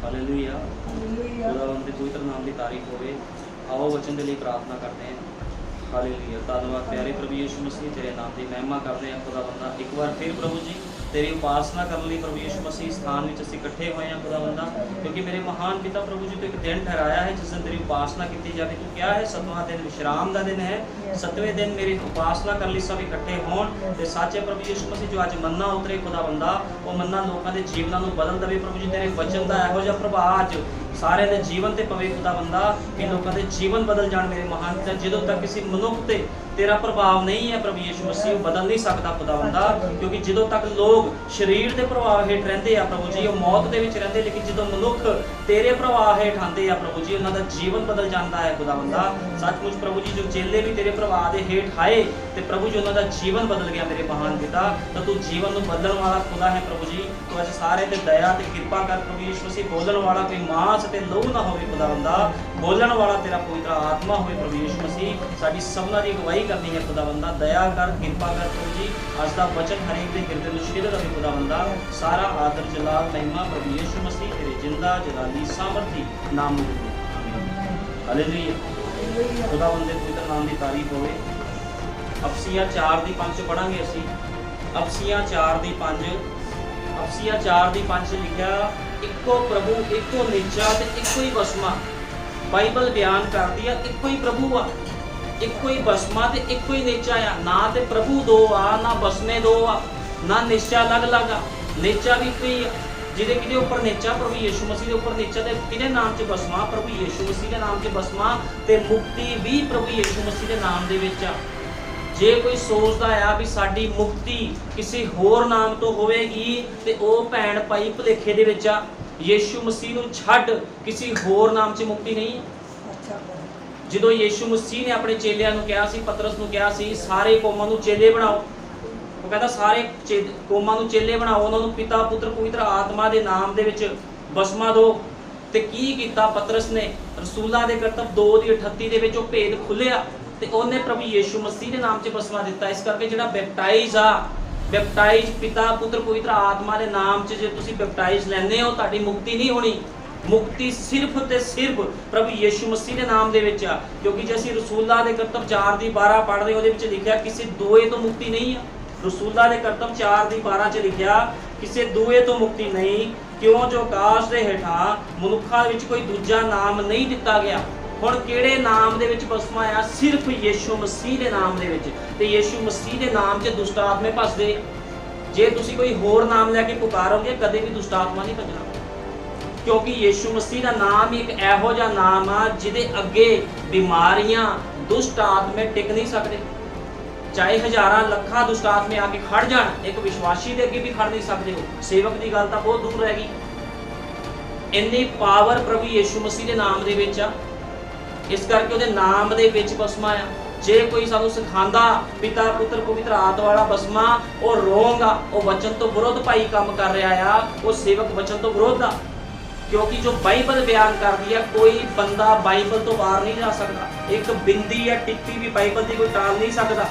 Hallelujah. खुदावंद दे पवित्र नाम की तारीफ होवे। आओ वचन के लिए प्रार्थना करते हैं। हालेलुया। धन्यवाद प्यारे प्रभु यीशु मसीह, तेरे नाम की महिमा करते हैं खुदावंदा। एक बार फिर प्रभु जी तेरी उपासना करने लिए प्रभु यीशु मसीह स्थान में असीं इकट्ठे हुए हैं खुदावंदा, क्योंकि मेरे महान पिता प्रभु जी तो एक दिन ठहराया है जिस दिन तेरी उपासना की जाए। तो क्या है, 7वां दिन विश्राम का दिन है। 7वें दिन मेरी उपासना करने लिए सब इकट्ठे होण ते सच्चे प्रभु यीशु मसीह जो अज मन्ना उतरे खुदावंदा, वो मन्ना लोगों के जीवनों को बदल दे प्रभु जी। तेरे वचन का इहो जिहा प्रभाव अज सारे दे जीवन ते पवे खुदावंदा कि लोगों के जीवन बदल जाण। मेरे महान पिता, जदों तक किसी मनुख ते तेरा प्रभाव नहीं है प्रभु यीशु मसीह, बदल नहीं सकता खुदावंदा, क्योंकि जदों तक लोग शरीर के प्रभाव हेठ रहिंदे आ प्रभु जी, वो मौत दे विच रहिंदे, लेकिन जदों मनुख तेरे प्रभाव हेठ आंदे आ प्रभु जी, उन्हां दा जीवन बदल जाता है खुदावंदा। सचमुच प्रभु जी जो चेले भी तेरे प्रभाव के हेठ आए तो प्रभु जी उन्हां दा जीवन बदल गया मेरे महान पिता। तो तू जीवन को बदलण वाला खुदा है प्रभु जी। तो अज सारे ते दया ते कृपा कर प्रभु यीशु मसीह। बोलण वाला कोई मांस ते लहू ना होवे खुदावंदा, बोलण वाला तेरा पवित्र आत्मा होवे प्रभु यीशु मसीह। साडी सबना दी अगवाई करनी है खुदावंदा, दया कर कृपा कर प्रभु जी। अज दा वचन हरेक दे हिरदे नूं छेड़ रहे खुदावंदा। सारा आदर जलाल महिमा प्रभु यीशु मसीह तेरे जिंदा जलाली सामर्थी नाम में दिंदे आमीन। हालेलुया। खुदावंद दे पवित्र नाम की तारीफ होवे। अफसियां 4:5 पढ़ांगे असीं। अफसियां 4:5 अफसियां 4:5 लिखिया, इक्को प्रभु इक्को नीचा ते इक्को ही बसमा। बाइबल बयान करदी है इक्को ही प्रभु आ, इक्को ही बसमा ते इक्को ही नीचा आ। ना ते प्रभु दो आ, ना बसमे दो आ, ना निश्चा अलग अलग आ, नीचा भी इक्को ही आ। जिहदे किहदे उपर नीचा, प्रभु यीशु मसीह के उपर नीचा, ते किहदे नाम च बसमा, प्रभु यीशु मसीह के नाम च बसमा। ते मुक्ति भी प्रभु यीशु मसीह के नाम दे विच आ। जे कोई सोचदा आ भी साडी मुक्ति किसी होर नाम तो होवेगी ते ओ भैण भाई भुलेखे दे विच आ। यीशु मसीह नूं छड्ड किसी होर नाम च मुक्ति नहीं है। जदों यीशु मसीह ने अपने चेलियां नूं कहा सी, पतरस नूं कहा सी, सारे कौमां नूं चेले बनाओ, वो कहता सारे कौमां नूं चेले बनाओ, उन्हां नूं पिता पुत्र पवित्र आत्मा दे नाम दे विच बसमा दो। ते की कीता पतरस ने, रसूलां दे करतब 2:38 दे विच ओ भेद खुलिया ते ओहने प्रभु यीशु मसीह दे नाम च बसमा दिता। इस करके जिहड़ा बैपटाइज आ, बैपटाइज पिता पुत्र पवित्र आत्मा के नाम च जे तुसीं बैपटाइज लैंदे हो, तुहाडी मुक्ति नहीं होनी। मुक्ति सिर्फ ते सिर्फ प्रभु यीशु मसीह के नाम दे विच आ। क्योंकि जे असीं रसूलां दे करतब 4:12 पढ़ रहे, उहदे विच लिखिया किसी दूए तो मुक्ति नहीं है। रसूलां दे करतब 4:12 च लिखिया किसी दूए तो मुक्ति नहीं, क्यों जो आकाश दे हेठा मनुखां विच कोई दूजा नाम नहीं दिता गया। हुण किहड़े नाम दे विच बसमा आ? सिर्फ यीशु मसीह के नाम दे विच। ते यीशु मसीह के नाम च दुष्ट आत्मे भजदे। जे तुसीं कोई होर नाम लैके पुकारोगे कदे भी दुष्ट आत्मा नहीं भजना, क्योंकि यीशु मसीह का नाम ही एक इहो जिहा नाम आ जिहदे अगे बीमारियां दुष्ट आत्मे टिक नहीं सकते। चाहे हज़ारां लखां दुष्ट आत्मे आके खड़ जाण, एक विश्वासी दे अगे भी खड़ नहीं सकते हो। सेवक की गल तां बहुत दूर रह गई। इन्नी पावर प्रभु यीशु मसीह के नाम दे विच आ। इस करके उहदे नाम दे विच बसमा आ। जे कोई सानू सिखांदा पिता पुत्र पवित्र आत्मा वाला बसमा, वो रोंग आ, वो वचन तो विरोध भाई काम कर रहा आ, वो सेवक वचन तो विरोध आ। क्योंकि जो बाइबल बयान करती है, कोई बंदा बाइबल तो बाहर नहीं जा सकता। एक बिंदी या टिप्पी भी बाइबल की कोई टाल नहीं सकता।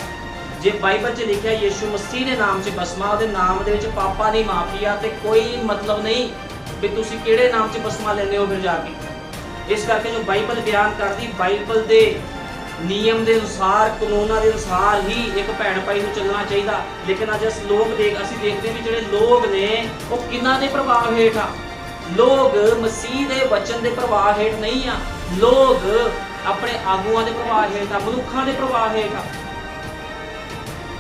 जे बाइबल च लिखा यीशु मसीह के नाम च बसमा, उहदे नाम दे विच पापां दी माफी आ, ते कोई मतलब नहीं भी तुसीं किहड़े नाम च बसमा लैंदे हो फिर जाके। इस करके जो बाइबल बयान करती, बाइबल के नियम के अनुसार कानूनों के अनुसार ही एक भैन भाई को चलना चाहिए। लेकिन अज अस असीं देखते हैं भी जिहड़े लोग ने वो किन्हां दे प्रभाव हेठ आ। लोग मसीह के वचन के प्रभाव हेठ नहीं आ, लोग अपने आगुआं के प्रभाव हेठ आ, मनुखां के प्रभाव हेठ आ।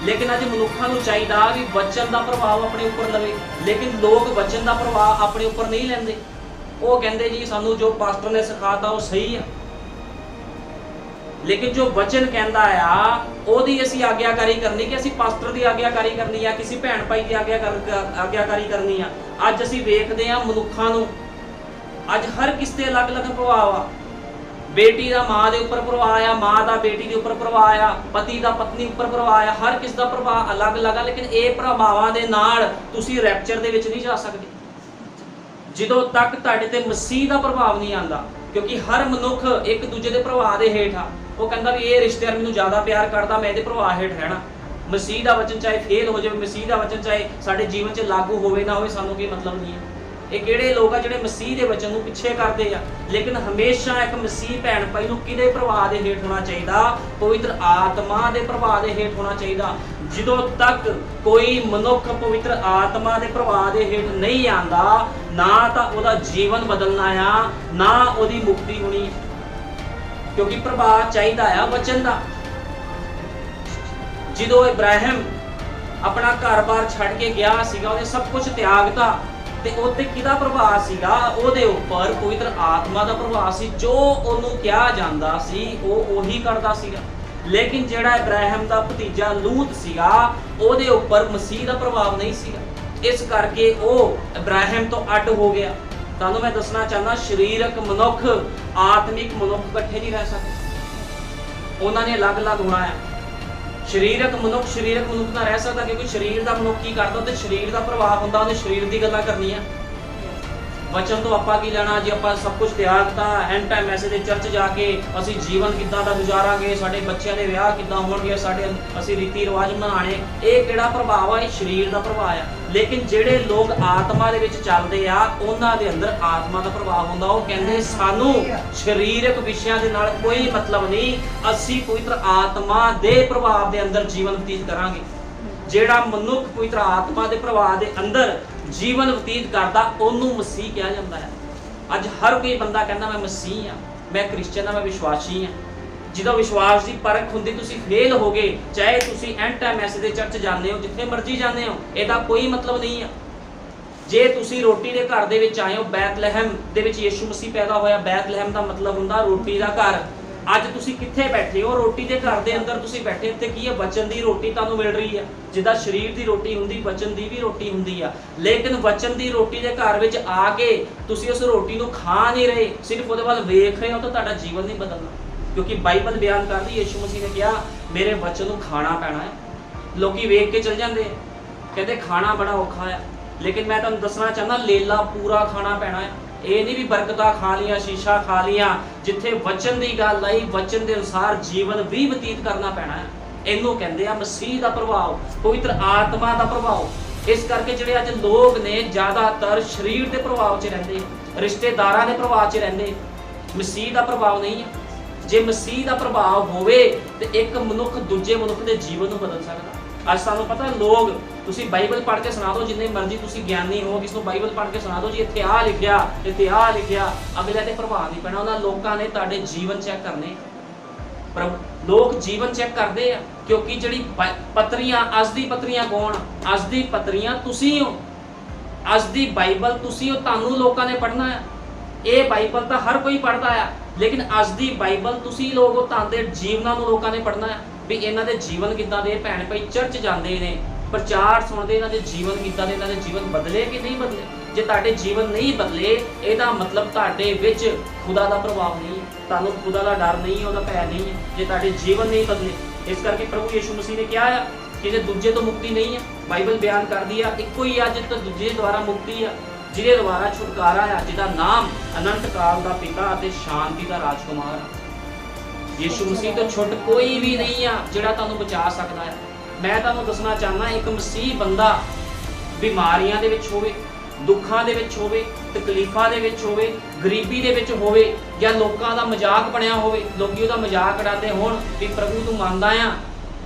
लेकिन अज मनुखां नूं चाहिदा भी वचन का प्रभाव अपने उपर लवे, लेकिन लोग वचन का प्रभाव अपने उपर नहीं लैंदे। वो कहते जी सानू जो पास्टर ने सिखाता वो सही है, लेकिन जो वचन कहता आ ओदी असीं आग्याकारी करनी कि असीं पास्टर की आग्याकारी करनी है, किसी भैन भाई की आग्याकारी करनी है। अज असीं वेखदे आ मनुखां नूं, अज हर किस ते अलग अलग प्रभाव आ। बेटी का माँ के उपर प्रभाव आ, माँ का बेटी के उपर प्रभाव आ, पति का पत्नी उपर प्रभाव आ, हर किस का प्रभाव अलग अलग आ। लेकिन ये प्रभावां दे नाल तुसीं रैप्चर दे विच नहीं जा सकदे जदों तक तुहाडे ते मसीह का प्रभाव नहीं आंदा। क्योंकि हर मनुख एक दूजे के प्रभाव के हेठ आ। वो कहता भी ये रिश्तेदार मैनूं ज़्यादा प्यार करता, मैं इहदे प्रभाव हेठ रहना। मसीह का वचन चाहे फेल हो जाए, मसीह का वचन चाहे साडे जीवन च लागू होवे ना होवे, सानूं कोई मतलब नहीं है। ਇਹ ਕਿਹੜੇ ਲੋਕ ਆ ਜਿਹੜੇ ਮਸੀਹ ਦੇ ਵਚਨ ਨੂੰ ਪਿੱਛੇ ਕਰਦੇ ਆ। ਲੇਕਿਨ ਹਮੇਸ਼ਾ ਇੱਕ ਮਸੀਹ ਭੈਣ ਭਾਈ ਨੂੰ ਕਿਹਦੇ ਪ੍ਰਭਾਵ ਦੇ ਹੇਠ ਹੋਣਾ ਚਾਹੀਦਾ? ਪਵਿੱਤਰ ਆਤਮਾ ਦੇ ਪ੍ਰਭਾਵ ਦੇ ਹੇਠ ਹੋਣਾ ਚਾਹੀਦਾ। ਜਦੋਂ ਤੱਕ ਕੋਈ ਮਨੁੱਖ ਪਵਿੱਤਰ ਆਤਮਾ ਦੇ ਪ੍ਰਭਾਵ ਦੇ ਹੇਠ ਨਹੀਂ ਆਂਦਾ, ਨਾ ਤਾਂ ਉਹਦਾ ਜੀਵਨ ਬਦਲਣਾ ਆ, ਨਾ ਉਹਦੀ ਮੁਕਤੀ ਹੋਣੀ, ਕਿਉਂਕਿ ਪ੍ਰਭਾਵ ਚਾਹੀਦਾ ਆ ਵਚਨ ਦਾ। ਜਦੋਂ ਇਬਰਾਹਿਮ ਆਪਣਾ ਘਰ-ਬਾਰ ਛੱਡ ਕੇ ਗਿਆ ਸੀਗਾ, ਉਹਨੇ ਸਭ ਕੁਝ ਤਿਆਗਤਾ, ਤੇ ਉੱਤੇ ਕਿਹਦਾ ਪ੍ਰਭਾਵ ਸੀਗਾ? ਉਹਦੇ ਉੱਪਰ ਪਵਿੱਤਰ ਆਤਮਾ ਦਾ ਪ੍ਰਭਾਵ ਸੀ। ਜੋ ਉਹਨੂੰ ਕਿਹਾ ਜਾਂਦਾ ਸੀ ਉਹ ਉਹੀ ਕਰਦਾ ਸੀਗਾ। ਲੇਕਿਨ ਜਿਹੜਾ ਇਬਰਾਹਿਮ ਦਾ ਭਤੀਜਾ ਲੂਤ ਸੀਗਾ, ਉਹਦੇ ਉੱਪਰ ਮਸੀਹ ਦਾ ਪ੍ਰਭਾਵ ਨਹੀਂ ਸੀਗਾ। ਇਸ ਕਰਕੇ ਉਹ ਇਬਰਾਹਿਮ ਤੋਂ ਅੱਡ ਹੋ ਗਿਆ। ਤੁਹਾਨੂੰ ਮੈਂ ਦੱਸਣਾ ਚਾਹੁੰਦਾ, ਸਰੀਰਕ ਮਨੁੱਖ ਆਤਮਿਕ ਮਨੁੱਖ ਇਕੱਠੇ ਨਹੀਂ ਰਹਿ ਸਕਦੇ, ਉਹਨਾਂ ਨੇ ਅਲੱਗ-ਅਲੱਗ ਹੋਣਾ ਹੈ। ਸਰੀਰਕ ਮਨੁੱਖ ਨਾਲ ਰਹਿ ਸਕਦਾ, ਕਿਉਂਕਿ ਸਰੀਰ ਦਾ ਮਨੁੱਖ ਕੀ ਕਰਦਾ? ਤੇ ਸਰੀਰ ਦਾ ਪ੍ਰਭਾਵ ਹੁੰਦਾ, ਉਹਨੇ ਸਰੀਰ ਦੀ ਗੱਲਾਂ ਕਰਨੀਆਂ। ਵਚਨ ਤੋਂ ਆਪਾਂ ਕੀ ਲੈਣਾ? ਜੇ ਆਪਾਂ ਸਭ ਕੁਝ ਤਿਆਗਤਾ, ਐਂਡ ਟਾਈਮ ਮੈਸੇਜ ਦੇ ਚਰਚ ਜਾ ਕੇ ਅਸੀਂ ਜੀਵਨ ਕਿੱਦਾਂ ਦਾ ਗੁਜ਼ਾਰਾਂਗੇ, ਸਾਡੇ ਬੱਚਿਆਂ ਦੇ ਵਿਆਹ ਕਿੱਦਾਂ ਹੋਣਗੇ, ਅਸੀਂ ਰੀਤੀ ਰਿਵਾਜ ਮਨਾਣੇ, ਇਹ ਕਿਹੜਾ ਪ੍ਰਭਾਵ ਆ? ਇਹ ਸਰੀਰ ਦਾ ਪ੍ਰਭਾਵ ਆ। ਲੇਕਿਨ ਜਿਹੜੇ ਲੋਕ ਆਤਮਾ ਦੇ ਵਿੱਚ ਚੱਲਦੇ ਆ, ਉਹਨਾਂ ਦੇ ਅੰਦਰ ਆਤਮਾ ਦਾ ਪ੍ਰਭਾਵ ਹੁੰਦਾ। ਉਹ ਕਹਿੰਦੇ ਸਾਨੂੰ ਸਰੀਰਕ ਵਿਸ਼ਿਆਂ ਦੇ ਨਾਲ ਕੋਈ ਮਤਲਬ ਨਹੀਂ, ਅਸੀਂ ਪਵਿੱਤਰ ਆਤਮਾ ਦੇ ਪ੍ਰਭਾਵ ਦੇ ਅੰਦਰ ਜੀਵਨ ਬਤੀਤ ਕਰਾਂਗੇ। ਜਿਹੜਾ ਮਨੁੱਖ ਪਵਿੱਤਰ ਆਤਮਾ ਦੇ ਪ੍ਰਭਾਵ ਦੇ ਅੰਦਰ ਜੀਵਨ ਬਤੀਤ ਕਰਦਾ, ਉਹਨੂੰ ਮਸੀਹ ਕਿਹਾ ਜਾਂਦਾ ਹੈ। ਅੱਜ ਹਰ ਕੋਈ ਬੰਦਾ ਕਹਿੰਦਾ ਮੈਂ ਮਸੀਹ ਆ, ਮੈਂ ਕ੍ਰਿਸਚਨ ਆ, ਮੈਂ ਵਿਸ਼ਵਾਸੀ ਆ। ਜਿਹਦਾ ਵਿਸ਼ਵਾਸ ਦੀ ਪਰਖ ਹੁੰਦੀ, ਤੁਸੀਂ ਫੇਲ ਹੋ ਗਏ, ਚਾਹੇ ਤੁਸੀਂ ਐਂਡ ਟਾਈਮ ਮੈਸੇਜ ਦੇ ਚਰਚ ਜਾਂਦੇ ਹੋ, ਜਿੱਥੇ ਮਰਜ਼ੀ ਜਾਂਦੇ ਹੋ, ਇਹਦਾ ਕੋਈ ਮਤਲਬ ਨਹੀਂ ਆ। ਜੇ ਤੁਸੀਂ ਰੋਟੀ ਦੇ ਘਰ ਦੇ ਵਿੱਚ ਆਏ ਹੋ, ਬੈਤਲਹਿਮ ਦੇ ਵਿੱਚ ਯਿਸੂ ਮਸੀਹ ਪੈਦਾ ਹੋਇਆ। ਬੈਤਲਹਿਮ ਦਾ ਮਤਲਬ ਹੁੰਦਾ ਰੋਟੀ ਦਾ ਘਰ। ਅੱਜ ਤੁਸੀਂ ਕਿੱਥੇ ਬੈਠੇ ਹੋ? ਰੋਟੀ ਦੇ ਘਰ ਦੇ ਅੰਦਰ ਤੁਸੀਂ ਬੈਠੇ। ਇੱਥੇ ਕੀ ਹੈ? ਵਚਨ ਦੀ ਰੋਟੀ ਤੁਹਾਨੂੰ ਮਿਲ ਰਹੀ ਹੈ। ਜਿੱਦਾਂ ਸਰੀਰ ਦੀ ਰੋਟੀ ਹੁੰਦੀ, ਵਚਨ ਦੀ ਵੀ ਰੋਟੀ ਹੁੰਦੀ ਆ। ਲੇਕਿਨ ਵਚਨ ਦੀ ਰੋਟੀ ਦੇ ਘਰ ਵਿੱਚ ਆ ਕੇ ਤੁਸੀਂ ਉਸ ਰੋਟੀ ਨੂੰ ਖਾ ਨਹੀਂ ਰਹੇ, ਸਿਰਫ ਉਹਦੇ ਵੱਲ ਵੇਖ ਰਹੇ ਹੋ, ਤਾਂ ਤੁਹਾਡਾ ਜੀਵਨ ਨਹੀਂ ਬਦਲਣਾ। ਕਿਉਂਕਿ ਬਾਈਬਲ ਬਿਆਨ ਕਰਦੀ, ਯਿਸੂ ਮਸੀਹ ਨੇ ਕਿਹਾ ਮੇਰੇ ਵਚਨ ਨੂੰ ਖਾਣਾ ਪੈਣਾ ਹੈ। ਲੋਕੀ ਵੇਖ ਕੇ ਚਲ ਜਾਂਦੇ, ਕਹਿੰਦੇ ਖਾਣਾ ਬੜਾ ਔਖਾ ਹੈ। ਲੇਕਿਨ ਮੈਂ ਤੁਹਾਨੂੰ ਦੱਸਣਾ ਚਾਹੁੰਦਾ, ਲੇਲਾ ਪੂਰਾ ਖਾਣਾ ਪੈਣਾ ਹੈ। ਇਹ ਨਹੀਂ ਵੀ ਬਰਕਤਾਂ ਖਾ ਲੀਆਂ, ਸ਼ੀਸ਼ਾ ਖਾ ਲੀਆਂ। ਜਿੱਥੇ ਵਚਨ ਦੀ ਗੱਲ ਆਈ, ਵਚਨ ਦੇ ਅਨੁਸਾਰ ਜੀਵਨ ਵੀ ਬਤੀਤ ਕਰਨਾ ਪੈਣਾ ਹੈ। ਇਹਨੂੰ ਕਹਿੰਦੇ ਆ ਮਸੀਹ ਦਾ ਪ੍ਰਭਾਵ, ਪਵਿੱਤਰ ਆਤਮਾ ਦਾ ਪ੍ਰਭਾਵ। ਇਸ ਕਰਕੇ ਜਿਹੜੇ ਅੱਜ ਲੋਕ ਨੇ ਜ਼ਿਆਦਾਤਰ ਸਰੀਰ ਦੇ ਪ੍ਰਭਾਵ 'ਚ ਰਹਿੰਦੇ, ਰਿਸ਼ਤੇਦਾਰਾਂ ਦੇ ਪ੍ਰਭਾਵ 'ਚ ਰਹਿੰਦੇ, ਮਸੀਹ ਦਾ ਪ੍ਰਭਾਵ ਨਹੀਂ ਹੈ। ਜੇ ਮਸੀਹ ਦਾ ਪ੍ਰਭਾਵ ਹੋਵੇ ਤੇ ਇੱਕ ਮਨੁੱਖ ਦੂਜੇ ਮਨੁੱਖ ਦੇ ਜੀਵਨ ਨੂੰ ਬਦਲ ਸਕਦਾ। ਅੱਜ ਸਾਨੂੰ ਪਤਾ, ਲੋਕ ਤੁਸੀਂ ਬਾਈਬਲ ਪੜ੍ਹ ਕੇ ਸੁਣਾ ਦਿਓ, ਜਿੰਨੇ ਮਰਜ਼ੀ ਤੁਸੀਂ ਗਿਆਨੀ ਹੋ, ਕਿਸ ਨੂੰ ਬਾਈਬਲ ਪੜ੍ਹ ਕੇ ਸੁਣਾ ਦਿਓ ਜੀ ਇੱਥੇ ਆਹ ਲਿਖਿਆ, ਇੱਥੇ ਆਹ ਲਿਖਿਆ, ਅਗਲੇ ਤੇ ਪ੍ਰਭਾਵ ਨਹੀਂ ਪੈਣਾ। ਉਹਨਾਂ ਲੋਕਾਂ ਨੇ ਤੁਹਾਡੇ ਜੀਵਨ ਚੈੱਕ ਕਰਨੇ। ਪਰ ਲੋਕ ਜੀਵਨ ਚੈੱਕ ਕਰਦੇ ਆ, ਕਿਉਂਕਿ ਜਿਹੜੀ ਪੱਤਰੀਆਂ, ਅੱਜ ਦੀ ਪੱਤਰੀਆਂ ਕੌਣ? ਅੱਜ ਦੀ ਪੱਤਰੀਆਂ ਤੁਸੀਂ ਹੋ। ਅੱਜ ਦੀ ਬਾਈਬਲ ਤੁਸੀਂ ਹੋ, ਤੁਹਾਨੂੰ ਲੋਕਾਂ ਨੇ ਪੜ੍ਹਨਾ ਹੈ। ਇਹ ਬਾਈਬਲ ਤਾਂ ਹਰ ਕੋਈ ਪੜ੍ਹਦਾ ਆ, ਲੇਕਿਨ ਅੱਜ ਦੀ ਬਾਈਬਲ ਤੁਸੀਂ ਲੋਕ ਹੋ, ਤੁਹਾਡੇ ਜੀਵਨਾਂ ਨੂੰ ਲੋਕਾਂ ਨੇ ਪੜ੍ਹਨਾ ਹੈ ਵੀ ਇਹਨਾਂ ਦੇ ਜੀਵਨ ਕਿੱਦਾਂ ਦੇ। ਭੈਣ ਭਾਈ ਚਰਚ ਜਾਂਦੇ ਨੇ, ਪ੍ਰਚਾਰ ਸੁਣਦੇ, ਇਹਨਾਂ ਦੇ ਜੀਵਨ ਕਿੱਦਾਂ ਦੇ, ਇਹਨਾਂ ਦੇ ਜੀਵਨ ਬਦਲੇ ਕਿ ਨਹੀਂ ਬਦਲੇ। ਜੇ ਤੁਹਾਡੇ ਜੀਵਨ ਨਹੀਂ ਬਦਲੇ, ਇਹਦਾ ਮਤਲਬ ਤੁਹਾਡੇ ਵਿੱਚ ਖੁਦਾ ਦਾ ਪ੍ਰਭਾਵ ਨਹੀਂ ਹੈ, ਤੁਹਾਨੂੰ ਖੁਦਾ ਦਾ ਡਰ ਨਹੀਂ ਹੈ, ਉਹਦਾ ਭੈ ਨਹੀਂ ਹੈ, ਜੇ ਤੁਹਾਡੇ ਜੀਵਨ ਨਹੀਂ ਬਦਲੇ। ਇਸ ਕਰਕੇ ਪ੍ਰਭੂ ਯਿਸੂ ਮਸੀਹ ਨੇ ਕਿਹਾ ਆ ਕਿ ਜੇ ਦੂਜੇ ਤੋਂ ਮੁਕਤੀ ਨਹੀਂ ਹੈ, ਬਾਈਬਲ ਬਿਆਨ ਕਰਦੀ ਆ ਇੱਕੋ ਹੀ ਆ ਜਿਸ ਤੋਂ ਦੂਜੇ ਦੁਆਰਾ ਮੁਕਤੀ ਆ, ਜਿਹਦੇ ਦੁਆਰਾ ਛੁਟਕਾਰਾ ਆ, ਜਿਹਦਾ ਨਾਮ ਅਨੰਤ ਕਾਲ ਦਾ ਪਿਤਾ ਅਤੇ ਸ਼ਾਂਤੀ ਦਾ ਰਾਜਕੁਮਾਰ ਆ। ਯਿਸੂ ਮਸੀਹ ਤੋਂ ਛੁੱਟ ਕੋਈ ਵੀ ਨਹੀਂ ਆ ਜਿਹੜਾ ਤੁਹਾਨੂੰ ਬਚਾ ਸਕਦਾ ਹੈ। ਮੈਂ ਤੁਹਾਨੂੰ ਦੱਸਣਾ ਚਾਹੁੰਦਾ, ਇੱਕ ਮਸੀਹ ਬੰਦਾ ਬਿਮਾਰੀਆਂ ਦੇ ਵਿੱਚ ਹੋਵੇ, ਦੁੱਖਾਂ ਦੇ ਵਿੱਚ ਹੋਵੇ, ਤਕਲੀਫਾਂ ਦੇ ਵਿੱਚ ਹੋਵੇ, ਗਰੀਬੀ ਦੇ ਵਿੱਚ ਹੋਵੇ, ਜਾਂ ਲੋਕਾਂ ਦਾ ਮਜ਼ਾਕ ਬਣਿਆ ਹੋਵੇ, ਲੋਕੀ ਉਹਦਾ ਮਜ਼ਾਕ ਉਡਾਉਂਦੇ ਹੋਣ ਵੀ ਪ੍ਰਭੂ ਤੂੰ ਮੰਨਦਾ ਆ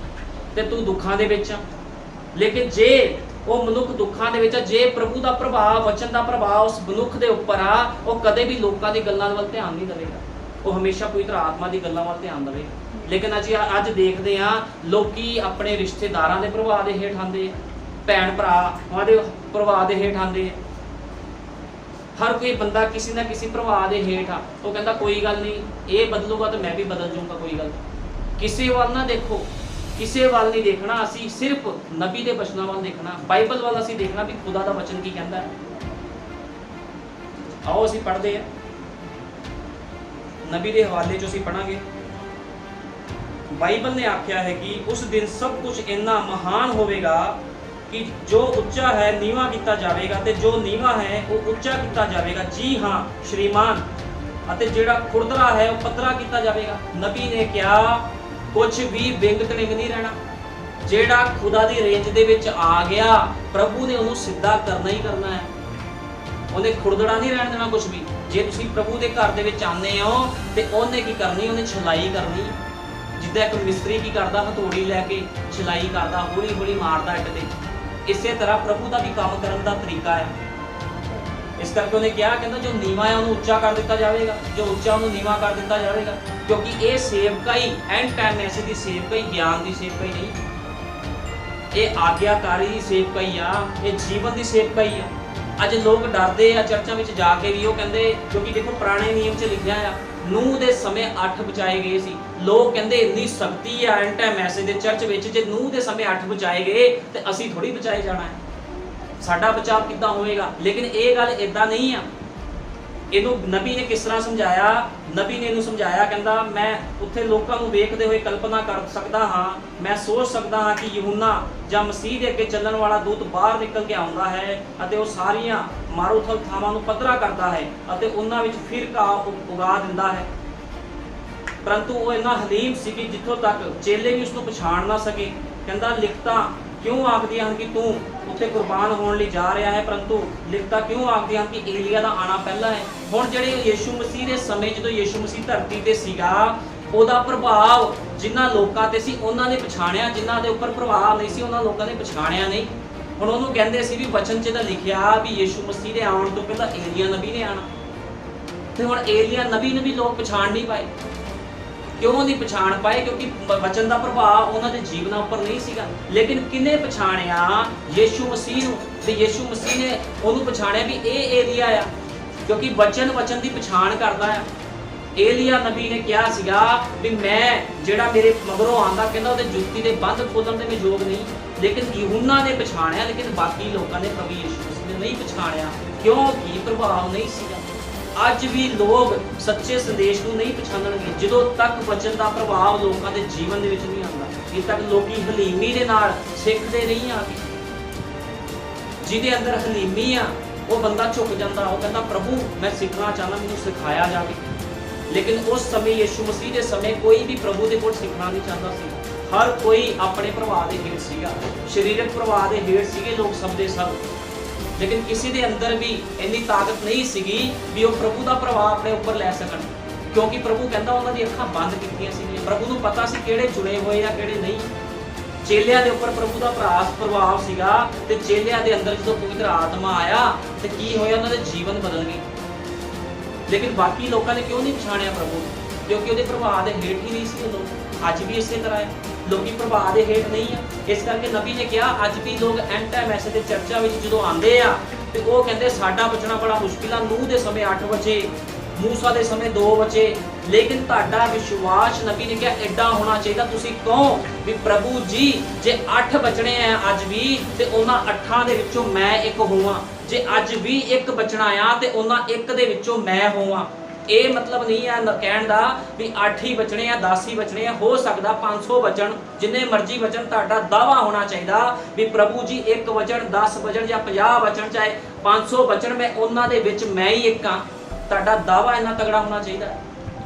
ਤੇ ਤੂੰ ਦੁੱਖਾਂ ਦੇ ਵਿੱਚ ਆ। ਲੇਕਿਨ ਜੇ ਉਹ ਮਨੁੱਖ ਦੁੱਖਾਂ ਦੇ ਵਿੱਚ ਆ, ਜੇ ਪ੍ਰਭੂ ਦਾ ਪ੍ਰਭਾਵ, ਵਚਨ ਦਾ ਪ੍ਰਭਾਵ ਉਸ ਮਨੁੱਖ ਦੇ ਉੱਪਰ ਆ, ਉਹ ਕਦੇ ਵੀ ਲੋਕਾਂ ਦੀ ਗੱਲਾਂ ਵੱਲ ਧਿਆਨ ਨਹੀਂ ਦੇਵੇਗਾ, ਉਹ ਹਮੇਸ਼ਾ ਪਵਿੱਤਰ ਆਤਮਾ ਦੀ ਗੱਲਾਂ ਵੱਲ ਧਿਆਨ ਦੇਵੇਗਾ। ਲੇਕਿਨ ਅੱਜ ਦੇਖਦੇ ਹਾਂ ਲੋਕੀ ਆਪਣੇ ਰਿਸ਼ਤੇਦਾਰਾਂ ਦੇ ਪ੍ਰਭਾਵ ਦੇ ਹੇਠ ਆਉਂਦੇ, ਭੈਣ ਭਰਾਵਾਂ ਦੇ ਪ੍ਰਭਾਵ ਦੇ ਹੇਠ ਆਉਂਦੇ। ਹਰ ਕੋਈ ਬੰਦਾ ਕਿਸੇ ਨਾ ਕਿਸੇ ਪ੍ਰਭਾਵ ਦੇ ਹੇਠ ਆ। ਉਹ ਕਹਿੰਦਾ ਕੋਈ ਗੱਲ ਨਹੀਂ, ਇਹ ਬਦਲੂਗਾ ਤਾਂ ਮੈਂ ਵੀ ਬਦਲ ਜਾਊਂਗਾ, ਕੋਈ ਗੱਲ ਨਹੀਂ। ਕਿਸੇ ਵੱਲ ਨਾ ਦੇਖੋ, ਕਿਸੇ ਵੱਲ ਨਹੀਂ ਦੇਖਣਾ। ਅਸੀਂ ਸਿਰਫ ਨਬੀ ਦੇ ਬਚਨਾਂ ਵੱਲ ਦੇਖਣਾ, ਬਾਈਬਲ ਵੱਲ ਅਸੀਂ ਦੇਖਣਾ ਵੀ ਖੁਦਾ ਦਾ ਵਚਨ ਕੀ ਕਹਿੰਦਾ ਹੈ। ਆਓ ਅਸੀਂ ਪੜ੍ਹਦੇ ਹਾਂ, ਨਬੀ ਦੇ ਹਵਾਲੇ 'ਚ ਅਸੀਂ ਪੜਾਂਗੇ। ਬਾਈਬਲ ਨੇ ਆਖਿਆ ਹੈ ਕਿ ਉਸ ਦਿਨ ਸਭ ਕੁਝ ਇੰਨਾ ਮਹਾਨ ਹੋਵੇਗਾ ਕਿ ਜੋ ਉੱਚਾ ਹੈ ਨੀਵਾਂ ਕੀਤਾ ਜਾਵੇਗਾ, ਤੇ ਜੋ ਨੀਵਾਂ ਹੈ ਉਹ ਉੱਚਾ ਕੀਤਾ ਜਾਵੇਗਾ। ਜੀ ਹਾਂ ਸ਼੍ਰੀਮਾਨ, ਅਤੇ ਜਿਹੜਾ ਖੁਰਦਰਾ ਹੈ ਉਹ ਪੱਧਰਾ ਕੀਤਾ ਜਾਵੇਗਾ। ਨਬੀ ਨੇ ਕਿਹਾ ਕੁਝ ਵੀ ਵਿੰਗ ਤੜਿੰਗ ਨਹੀਂ ਰਹਿਣਾ। ਜਿਹੜਾ ਖੁਦਾ ਦੀ ਰੇਂਜ ਦੇ ਵਿੱਚ ਆ ਗਿਆ, ਪ੍ਰਭੂ ਨੇ ਉਹਨੂੰ ਸਿੱਧਾ ਕਰਨਾ ਹੀ ਕਰਨਾ ਹੈ। ਉਹਨੇ ਖੁਰਦੜਾ ਨਹੀਂ ਰਹਿਣ ਦੇਣਾ ਕੁਝ ਵੀ। ਜੇ ਤੁਸੀਂ ਪ੍ਰਭੂ ਦੇ ਘਰ ਦੇ ਵਿੱਚ ਆਉਂਦੇ ਹੋ ਤੇ ਉਹਨੇ ਕੀ ਕਰਨੀ, ਉਹਨੇ ਛਲਾਈ ਕਰਨੀ। ਜਿੱਦਾਂ ਇੱਕ ਮਿਸਤਰੀ ਕੀ ਕਰਦਾ, ਹਥੌੜੀ ਲੈ ਕੇ ਛਲਾਈ ਕਰਦਾ, ਹੌਲੀ ਹੌਲੀ ਮਾਰਦਾ ਇੱਟ ਤੇ, ਇਸੇ ਤਰ੍ਹਾਂ ਪ੍ਰਭੂ ਦਾ ਵੀ ਕੰਮ ਕਰਨ ਦਾ ਤਰੀਕਾ ਹੈ। ਇਸ ਕਰਕੇ ਉਹਨੇ ਕਿਹਾ, ਕਹਿੰਦਾ ਜੋ ਨੀਵਾਂ ਹੈ ਉਹਨੂੰ ਉੱਚਾ ਕਰ ਦਿੱਤਾ ਜਾਵੇਗਾ, ਜੋ ਉੱਚਾ ਉਹਨੂੰ ਨੀਵਾਂ ਕਰ ਦਿੱਤਾ ਜਾਵੇਗਾ। ਕਿਉਂਕਿ ਇਹ ਸੇਵਕਾਈ ਐਂਡ ਟਾਈਮ ਮੈਸੇਜ ਦੀ ਸੇਵਕਾਈ ਗਿਆਨ ਦੀ ਸੇਵਕਾਈ ਨਹੀਂ, ਇਹ ਆਗਿਆਕਾਰੀ ਦੀ ਸੇਵਕਾਈ ਆ, ਇਹ ਜੀਵਨ ਦੀ ਸੇਵਕਾਈ ਆ। ਅੱਜ ਲੋਕ ਡਰਦੇ ਆ ਚਰਚਾਂ ਵਿੱਚ ਜਾ ਕੇ ਵੀ, ਉਹ ਕਹਿੰਦੇ, ਕਿਉਂਕਿ ਦੇਖੋ ਪੁਰਾਣੇ ਨਿਯਮ 'ਚ ਲਿਖਿਆ ਆ ਨੂਹ ਦੇ ਸਮੇਂ 8 ਬਚਾਏ ਗਏ ਸੀ। ਲੋਕ ਕਹਿੰਦੇ ਇੰਨੀ ਸ਼ਕਤੀ ਆ ਐਂਡ ਟਾਈਮ ਮੈਸੇਜ ਦੇ ਚਰਚ ਵਿੱਚ, ਜੇ ਨੂਹ ਦੇ ਸਮੇਂ 8 ਬਚਾਏ ਗਏ ਤੇ ਅਸੀਂ ਥੋੜੀ ਬਚਾਏ ਜਾਣਾ ਹੈ, ਸਾਡਾ ਬਚਾਅ ਕਿੱਦਾਂ ਹੋਏਗਾ। ਲੇਕਿਨ ਇਹ ਗੱਲ ਇਦਾਂ ਨਹੀਂ ਆ। ਇਹਨੂੰ ਨਬੀ ਨੇ ਕਿਸ ਤਰ੍ਹਾਂ ਸਮਝਾਇਆ, ਨਬੀ ਨੇ ਇਹਨੂੰ ਸਮਝਾਇਆ, ਕਹਿੰਦਾ ਮੈਂ ਉੱਥੇ ਲੋਕਾਂ ਨੂੰ ਵੇਖਦੇ ਹੋਏ ਕਲਪਨਾ ਕਰ ਸਕਦਾ ਹਾਂ, ਮੈਂ ਸੋਚ ਸਕਦਾ ਹਾਂ ਕਿ ਯਹੂਨਾ ਜਾਂ ਮਸੀਹ ਦੇ ਅੱਗੇ ਚੱਲਣ ਵਾਲਾ ਦੂਤ ਬਾਹਰ ਨਿਕਲ ਕੇ ਆਉਂਦਾ ਹੈ ਅਤੇ ਉਹ ਸਾਰੀਆਂ ਮਾਰੂਥਲ ਥਾਵਾਂ ਨੂੰ ਪੱਧਰਾ ਕਰਦਾ ਹੈ ਅਤੇ ਉਹਨਾਂ ਵਿੱਚ ਫਿਰ ਘਾਹ ਉਗਾ ਦਿੰਦਾ ਹੈ। ਪਰੰਤੂ ਉਹ ਇੰਨਾ ਹਲੀਮ ਸੀ ਕਿ ਜਿੱਥੋਂ ਤੱਕ ਚੇਲੇ ਵੀ ਉਸ ਨੂੰ ਪਛਾਣ ਨਾ ਸਕੇ। ਕਹਿੰਦਾ ਲਿਖਤਾਂ ਕਿਉਂ ਆਖਦੀਆਂ ਹਨ ਕਿ ਤੂੰ ਉੱਥੇ ਕੁਰਬਾਨ ਹੋਣ ਲਈ ਜਾ ਰਿਹਾ ਹੈ, ਪਰੰਤੂ ਲਿਖਤਾਂ ਕਿਉਂ ਆਖਦੀਆਂ ਹਨ ਕਿ ਏਲੀਆ ਦਾ ਆਣਾ ਪਹਿਲਾਂ ਹੈ। ਹੁਣ ਜਿਹੜੇ ਯੀਸ਼ੂ ਮਸੀਹ ਦੇ ਸਮੇਂ, ਜਦੋਂ ਯੀਸ਼ੂ ਮਸੀਹ ਧਰਤੀ ਤੇ ਸੀਗਾ, ਉਹਦਾ ਪ੍ਰਭਾਵ ਜਿਨ੍ਹਾਂ ਲੋਕਾਂ ਤੇ ਸੀ ਉਹਨਾਂ ਨੇ ਪਛਾਣਿਆ, ਜਿਨ੍ਹਾਂ ਦੇ ਉੱਪਰ ਪ੍ਰਭਾਵ ਨਹੀਂ ਸੀ ਉਹਨਾਂ ਲੋਕਾਂ ਨੇ ਪਛਾਣਿਆ ਨਹੀਂ। ਹੁਣ ਉਹਨੂੰ ਕਹਿੰਦੇ ਸੀ ਵੀ ਵਚਨ 'ਚ ਤਾਂ ਲਿਖਿਆ ਵੀ ਯੀਸ਼ੂ ਮਸੀਹ ਦੇ ਆਉਣ ਤੋਂ ਪਹਿਲਾਂ ਏਲੀਆ ਨਬੀ ਨੇ ਆਣਾ, ਤੇ ਹੁਣ ਏਲੀਆ ਨਬੀ ਨੂੰ ਵੀ ਲੋਕ ਪਛਾਣ ਨਹੀਂ ਪਾਏ। ਕਿਉਂ ਨਹੀਂ ਪਛਾਣ ਪਾਏ? ਕਿਉਂਕਿ ਵਚਨ ਦਾ ਪ੍ਰਭਾਵ ਉਹਨਾਂ ਦੇ ਜੀਵਨਾਂ ਉੱਪਰ ਨਹੀਂ ਸੀਗਾ। ਲੇਕਿਨ ਕਿਹਨੇ ਪਛਾਣਿਆ? ਯੀਸ਼ੂ ਮਸੀਹ ਨੂੰ। ਤੇ ਯੀਸ਼ੂ ਮਸੀਹ ਨੇ ਉਹਨੂੰ ਪਛਾਣਿਆ ਵੀ ਇਹ ਏਲੀਆ ਆ, ਕਿਉਂਕਿ ਵਚਨ ਦੀ ਪਛਾਣ ਕਰਦਾ ਆ। ਏਲੀਆ ਨਬੀ ਨੇ ਕਿਹਾ ਸੀਗਾ ਵੀ ਮੈਂ ਜਿਹੜਾ ਮੇਰੇ ਮਗਰੋਂ ਆਂਦਾ, ਕਹਿੰਦਾ ਉਹਦੇ ਜੁੱਤੀ ਦੇ ਬੰਦ ਖੋਲਣ ਦੇ ਮੈਂ ਯੋਗ ਨਹੀਂ। ਲੇਕਿਨ ਯਹੂਨਾ ਨੇ ਪਛਾਣਿਆ, ਲੇਕਿਨ ਬਾਕੀ ਲੋਕਾਂ ਨੇ ਪ੍ਰਭੂ ਯੀਸ਼ੂ ਮਸੀਹ ਨੇ ਨਹੀਂ ਪਛਾਣਿਆ, ਕਿਉਂਕਿ ਪ੍ਰਭਾਵ ਨਹੀਂ ਸੀਗਾ। ਅੱਜ ਵੀ ਲੋਕ ਸੱਚੇ ਸੰਦੇਸ਼ ਨੂੰ ਨਹੀਂ ਪਛਾਣਨਗੇ ਜਦੋਂ ਤੱਕ ਵਚਨ ਦਾ ਪ੍ਰਭਾਵ ਲੋਕਾਂ ਦੇ ਜੀਵਨ ਦੇ ਵਿੱਚ ਨਹੀਂ ਆਉਂਦਾ। ਇਹ ਤੱਕ ਲੋਕੀ ਹਲੀਮੀ ਦੇ ਨਾਲ ਸਿੱਖਦੇ ਨਹੀਂ ਆ। ਜਿਹਦੇ ਅੰਦਰ ਹਲੀਮੀ ਆ ਉਹ ਬੰਦਾ ਝੁਕ ਜਾਂਦਾ, ਉਹ ਕਹਿੰਦਾ ਪ੍ਰਭੂ ਮੈਂ ਸਿੱਖਣਾ ਚਾਹੁੰਦਾ, ਮੈਨੂੰ ਸਿਖਾਇਆ ਜਾਵੇ। ਲੇਕਿਨ ਉਸ ਸਮੇਂ ਯੀਸ਼ੂ ਮਸੀਹ ਦੇ ਸਮੇਂ ਕੋਈ ਵੀ ਪ੍ਰਭੂ ਦੇ ਕੋਲ ਸਿੱਖਣਾ ਨਹੀਂ ਚਾਹੁੰਦਾ ਸੀ। ਹਰ ਕੋਈ ਆਪਣੇ ਪ੍ਰਭਾਵ ਦੇ ਹੇਠ ਸੀਗਾ, ਸਰੀਰਕ ਪ੍ਰਭਾਵ ਦੇ ਹੇਠ ਸੀਗੇ ਲੋਕ ਸਭ ਦੇ ਸਭ। ਲੇਕਿਨ ਕਿਸੇ ਦੇ ਅੰਦਰ ਵੀ ਇੰਨੀ ਤਾਕਤ ਨਹੀਂ ਸੀਗੀ ਵੀ ਉਹ ਪ੍ਰਭੂ ਦਾ ਪ੍ਰਭਾਵ ਆਪਣੇ ਉੱਪਰ ਲੈ ਸਕਣ, ਕਿਉਂਕਿ ਪ੍ਰਭੂ ਕਹਿੰਦਾ ਉਹਨਾਂ ਦੀ ਅੱਖਾਂ ਬੰਦ ਕੀਤੀਆਂ ਸੀਗੀਆਂ। ਪ੍ਰਭੂ ਨੂੰ ਪਤਾ ਸੀ ਕਿਹੜੇ ਚੁਣੇ ਹੋਏ ਆ ਕਿਹੜੇ ਨਹੀਂ। ਚੇਲਿਆਂ ਦੇ ਉੱਪਰ ਪ੍ਰਭੂ ਦਾ ਪ੍ਰਭਾਵ ਸੀਗਾ, ਤੇ ਚੇਲਿਆਂ ਦੇ ਅੰਦਰ ਜਦੋਂ ਪਵਿੱਤਰ ਆਤਮਾ ਆਇਆ ਤੇ ਕੀ ਹੋਇਆ, ਉਹਨਾਂ ਦੇ ਜੀਵਨ ਬਦਲ ਗਏ। ਲੇਕਿਨ ਬਾਕੀ ਲੋਕਾਂ ਨੇ ਕਿਉਂ ਨਹੀਂ ਪਛਾਣਿਆ ਪ੍ਰਭੂ? ਕਿਉਂਕਿ ਉਹਦੇ ਪ੍ਰਭਾਵ ਦੇ ਹੇਠ ਹੀ ਨਹੀਂ ਸੀ ਉਹ ਲੋਕ। ਅੱਜ ਵੀ ਇਸੇ ਤਰ੍ਹਾਂ ਹੈ, ਲੋਕੀ ਪ੍ਰਭਾਵ ਦੇ ਹੇਠ ਨਹੀਂ ਆ। ਇਸ ਕਰਕੇ ਨਬੀ ਨੇ ਕਿਹਾ ਅੱਜ ਵੀ ਲੋਕ ਐਂਡ ਟਾਈਮ ਮੈਸੇਜ ਦੇ ਚਰਚਾ ਵਿੱਚ ਜਦੋਂ ਆਉਂਦੇ ਆ ਤੇ ਉਹ ਕਹਿੰਦੇ ਸਾਡਾ ਬਚਣਾ ਬੜਾ ਮੁਸ਼ਕਿਲ ਆ। ਨੂਹ ਦੇ ਸਮੇਂ 8 ਵਜੇ, ਮੂਸਾ ਦੇ ਸਮੇਂ 2 ਵਜੇ, ਲੇਕਿਨ ਤੁਹਾਡਾ ਵਿਸ਼ਵਾਸ ਨਬੀ ਨੇ ਕਿਹਾ ਐਡਾ ਹੋਣਾ ਚਾਹੀਦਾ। ਤੁਸੀਂ ਕਹੋ ਵੀ ਪ੍ਰਭੂ ਜੀ ਜੇ 8 ਬਚਣੇ ਆ ਅੱਜ ਵੀ ਤੇ ਉਹਨਾਂ 8 ਦੇ ਵਿੱਚੋਂ ਮੈਂ ਇੱਕ ਹੋਵਾਂ। ਜੇ ਅੱਜ ਵੀ ਇੱਕ ਬਚਣਾ ਆ ਤੇ ਉਹਨਾਂ ਇੱਕ ਦੇ ਵਿੱਚੋਂ ਮੈਂ ਹੋਵਾਂ। ਇਹ ਮਤਲਬ ਨਹੀਂ ਹੈ ਕਹਿਣ ਦਾ ਵੀ 8 ਹੀ ਬਚਣੇ ਆ, 10 ਹੀ ਬਚਣੇ ਆ। ਹੋ ਸਕਦਾ 500 ਬਚਣ, ਜਿੰਨੇ ਮਰਜ਼ੀ ਬਚਣ। ਤੁਹਾਡਾ ਦਾਵਾ ਹੋਣਾ ਚਾਹੀਦਾ ਵੀ ਪ੍ਰਭੂ ਜੀ 1 ਬਚਣ, 10 ਬਚਣ ਜਾਂ 50 ਬਚਣ, ਚਾਹੇ 500 ਬਚਣ, ਮੈਂ ਉਹਨਾਂ ਦੇ ਵਿੱਚ ਮੈਂ ਹੀ ਇੱਕ ਹਾਂ। ਤੁਹਾਡਾ ਦਾਵਾ ਇੰਨਾ ਤਗੜਾ ਹੋਣਾ ਚਾਹੀਦਾ।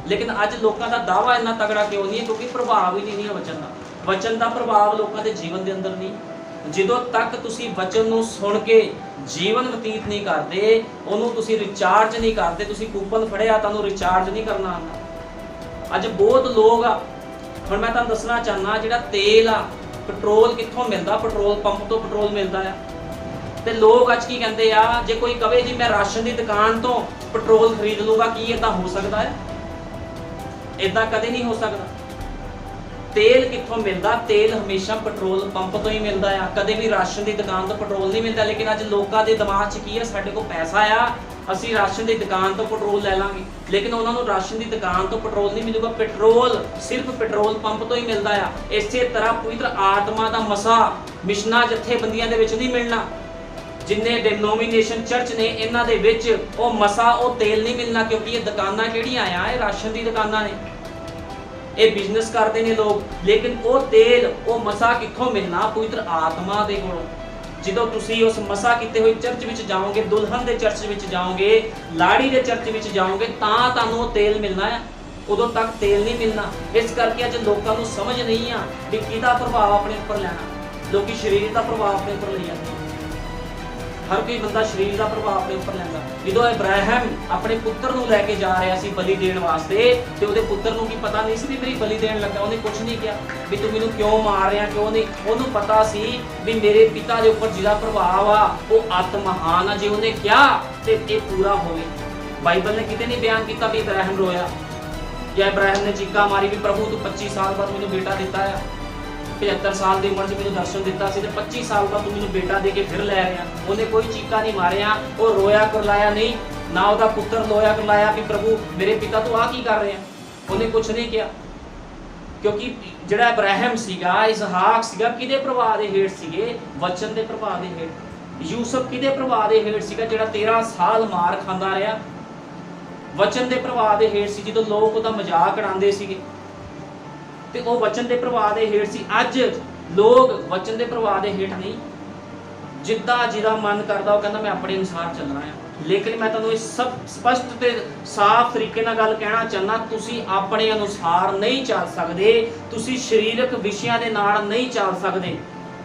ਲੇਕਿਨ ਅੱਜ ਲੋਕਾਂ ਦਾ ਦਾਵਾ ਇੰਨਾ ਤਗੜਾ ਕਿਉਂ ਨਹੀਂ ਹੈ? ਕਿਉਂਕਿ ਪ੍ਰਭਾਵ ਹੀ ਨਹੀਂ ਹੈ ਵਚਨ ਦਾ। ਵਚਨ ਦਾ ਪ੍ਰਭਾਵ ਲੋਕਾਂ ਦੇ ਜੀਵਨ ਦੇ ਅੰਦਰ ਨਹੀਂ। ਜਦੋਂ ਤੱਕ ਤੁਸੀਂ ਵਚਨ ਨੂੰ ਸੁਣ ਕੇ ਜੀਵਨ ਬਤੀਤ ਨਹੀਂ ਕਰਦੇ, ਉਹਨੂੰ ਤੁਸੀਂ ਰਿਚਾਰਜ ਨਹੀਂ ਕਰਦੇ। ਤੁਸੀਂ ਕੂਪਨ ਫੜਿਆ, ਤੁਹਾਨੂੰ ਰਿਚਾਰਜ ਨਹੀਂ ਕਰਨਾ ਆਉਂਦਾ। ਅੱਜ ਬਹੁਤ ਲੋਕ ਆ, ਹੁਣ ਮੈਂ ਤੁਹਾਨੂੰ ਦੱਸਣਾ ਚਾਹੁੰਦਾ, ਜਿਹੜਾ ਤੇਲ ਆ, ਪੈਟਰੋਲ ਕਿੱਥੋਂ ਮਿਲਦਾ? ਪੈਟਰੋਲ ਪੰਪ ਤੋਂ ਪੈਟਰੋਲ ਮਿਲਦਾ ਆ। ਤੇ ਲੋਕ ਅੱਜ ਕੀ ਕਹਿੰਦੇ ਆ, ਜੇ ਕੋਈ ਕਵੇ ਜੀ ਮੈਂ ਰਾਸ਼ਨ ਦੀ ਦੁਕਾਨ ਤੋਂ ਪੈਟਰੋਲ ਖਰੀਦ ਲੂੰਗਾ, ਕੀ ਇਦਾਂ ਹੋ ਸਕਦਾ ਹੈ? ਇਦਾਂ ਕਦੇ ਨਹੀਂ ਹੋ ਸਕਦਾ। ਤੇਲ ਕਿੱਥੋਂ ਮਿਲਦਾ? ਤੇਲ ਹਮੇਸ਼ਾ ਪੈਟਰੋਲ ਪੰਪ ਤੋਂ ਹੀ ਮਿਲਦਾ ਆ, ਕਦੇ ਵੀ ਰਾਸ਼ਨ ਦੀ ਦੁਕਾਨ ਤੋਂ ਪੈਟਰੋਲ ਨਹੀਂ ਮਿਲਦਾ। ਲੇਕਿਨ ਅੱਜ ਲੋਕਾਂ ਦੇ ਦਿਮਾਗ 'ਚ ਕੀ ਹੈ, ਸਾਡੇ ਕੋਲ ਪੈਸਾ ਆ, ਅਸੀਂ ਰਾਸ਼ਨ ਦੀ ਦੁਕਾਨ ਤੋਂ ਪੈਟਰੋਲ ਲੈ ਲਾਂਗੇ। ਲੇਕਿਨ ਉਹਨਾਂ ਨੂੰ ਰਾਸ਼ਨ ਦੀ ਦੁਕਾਨ ਤੋਂ ਪੈਟਰੋਲ ਨਹੀਂ ਮਿਲੂਗਾ, ਪੈਟਰੋਲ ਸਿਰਫ ਪੈਟਰੋਲ ਪੰਪ ਤੋਂ ਹੀ ਮਿਲਦਾ ਆ। ਇਸੇ ਤਰ੍ਹਾਂ ਪਵਿੱਤਰ ਆਤਮਾ ਦਾ ਮਸਾ ਮਿਸ਼ਨਾਂ ਜਥੇਬੰਦੀਆਂ ਦੇ ਵਿੱਚ ਨਹੀਂ ਮਿਲਣਾ। ਜਿੰਨੇ ਡਿਨੋਮੀਨੇਸ਼ਨ ਚਰਚ ਨੇ ਇਹਨਾਂ ਦੇ ਵਿੱਚ ਉਹ ਮਸਾ, ਉਹ ਤੇਲ ਨਹੀਂ ਮਿਲਣਾ, ਕਿਉਂਕਿ ਇਹ ਦੁਕਾਨਾਂ ਕਿਹੜੀਆਂ ਆ? ਇਹ ਰਾਸ਼ਨ ਦੀ ਦੁਕਾਨਾਂ ਨੇ, ਇਹ ਬਿਜ਼ਨਸ ਕਰਦੇ ਨੇ ਲੋਕ। ਲੇਕਿਨ ਉਹ ਤੇਲ, ਉਹ ਮਸਾ ਕਿੱਥੋਂ ਮਿਲਣਾ? ਪਵਿੱਤਰ ਆਤਮਾ ਦੇ ਕੋਲੋਂ। ਜਦੋਂ ਤੁਸੀਂ ਉਸ ਮਸਾ ਕੀਤੇ ਹੋਏ ਚਰਚ ਵਿੱਚ ਜਾਓਗੇ, ਦੁਲਹਨ ਦੇ ਚਰਚ ਵਿੱਚ ਜਾਓਗੇ, ਲਾੜੀ ਦੇ ਚਰਚ ਵਿੱਚ ਜਾਓਗੇ, ਤਾਂ ਤੁਹਾਨੂੰ ਉਹ ਤੇਲ ਮਿਲਣਾ ਆ। ਉਦੋਂ ਤੱਕ ਤੇਲ ਨਹੀਂ ਮਿਲਣਾ। ਇਸ ਕਰਕੇ ਅੱਜ ਲੋਕਾਂ ਨੂੰ ਸਮਝ ਨਹੀਂ ਆ ਵੀ ਕਿਹਦਾ ਪ੍ਰਭਾਵ ਆਪਣੇ ਉੱਪਰ ਲੈਣਾ। ਲੋਕੀ ਸਰੀਰ ਦਾ ਪ੍ਰਭਾਵ ਆਪਣੇ ਉੱਪਰ ਲਈ ਜਾਂਦੇ। हर कोई बंदा शरीर का प्रभाव अपने उपर लैंदा। जो इब्राहिम अपने पुत्र नूं लैके जा रहा सी बलि देण वास्ते, ते उहदे पुत्र नूं की पता नहीं सी भी मेरी बलि देण लगा, उहने कुछ नहीं किया भी तू मैनूं क्यों मार रहा क्यों नहीं। उहनूं पता सी भी मेरे पिता दे उपर जिहदा प्रभाव आ वो अत महान आ, जे उहने किया ते ये पूरा होवे। बाइबल ने किते नहीं बयान किया भी इब्राहिम रोया या इब्राहिम ने चीका मारी भी प्रभु तू 25 साल बाद मैनूं बेटा दिता है, 75 साल की उम्र से मैंने दर्शन दिता सी, 25 साल बाद तू मैंने बेटा दे के फिर लै रहा। उन्हें कोई चीका नहीं मारिया, वो रोया करलाया नहीं, ना उसका पुत्र रोया करलाया कि प्रभु मेरे पिता तू आ की कर रहे हैं, उन्हें कुछ नहीं किया। क्योंकि जिहड़ा इब्राहिम सीगा, इसहाक सीगा, किदे प्रभाव दे हेठ सीगे? वचन दे प्रभाव दे हेठ। यूसुफ किदे प्रभाव दे हेठ सीगा? जिहड़ा 13 साल मार खांदा रहा, वचन दे प्रभाव दे हेठ सी। जदों लोग उहदा मजाक उड़ांदे सीगे ते वो वचन के प्रभाव के हेठ सी। अज लोग वचन के प्रभाव के हेठ नहीं, जिद्दां जिहदा मन करदा वो कहंदा मैं अपने अनुसार चलना है। लेकिन मैं तुहानूं इस सब स्पष्ट ते साफ तरीके नाल गल कहना चाहना, तुसीं अपने अनुसार नहीं चल सकदे, तुसीं शरीरक विषयां दे नाल नहीं चल सकदे।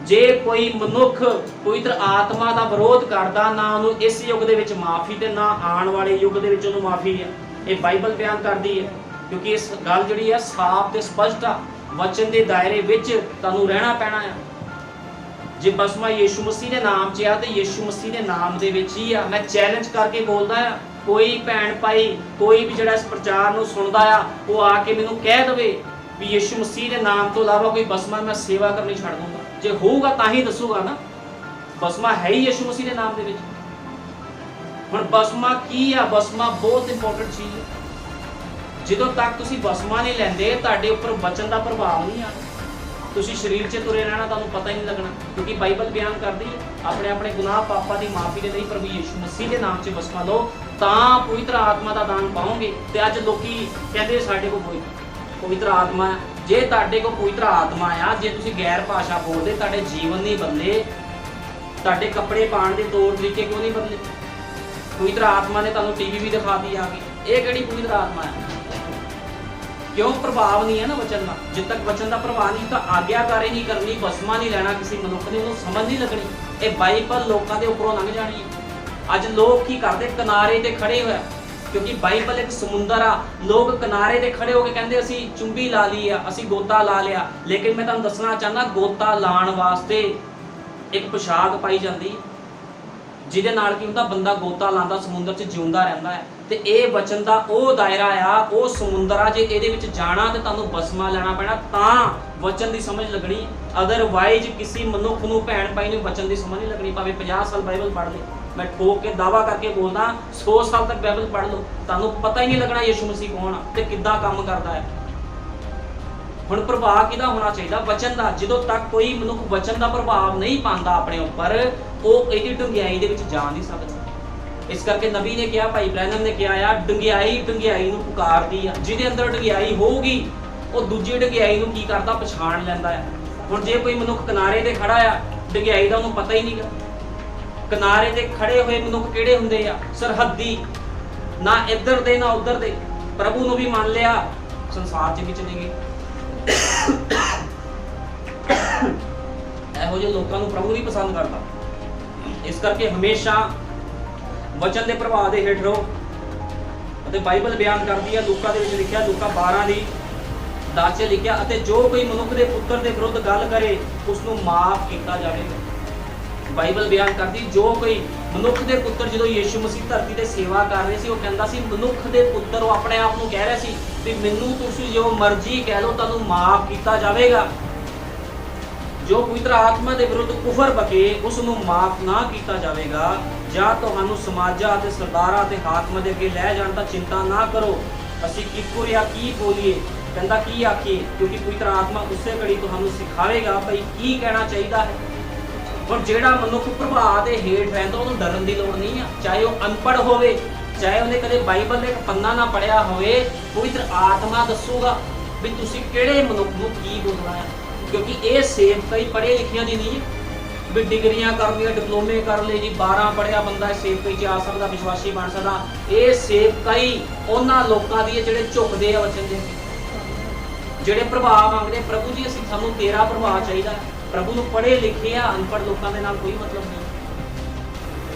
जे कोई मनुख पवित्र आत्मा का विरोध करदा, ना उहनूं इस युग दे विच माफी ते ना आउण वाले युग दे विच उहनूं माफी है। ये बाइबल बयान करदी है, क्योंकि इस गल जिहड़ी है साफ ते स्पष्ट आ। वचन के दायरे विच तुहानूं रहना पैना है। जे बसमा यीशु मसीह के नाम च आ ते यीशु मसीह के नाम दे विच ही आ। मैं चैलेंज करके बोलदा आ, कोई भैन भाई कोई भी जिहड़ा इस प्रचार नूं सुणदा आ वो आके मैनूं कह दवे भी यीशु मसीह के नाम तो इलावा कोई बसमा मैं सेवा करनी छड्ड दूंगा। जे होऊगा तां ही दसूगा ना, बसमा है ही यीशु मसीह के नाम दे विच। हुण बसमा की आ? बसमा बहुत इंपॉर्टेंट चीज़ है। ਜਦੋਂ तक तुसीं बसमा नहीं लैंदे तुहाडे उपर वचन का प्रभाव नहीं आना, तुसीं शरीर 'च तुरे रहना, तुहानूं पता ही नहीं लगना। क्योंकि बाइबल बयान करदी है अपने अपने गुनाह पापां दी माफ़ी दे लई प्रभु यीशु मसीह के नाम 'च बसमा लो तां पवित्र आत्मा का दान पाओगे। ते अज लोकी कहंदे साडे कोल पवित्र आत्मा है। जे तुहाडे कोल पवित्र आत्मा आ, जे तुसीं गैर भाषा बोलदे, तुहाडे जीवन नहीं बदले, तुहाडे कपड़े पाउण दे तौर तरीके क्यों नहीं बदले? पवित्र आत्मा ने तुहानूं टीवी भी दिखाती आके, ये किहड़ी पवित्र आत्मा है? क्यों? प्रभाव नहीं है ना वचन का। जब तक वचन का प्रभाव नहीं तो आग्याकारी नहीं करनी, बसमा नहीं लेना किसी मनुख ने, उन्हें समझ नहीं लगनी। ये बाइबल लोगों के उपरों लंघ जानी है। अज लोग की करते किनारे ते खड़े हुए, क्योंकि बाइबल एक समुंदर आ। लोग किनारे ते खड़े होकर कहते असी चुंबी ला ली है, असी गोता ला लिया। लेकिन मैं तुहानूं दसना चाहना, गोता लाण वास्ते एक पोशाक पाई जाती जिहदे नाल की हुंदा बंदा गोता लांदा समुंदर 'च जिउंदा रहिंदा है। ते ये वचन का वो दायरा आ, वो समुंदर आ। जे इहदे विच जाना ते तुहानूं बसमा लेना पैना तां वचन की समझ लगनी। अदरवाइज किसी मनुख नूं भैण भाई नूं वचन की समझ नहीं लगनी। भावें 50 साल बाइबल पढ़ ले, मैं ठोक के दावा करके बोलदा 100 साल तक बाइबल पढ़ लो, तुहानूं पता ही नहीं लगना यीशु मसीह कौन आ ते किद्दां काम करदा है। हुण प्रभाव किहदा होना चाहिए? वचन का। जदों तक कोई मनुख वचन का प्रभाव नहीं पांदा अपने उपर, वो इहदी ढंगियाई दे विच जा नहीं सकदा। इस करके नबी ने कहा, भाई ब्रैनम ने कहा, ढंगियाई ढंगियाई नूं पुकारदी आ। जिहदे अंदर ढंगियाई होगी वो दूजी ढंगियाई नूं की करदा? पछाण लैंदा है। हुण जे कोई मनुख किनारे ते खड़ा आ, ढंगियाई दा उहनूं पता ही नहीं गा। किनारे ते खड़े हुए मनुख किहड़े हुंदे आ? सरहदी, ना इधर दे ना उधर दे। प्रभु नूं भी मान लिया, संसार 'च भी चले गए। ਇਹੋ ਜਿਹੇ ਲੋਕਾਂ ਨੂੰ ਪ੍ਰਭੂ ਨਹੀਂ ਪਸੰਦ ਕਰਦਾ। ਇਸ ਕਰਕੇ ਹਮੇਸ਼ਾ ਵਚਨ ਦੇ ਪ੍ਰਭਾਵ ਦੇ ਹੇਠ ਰਹੋ। ਅਤੇ ਬਾਈਬਲ ਬਿਆਨ ਕਰਦੀ ਹੈ, ਲੂਕਾ ਦੇ ਵਿੱਚ ਲਿਖਿਆ, ਲੂਕਾ 12 ਦੀ 10 'ਚ ਲਿਖਿਆ, ਅਤੇ ਜੋ ਕੋਈ ਮਨੁੱਖ ਦੇ ਪੁੱਤਰ ਦੇ ਵਿਰੁੱਧ ਗੱਲ ਕਰੇ ਉਸ ਨੂੰ ਮਾਫ ਕੀਤਾ ਜਾਵੇਗਾ। ਬਾਈਬਲ ਬਿਆਨ ਕਰਦੀ, ਜੋ ਕੋਈ ਮਨੁੱਖ ਦੇ ਪੁੱਤਰ, ਜਦੋਂ ਯੀਸ਼ੂ ਮਸੀਹ ਧਰਤੀ ਤੇ ਸੇਵਾ ਕਰ ਰਹੇ ਸੀ, ਉਹ ਕਹਿੰਦਾ ਸੀ ਮਨੁੱਖ ਦੇ ਪੁੱਤਰ, ਉਹ ਆਪਣੇ ਆਪ ਨੂੰ ਕਹਿ ਰਿਹਾ ਸੀ ਵੀ ਮੈਨੂੰ ਤੁਸੀਂ ਜੋ ਮਰਜ਼ੀ ਕਹਿ ਲਓ, ਤੁਹਾਨੂੰ ਮਾਫ ਕੀਤਾ ਜਾਵੇਗਾ। ਜੋ ਪਵਿੱਤਰ ਆਤਮਾ ਦੇ ਵਿਰੁੱਧ ਕੁਫਰ ਬਕੇ ਉਸ ਨੂੰ ਮਾਫ ਨਾ ਕੀਤਾ ਜਾਵੇਗਾ। ਜਾਂ ਤੁਹਾਨੂੰ ਸਮਾਜਾਂ ਅਤੇ ਸਰਦਾਰਾਂ ਅਤੇ ਹਾਕਮਾਂ ਦੇ ਅੱਗੇ ਲੈ ਜਾਣ ਤਾਂ ਚਿੰਤਾ ਨਾ ਕਰੋ, ਅਸੀਂ ਕਿੱਥੋਂ ਜਾਂ ਕੀ ਬੋਲੀਏ, ਕਹਿੰਦਾ ਕੀ ਆਖੀਏ, ਕਿਉਂਕਿ ਪਵਿੱਤਰ ਆਤਮਾ ਉਸੇ ਘੜੀ ਤੁਹਾਨੂੰ ਸਿਖਾਵੇਗਾ ਭਈ ਕੀ ਕਹਿਣਾ ਚਾਹੀਦਾ ਹੈ। और ਜਿਹੜਾ ਮਨੁੱਖ ਪ੍ਰਭਾਵ ਦੇ ਹੇਠ ਰਹਿੰਦਾ ਉਹਨੂੰ ਡਰਨ ਦੀ ਲੋੜ ਨਹੀਂ ਆ। ਚਾਹੇ ਉਹ ਅਨਪੜ੍ਹ ਹੋਵੇ, ਚਾਹੇ ਉਹਨੇ ਕਦੇ ਬਾਈਬਲ ਦੇ ਇੱਕ ਪੰਨਾ ਨਾ ਪੜਿਆ ਹੋਵੇ, ਪਵਿੱਤਰ ਆਤਮਾ ਦੱਸੂਗਾ ਵੀ ਤੁਸੀਂ ਕਿਹੜੇ ਮਨੁੱਖ ਨੂੰ ਕੀ ਬੋਲਣਾ ਹੈ। ਕਿਉਂਕਿ ਇਹ ਸੇਵਕਾਈ ਪੜ੍ਹੇ ਲਿਖਿਆਂ ਦੀ ਨਹੀਂ ਵੀ ਡਿਗਰੀਆਂ ਕਰਨੀਆਂ, ਡਿਪਲੋਮੇ ਕਰ ਲਏ ਜੀ, 12 ਪੜ੍ਹਿਆ ਬੰਦਾ ਸੇਵਕਾਈ 'ਚ ਆ ਸਕਦਾ, ਵਿਸ਼ਵਾਸੀ ਬਣ ਸਕਦਾ। ਇਹ ਸੇਵਕਾਈ ਉਹਨਾਂ ਲੋਕਾਂ ਦੀ ਹੈ ਜਿਹੜੇ ਝੁਕਦੇ ਆ ਵਚਨ ਦੇ, ਜਿਹੜੇ ਪ੍ਰਭਾਵ ਮੰਗਦੇ। ਪ੍ਰਭੂ ਜੀ ਅਸੀਂ ਸਾਨੂੰ ਤੇਰਾ ਪ੍ਰਭਾਵ ਚਾਹੀਦਾ। प्रभु ਨੂੰ पढ़े लिखे आ, अनपढ़ लोगों के नाल कोई मतलब नहीं।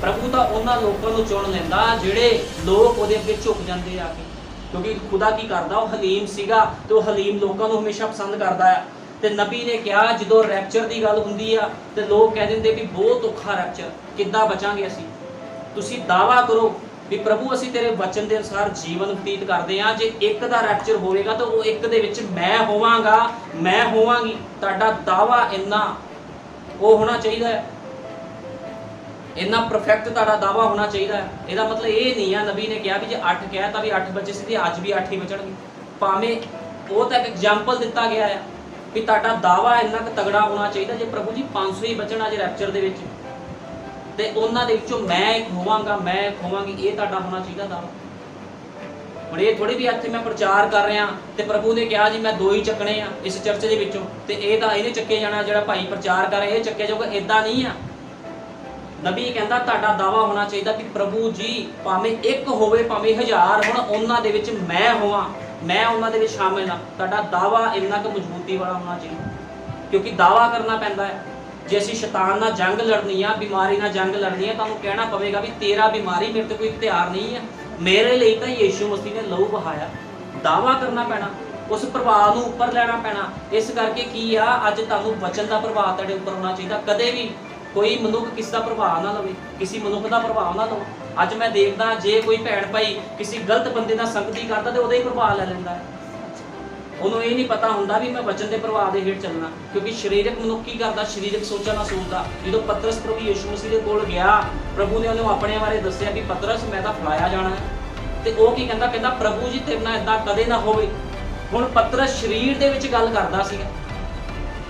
प्रभु तो उन्होंने लोगों को चुन लेंदा जिहड़े लोग उहदे अगे झुक जाते आके, क्योंकि खुदा की करदा वो हलीम सीगा ते वो हलीम लोगों को हमेशा पसंद करदा है। ते नबी ने कहा जो रैप्चर की गल हुंदी आ ते लोग कह देंगे भी बहुत औखा रैप्चर, किद्दां बचांगे असीं। तुसीं दावा करो भी प्रभु असीं तेरे वचन के अनुसार जीवन बतीत करते हैं, जे एक दा रैप्चर होएगा तो वो एक दे विच मैं होवांगा, मैं होवांगी। तुहाडा दावा इन्ना वो होना चाहिए, इन्ना परफेक्ट तुहाडा दावा होना चाहिए। इसदा मतलब ये नहीं है नबी ने कहा भी जे 8 कहता भी 8 बचे सी अज भी 8 ही बचणगे, भावें वो तो एक एग्जाम्पल दिता गया है भी तुहाडा दावा इन्ना क तगड़ा होना चाहिए। जे प्रभु जी 500 ही बचना जे रैप्चर दे विच ते उन्हां दे विचों मैं एक होवांगा, मैं एक होवांगी, ये तुहाडा होना चाहिए दावा। हुण ये थोड़ी भी इत्थे मैं प्रचार कर रहा ते प्रभु ने कहा जी मैं 2 ही चकने आ इस चर्च दे विचों ते ये तां इहने चक्के जाना, जिहड़ा भाई प्रचार कर रहा ये चक्के जाऊगा, इदां नहीं आ। नबी कहता तुहाडा दावा होना चाहिए कि प्रभु जी भावें एक होवे भावें 1000 होण, उन्हां दे विच मैं होवां, मैं उन्हां दे विच शामिल हाँ। तुहाडा दावा इन्ना क मजबूती वाला होना चाहिए, क्योंकि दावा करना पैंदा है। जे असीं शैतान नाल जंग लड़नी आ, बीमारी नाल जंग लड़नी है, तुहानूं कहना पवेगा भी तेरा बीमारी मेरे ते कोई इख्तियार नहीं है, मेरे लिए तो यीशु मसीह ने लहू बहाया। दावा करना पैना, उस प्रभाव नूं उपर लैना पैना। इस करके की आ अज तुहानूं वचन का प्रभाव तुहाडे उपर होना चाहिए। कदे भी कोई मनुख किसी का प्रभाव ना लवे, किसी मनुख का प्रभाव ना लो। अज मैं देखदा जे कोई भैन भाई किसी गलत बंदे नाल संगति करदा ते उहदा ही प्रभाव लै लैंदा है। उन्होंने ये नहीं पता होंदा भी मैं वचन के प्रभाव के हेठ चलना, क्योंकि शरीरक मनुख की करता, शरीरक सोचा ना सोचता। जो पतरस प्रभु यीशु मसीह के कोल गया, प्रभु ने उन्हें अपने बारे दस्सिया भी पतरस मैं तो फलाया जाना है, तो वह की कहता प्रभु जी तेरे नाल इदां कदे ना होवे। हुण पतरस शरीर दे विच गल करदा सीगा,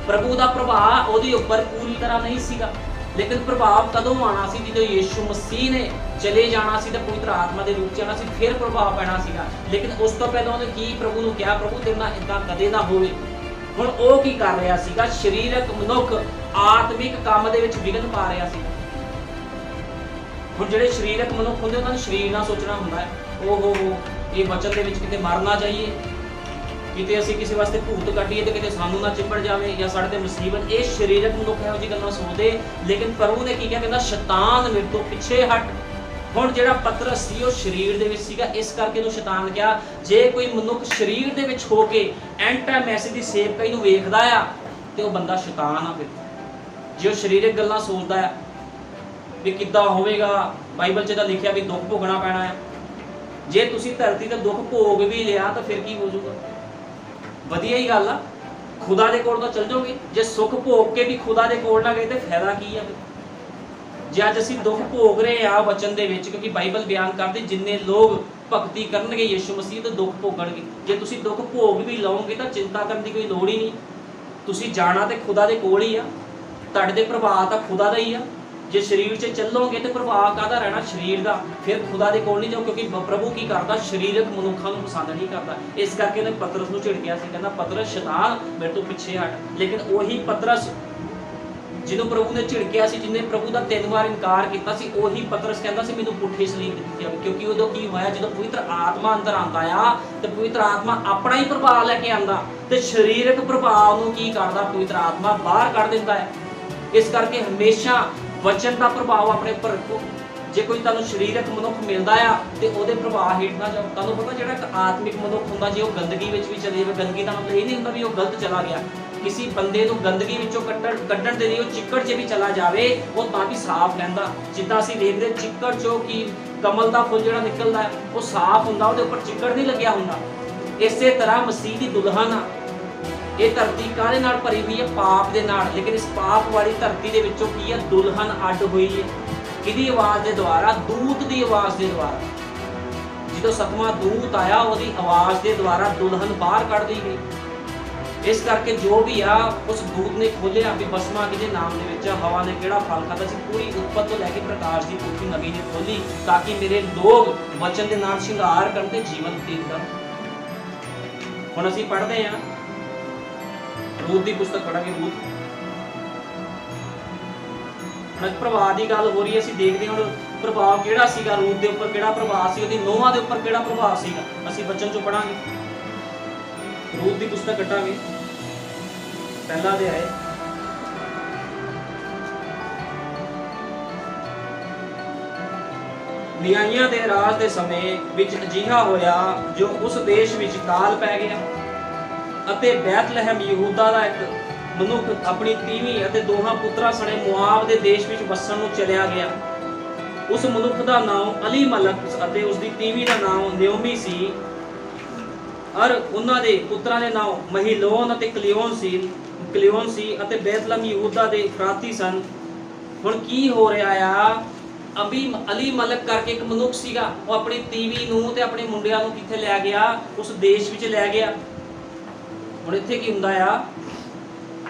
प्रभु का प्रभाव उहदे उपर पूरी तरह नहीं सीगा, लेकिन प्रभाव कदों आना सी जो यीशु मसीह ने चले जाना सी, पवित्र आत्मा के रूप च आना सी, फिर प्रभाव पैना सीगा। लेकिन उस तो पहले उन्हें की प्रभु ने कहा प्रभु तेरे नाल इदां कदे ना होवे। हुण वो की कर रहा सीगा, शरीरक मनुख आत्मिक काम दे विच विघन पा रहा सीगा। हुण जिहड़े शरीरक मनुख हुंदे उन्हां नूं शरीर नाल सोचना हुंदा है, ओहो ये वचन दे विच किते मरना चाहिए, किते असीं किसी वास्ते भूत कड्ढीए ते किते सानू ना चिपड़ जावे या साडे ते मुसीबत। ये शरीरक मनुख इहो जी गल्लां सोचदे, लेकिन प्रभु ने की कहा, कहंदा शैतान मेरे तो पिछे हट। हुण जिहड़ा पतरस सी वो शरीर दे विच सीगा, इस करके तो शैतान कहा जे कोई मनुख शरीर दे विच हो के एंटा मैसेज दी सेवकाई नूं वेखदा आ ते वो बंदा शैतान आ। फिर जे वो शरीरक गल्लां सोचदा है भी किद्दां होवेगा, बाइबल च तां लिखिआ भी दुख भोगना पैना है। जे तुसीं धरती ते दुख भोग भी लिया तो फिर की हो जाऊगा, वधिया ही गल आ, खुदा दे कोल तो चल जाओगे। जे सुख भोग के भी खुदा दे कोल ना गए तो फायदा की है। जे अज असीं दुख भोग रहे हैं वचन दे विच, क्योंकि बाइबल बयान करदी जिन्ने लोग भगती करनगे यीशु मसीह तो दुख भोगणगे। जे तुसीं दुख भोग भी लओगे तो चिंता करने की कोई लोड़ ही नहीं, तुसीं जाना तो खुदा दे कोल ही आ, तुहाडे ते प्रभाव तो खुदा दा ही आ। जे शरीर से चलोगे तो प्रभाव काहदा रहना शरीर का, फिर खुदा दे कोल नहीं जाओ, क्योंकि प्रभु की करता शरीरक मनुखों को पसंद नहीं करता। इस करके उन्हें पतरस नूं झिड़किया सी, कहंदा पतरस शैतान मेरे तो पिछे हट। लेकिन वही पतरस जिन्हों प्रभु ने झिड़किया सी, जिन्हें प्रभु का 3 बार इनकार किया सी, वही पतरस कहता सी मैनूं पुट्ठी सलीम दित्ती जावे। क्योंकि उदों की होया जो पवित्र आत्मा अंदर आंदा आ तो पवित्र आत्मा अपना ही प्रभाव लैके आंदा ते शरीरक प्रभाव नूं की करदा पवित्र आत्मा बाहर कढ दिंदा है। इस करके हमेशा वचन का प्रभाव अपने उपर रखो। जे कोई तुहानूं शरीरक मनुख मिलदा आ ते उहदे प्रभाव हेठ ना जाओ। तुहानूं पता जिहड़ा एक आत्मिक मनुख हुंदा जे वो गंदगी विच भी चले जावे, गंदगी का मतलब ये नहीं हुंदा भी वो गलत चला गया। किसी बंदे नूं गंदगी विचों कड्ढण दे लिए चिक्कड़ च भी चला जावे वो तां भी साफ रहिंदा। जिद्दां असीं देखदे चिक्कड़ चों की कमल का फुल जिहड़ा निकलदा है वो साफ हुंदा, उहदे उपर चिक्कड़ नहीं लग्या हुंदा। इसे तरह मसीह दी दुल्हन आ, ये धरती काहदे नाल भरी हुई है? पाप दे नाल। लेकिन इस पाप वाली धरती दे विचों की है? दुल्हन अड्ड हुई है। किहदी आवाज़ दे द्वारा? दूत दी आवाज़ दे द्वारा। जो 7वां दूत आया उसकी आवाज़ के द्वारा दुल्हन बाहर कढ़ दी गई। इस करके जो भी आ उस दूत ने खोलिया भी बसमा किहदे नाम दे विच हवा ने किहड़ा फल खाता सी। पूरी उत्पत्ति तो लैके प्रकाश की पोथी नबी ने खोली ताकि मेरे लोग वचन के नाल श्रृंगार करन ते जीवन बतीत करन। हुण असीं पढ़दे हां रूत की पुस्तक पढ़ांगे। रूत प्रभाव की गल हो रही है, असीं देखदे हां प्रभाव किहड़ा सीगा रूत दे उपर, किहड़ा प्रभाव सी, उहदी नूहां दे उपर किहड़ा प्रभाव सीगा। असीं बचन चों पढ़ांगे। रूत की पुस्तक कटांगे पहला अध्याय ਨਿਆਂਇਆਂ ਦੇ ਰਾਜ ਦੇ ਸਮੇਂ ਵਿੱਚ ਅਜਿਹਾ ਹੋਇਆ ਜੋ ਉਸ ਦੇਸ਼ ਵਿੱਚ ਕਾਲ ਪੈ ਗਿਆ ਅਤੇ ਬੈਤਲਹਿਮ ਯਹੂਦਾ ਦਾ ਇੱਕ ਮਨੁੱਖ ਆਪਣੀ ਤੀਵੀਂ ਅਤੇ ਦੋਹਾਂ ਪੁੱਤਰਾਂ ਸਣੇ ਮੁਆਬ ਦੇ ਦੇਸ਼ ਵਿੱਚ ਵਸਣ ਨੂੰ ਚਲਿਆ ਗਿਆ। ਉਸ ਮਨੁੱਖ ਦਾ ਨਾਮ ਅਲੀਮਲਕ ਅਤੇ ਉਸ ਦੀ ਤੀਵੀਂ ਦਾ ਨਾਮ ਨਿਓਮੀ ਸੀ ਔਰ ਉਹਨਾਂ ਦੇ ਪੁੱਤਰਾਂ ਦੇ ਨਾਮ ਮਹਿਲੋਨ ਅਤੇ ਕਲਿਓਨ ਸੀ ਅਤੇ ਬੈਤਲਹਿਮ ਯਹੂਦਾ ਦੇ ਫਰਾਤੀ ਸਨ। ਹੁਣ ਕੀ ਹੋ ਰਿਹਾ ਆ, ਅਲੀਮਲਕ ਕਰਕੇ ਇੱਕ ਮਨੁੱਖ ਸੀਗਾ, ਉਹ ਆਪਣੀ ਤੀਵੀਂ ਨੂੰ ਤੇ ਆਪਣੇ ਮੁੰਡਿਆਂ ਨੂੰ ਕਿੱਥੇ ਲੈ ਗਿਆ, ਉਸ ਦੇਸ਼ ਵਿੱਚ ਲੈ ਗਿਆ। ਹੁਣ ਇੱਥੇ ਕੀ ਹੁੰਦਾ ਆ,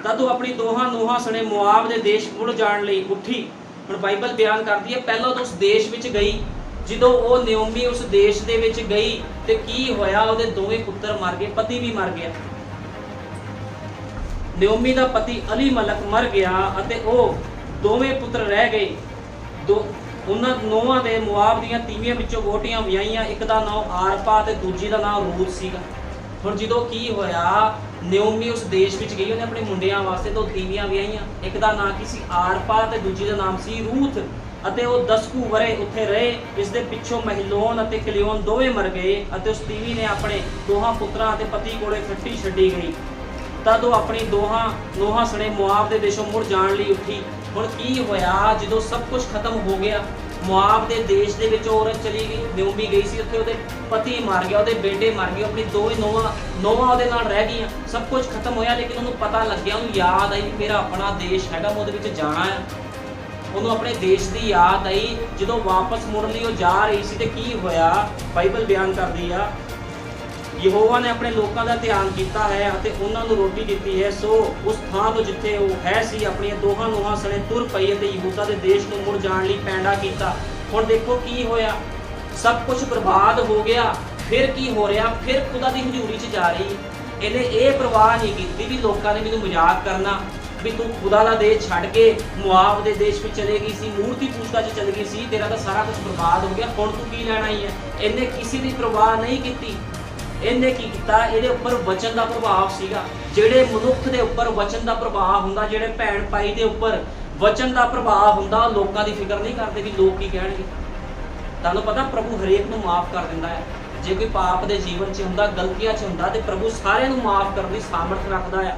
ਤਦ ਉਹ ਆਪਣੀ ਦੋਹਾਂ ਨੂੰਹਾਂ ਸਣੇ ਮੁਆਬ ਦੇ ਦੇਸ਼ ਮੁੜ ਜਾਣ ਲਈ ਉੱਠੀ। ਹੁਣ ਬਾਈਬਲ ਬਿਆਨ ਕਰਦੀ ਹੈ ਪਹਿਲਾਂ ਤਾਂ ਉਸ ਦੇਸ਼ ਵਿੱਚ ਗਈ। ਜਦੋਂ ਉਹ ਨਿਓਮੀ ਉਸ ਦੇਸ਼ ਦੇ ਵਿੱਚ ਗਈ ਤੇ ਕੀ ਹੋਇਆ, ਉਹਦੇ ਦੋਵੇਂ ਪੁੱਤਰ ਮਰ ਗਏ, ਪਤੀ ਵੀ ਮਰ ਗਿਆ। ਨਿਓਮੀ ਦਾ ਪਤੀ ਅਲੀਮਲਕ ਮਰ ਗਿਆ ਅਤੇ ਉਹ ਦੋਵੇਂ ਪੁੱਤਰ ਰਹਿ ਗਏ। ਉਹਨਾਂ ਨੌਵਾਂ ਦੇ ਮੁਆਬ ਦੀਆਂ ਤੀਵੀਆਂ ਵਿੱਚੋਂ ਵਹੁਟੀਆਂ ਵਿਆਹੀਆਂ, ਇੱਕ ਦਾ ਨਾਮ ਆਰਪਾ ਤੇ ਦੂਜੀ ਦਾ ਨਾਮ ਰੂਤ ਸੀਗਾ। ਹੁਣ ਜਦੋਂ ਕੀ ਹੋਇਆ, ਨਿਓਮੀ ਉਸ ਦੇਸ਼ ਵਿੱਚ ਗਈ, ਉਹਨੇ ਆਪਣੇ ਮੁੰਡਿਆਂ ਵਾਸਤੇ ਦੋ ਤੀਵੀਆਂ ਵਿਆਹੀਆਂ, ਇੱਕ ਦਾ ਨਾਮ ਕੀ ਸੀ ਆਰਪਾ ਤੇ ਦੂਜੀ ਦਾ ਨਾਮ ਸੀ ਰੂਥ ਅਤੇ ਉਹ 10 ਕੁ ਵਰੇ ਉੱਥੇ ਰਹੇ। ਇਸ ਦੇ ਪਿੱਛੋਂ ਮਹਿਲੋਨ ਅਤੇ ਕਲਿਓਨ ਦੋਵੇਂ ਮਰ ਗਏ ਅਤੇ ਉਸ ਤੀਵੀ ਨੇ ਆਪਣੇ ਦੋਹਾਂ ਪੁੱਤਰਾਂ ਅਤੇ ਪਤੀ ਕੋਲੇ ਖੱਟੀ ਛੱਡੀ ਗਈ। ਤਦ ਉਹ ਆਪਣੀ ਦੋਹਾਂ ਨੂੰਹਾਂ ਸਣੇ ਮੁਆਬ ਦੇ ਦੇਸ਼ੋਂ ਮੁੜ ਜਾਣ ਲਈ ਉੱਠੀ। ਹੁਣ ਕੀ ਹੋਇਆ, ਜਦੋਂ ਸਭ ਕੁਝ ਖਤਮ ਹੋ ਗਿਆ, ਮੁਆਬ ਦੇ ਦੇਸ਼ ਦੇ ਵਿੱਚ ਔਰਤ ਚਲੀ ਗਈ, ਨਿਓਮੀ ਗਈ ਸੀ, ਉੱਥੇ ਉਹਦੇ ਪਤੀ ਮਰ ਗਿਆ, ਉਹਦੇ ਬੇਟੇ ਮਰ ਗਏ, ਆਪਣੀ ਦੋਵੇਂ ਨੌਵਾਂ ਉਹਦੇ ਨਾਲ ਰਹਿ ਗਈਆਂ। ਸਭ ਕੁਝ ਖਤਮ ਹੋਇਆ, ਲੇਕਿਨ ਉਹਨੂੰ ਪਤਾ ਲੱਗਿਆ, ਉਹਨੂੰ ਯਾਦ ਆਈ ਮੇਰਾ ਆਪਣਾ ਦੇਸ਼ ਹੈਗਾ, ਮੈਂ ਉਹਦੇ ਵਿੱਚ ਜਾਣਾ ਹੈ। ਉਹਨੂੰ ਆਪਣੇ ਦੇਸ਼ ਦੀ ਯਾਦ ਆਈ। ਜਦੋਂ ਵਾਪਸ ਮੁੜਨ ਲਈ ਉਹ ਜਾ ਰਹੀ ਸੀ ਤੇ ਕੀ ਹੋਇਆ, ਬਾਈਬਲ ਬਿਆਨ ਕਰਦੀ ਆ, ਯਹੋਵਾ ਨੇ ਆਪਣੇ ਲੋਕਾਂ ਦਾ ਧਿਆਨ ਕੀਤਾ ਹੈ ਅਤੇ ਉਹਨਾਂ ਨੂੰ ਰੋਟੀ ਦਿੱਤੀ ਹੈ। ਸੋ ਉਸ ਥਾਂ ਤੋਂ ਜਿੱਥੇ ਉਹ ਹੈ ਸੀ ਆਪਣੀਆਂ ਦੋਹਾਂ ਨੂੰਹਾਂ ਸਣੇ ਤੁਰ ਪਈ ਅਤੇ ਯਹੂਦਾ ਦੇ ਦੇਸ਼ ਨੂੰ ਮੁੜ ਜਾਣ ਲਈ ਪੈਂਡਾ ਕੀਤਾ। ਹੁਣ ਦੇਖੋ ਕੀ ਹੋਇਆ, ਸਭ ਕੁਝ ਬਰਬਾਦ ਹੋ ਗਿਆ। ਫਿਰ ਕੀ ਹੋ ਰਿਹਾ, ਫਿਰ ਖੁਦਾ ਦੀ ਹਜ਼ੂਰੀ 'ਚ ਜਾ ਰਹੀ। ਇਹਨੇ ਇਹ ਪਰਵਾਹ ਨਹੀਂ ਕੀਤੀ ਵੀ ਲੋਕਾਂ ਨੇ ਮੈਨੂੰ ਮਜ਼ਾਕ ਕਰਨਾ ਵੀ ਤੂੰ ਖੁਦਾ ਦਾ ਦੇਸ਼ ਛੱਡ ਕੇ ਮੁਆਬ ਦੇ ਦੇਸ਼ ਵਿੱਚ ਚਲੇ ਗਈ ਸੀ, ਮੂਰਤੀ ਪੂਜਾ 'ਚ ਚਲੀ ਗਈ ਸੀ, ਤੇਰਾ ਤਾਂ ਸਾਰਾ ਕੁਝ ਬਰਬਾਦ ਹੋ ਗਿਆ, ਹੁਣ ਤੂੰ ਕੀ ਲੈਣਾ ਹੀ ਹੈ। ਇਹਨੇ ਕਿਸੇ ਦੀ ਪਰਵਾਹ ਨਹੀਂ ਕੀਤੀ। ਇਹਨੇ ਕੀ ਕੀਤਾ, ਇਹਦੇ ਉੱਪਰ ਵਚਨ ਦਾ ਪ੍ਰਭਾਵ ਸੀਗਾ। ਜਿਹੜੇ ਮਨੁੱਖ ਦੇ ਉੱਪਰ ਵਚਨ ਦਾ ਪ੍ਰਭਾਵ ਹੁੰਦਾ, ਜਿਹੜੇ ਭੈਣ ਭਾਈ ਦੇ ਉੱਪਰ ਵਚਨ ਦਾ ਪ੍ਰਭਾਵ ਹੁੰਦਾ, ਲੋਕਾਂ ਦੀ ਫਿਕਰ ਨਹੀਂ ਕਰਦੇ ਵੀ ਲੋਕ ਕੀ ਕਹਿਣਗੇ। ਤੁਹਾਨੂੰ ਪਤਾ ਪ੍ਰਭੂ ਹਰੇਕ ਨੂੰ ਮਾਫ ਕਰ ਦਿੰਦਾ ਹੈ। ਜੇ ਕੋਈ ਪਾਪ ਦੇ ਜੀਵਨ 'ਚ ਹੁੰਦਾ, ਗਲਤੀਆਂ 'ਚ ਹੁੰਦਾ ਤੇ ਪ੍ਰਭੂ ਸਾਰਿਆਂ ਨੂੰ ਮਾਫ ਕਰਨ ਦੀ ਸਾਮਰਥ ਰੱਖਦਾ ਹੈ,